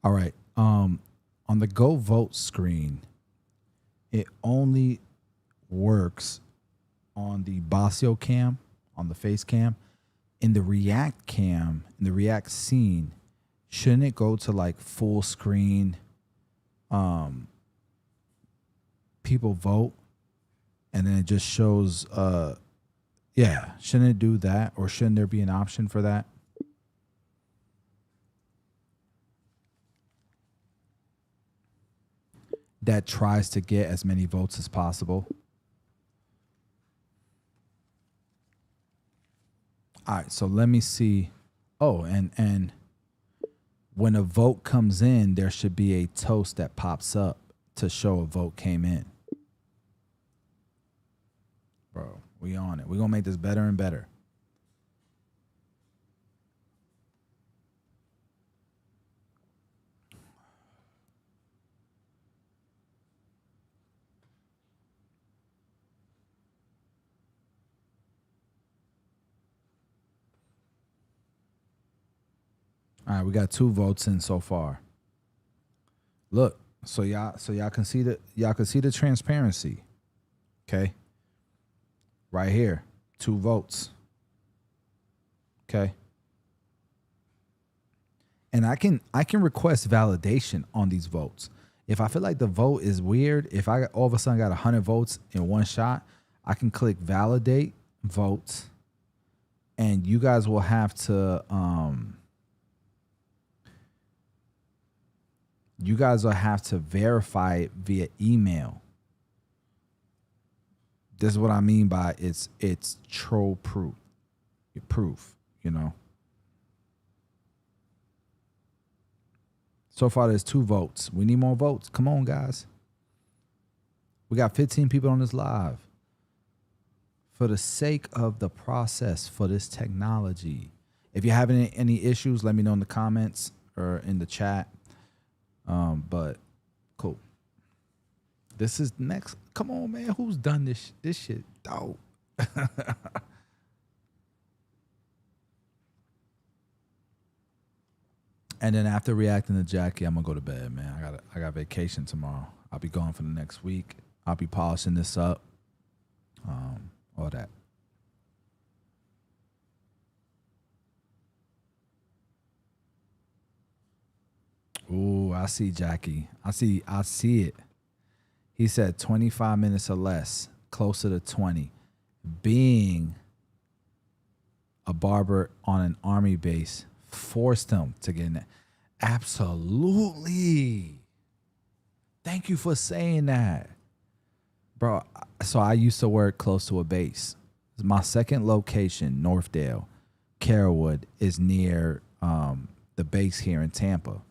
All right. On the Go Vote screen, it only works on the Bossio cam, on the face cam. In the React cam, in the React scene, shouldn't it go to like full screen? People vote, and then it just shows. Yeah, shouldn't it do that, or shouldn't there be an option for that? That tries to get as many votes as possible. All right, so let me see. Oh, and when a vote comes in, there should be a toast that pops up to show a vote came in. Bro, we on it. We're going to make this better and better. All right, we got 2 votes in so far. Look, so y'all can see the transparency. Okay? Right here, 2 votes. Okay? And I can request validation on these votes. If I feel like the vote is weird, if I all of a sudden got 100 votes in one shot, I can click validate votes, and you guys will have to You guys will have to verify it via email. This is what I mean by it's troll proof. Proof, you know. So far, there's 2 votes. We need more votes. Come on, guys. We got 15 people on this live. For the sake of the process for this technology. If you're having any issues, let me know in the comments or in the chat. But cool. This is next. Come on, man. Who's done this shit? Dope. And then after reacting to Jackie, I'm gonna go to bed, man. I got vacation tomorrow. I'll be gone for the next week. I'll be polishing this up. All that. Ooh, I see Jackie. I see it. He said 25 minutes or less, closer to 20. Being a barber on an army base forced him to get in that. Absolutely. Thank you for saying that. Bro, so I used to work close to a base. My second location, Northdale, Carrollwood, is near the base here in Tampa.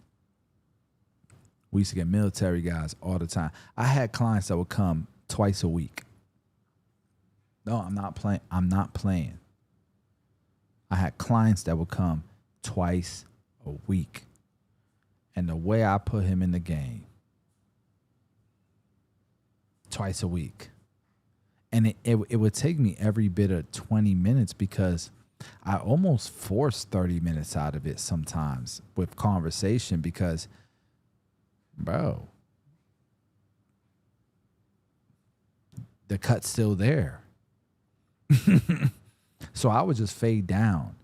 We used to get military guys all the time. I had clients that would come twice a week. No, I'm not playing. I had clients that would come twice a week. And the way I put him in the game, twice a week. And it would take me every bit of 20 minutes because I almost forced 30 minutes out of it sometimes with conversation because, bro, the cut's still there. So I would just fade down.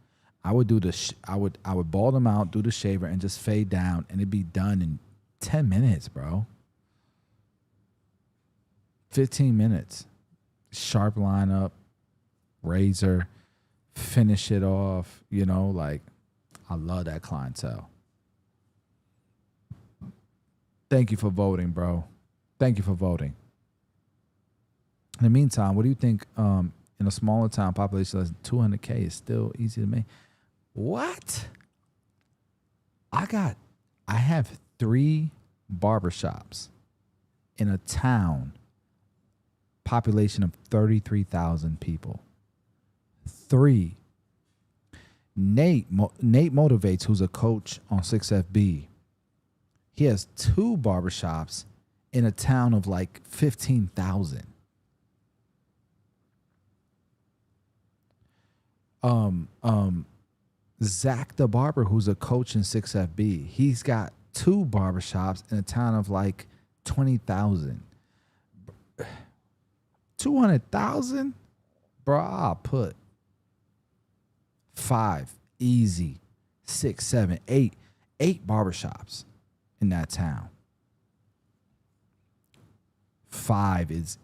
I would do I would ball them out, do the shaver, and just fade down, and it'd be done in 10 minutes, bro. 15 minutes. Sharp lineup, razor, finish it off. You know, like, I love that clientele. Thank you for voting, bro. Thank you for voting. In the meantime, what do you think in a smaller town population less than 200K is still easy to make? What? I have 3 barbershops in a town population of 33,000 people. 3. Nate Motivates, who's a coach on 6FB, he has 2 barbershops in a town of like 15,000. Zach the Barber, who's a coach in 6FB, he's got 2 barbershops in a town of like 20,000. 200,000? Bro, I'll put 5, easy, 6, 7, 8 barbershops in that town. 5 is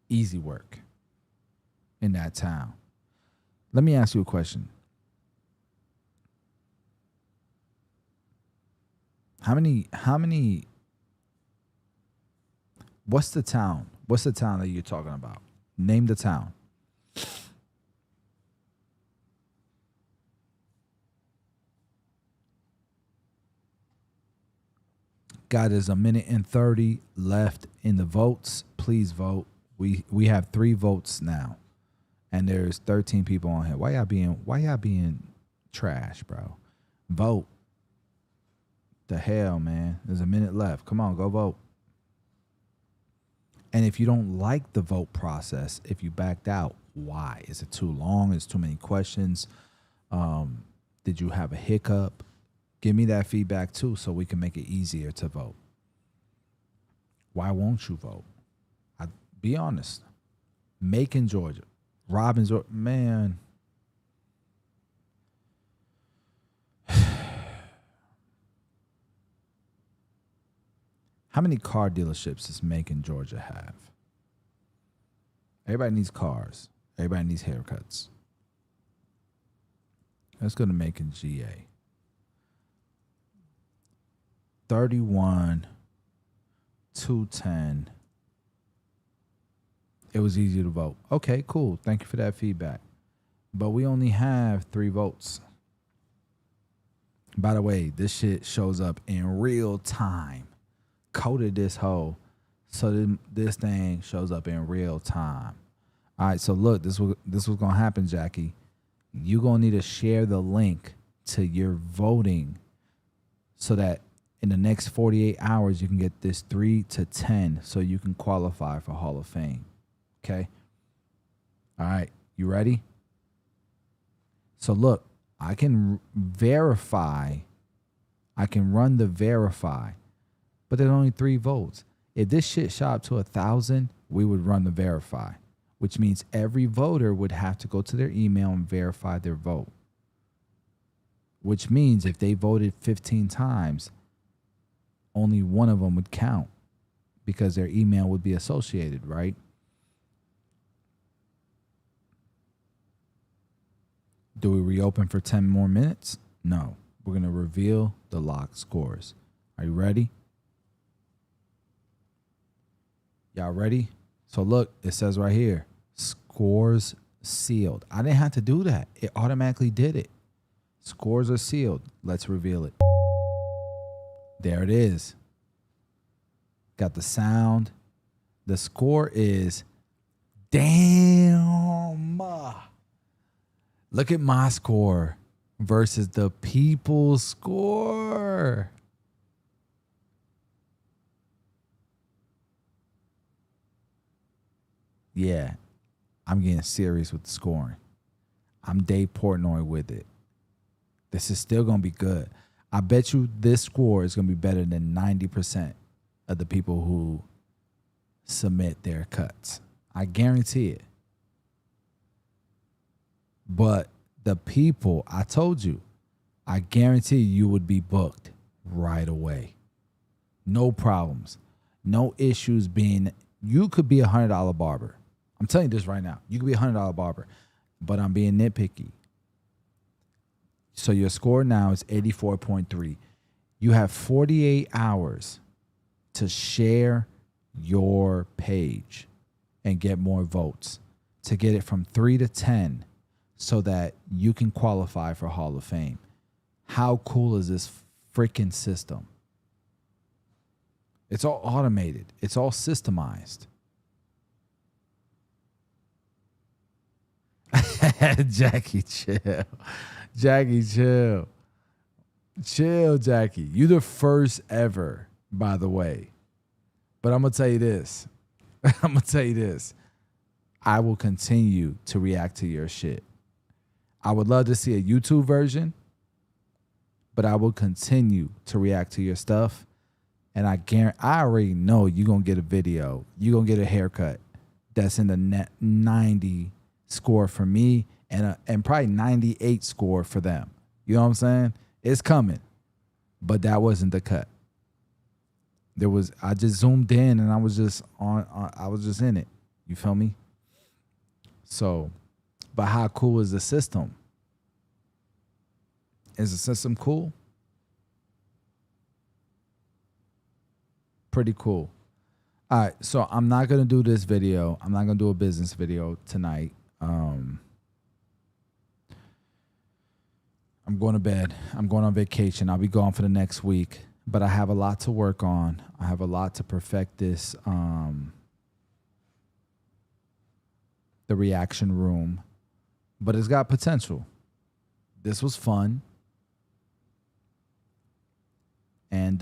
easy work in that town. Let me ask you a question. How many, what's the town? What's the town that you're talking about? Name the town. God, there's 1:30 left in the votes. Please vote. We have 3 votes now. And there's 13 people on here. Why y'all being trash, bro? Vote. The hell, man. There's 1 minute left. Come on, go vote. And if you don't like the vote process, if you backed out, why? Is it too long? Is too many questions? Did you have a hiccup? Give me that feedback too so we can make it easier to vote. Why won't you vote? Be honest. Macon, Georgia. Robbins, man. How many car dealerships does Macon, Georgia have? Everybody needs cars. Everybody needs haircuts. Let's go to Macon, GA. 31, 210. It was easy to vote. Okay, cool. Thank you for that feedback. But we only have 3 votes. By the way, this shit shows up in real time. Coded this hoe, so this thing shows up in real time. All right, so look, this was gonna happen, Jackie. You're gonna need to share the link to your voting so that in the next 48 hours you can get this 3 to 10 so you can qualify for Hall of Fame. Okay? All right, you ready? So look, I can verify. I can run the verify, but there's only 3 votes. If this shit shot up to 1,000, we would run the verify, which means every voter would have to go to their email and verify their vote. Which means if they voted 15 times, only one of them would count because their email would be associated, right? Do we reopen for 10 more minutes? No. We're going to reveal the locked scores. Are you ready? Y'all ready? So look, it says right here, scores sealed. I didn't have to do that. It automatically did it. Scores are sealed. Let's reveal it. There it is. Got the sound. The score is damn. Look at my score versus the people's score. Yeah, I'm getting serious with the scoring. I'm Dave Portnoy with it. This is still going to be good. I bet you this score is going to be better than 90% of the people who submit their cuts. I guarantee it. But the people, I told you, I guarantee you would be booked right away. No problems. No issues being, you could be $100 barber. I'm telling you this right now. You could be $100 barber, but I'm being nitpicky. So your score now is 84.3. You have 48 hours to share your page and get more votes to get it from 3 to 10 so that you can qualify for Hall of Fame. How cool is this freaking system? It's all automated. It's all systemized. Jackie, chill. Jackie, chill. Chill, Jackie. You the first ever, by the way. But I'm going to tell you this. I'm going to tell you this. I will continue to react to your shit. I would love to see a YouTube version, but I will continue to react to your stuff. And I already know you're going to get a video. You're going to get a haircut that's in the net 90 score for me and probably 98 score for them. You know what I'm saying? It's coming. But that wasn't the cut. I just zoomed in and I was just I was just in it. You feel me? So, but how cool is the system? Is the system cool? Pretty cool. All right, so I'm not going to do this video. I'm not going to do a business video tonight. I'm going to bed. I'm going on vacation. I'll be gone for the next week, but I have a lot to work on. I have a lot to perfect this, the reaction room, but it's got potential. This was fun. And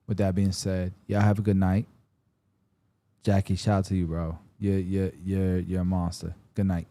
with that being said, y'all have a good night. Jackie, shout out to you, bro. You're a monster. Good night.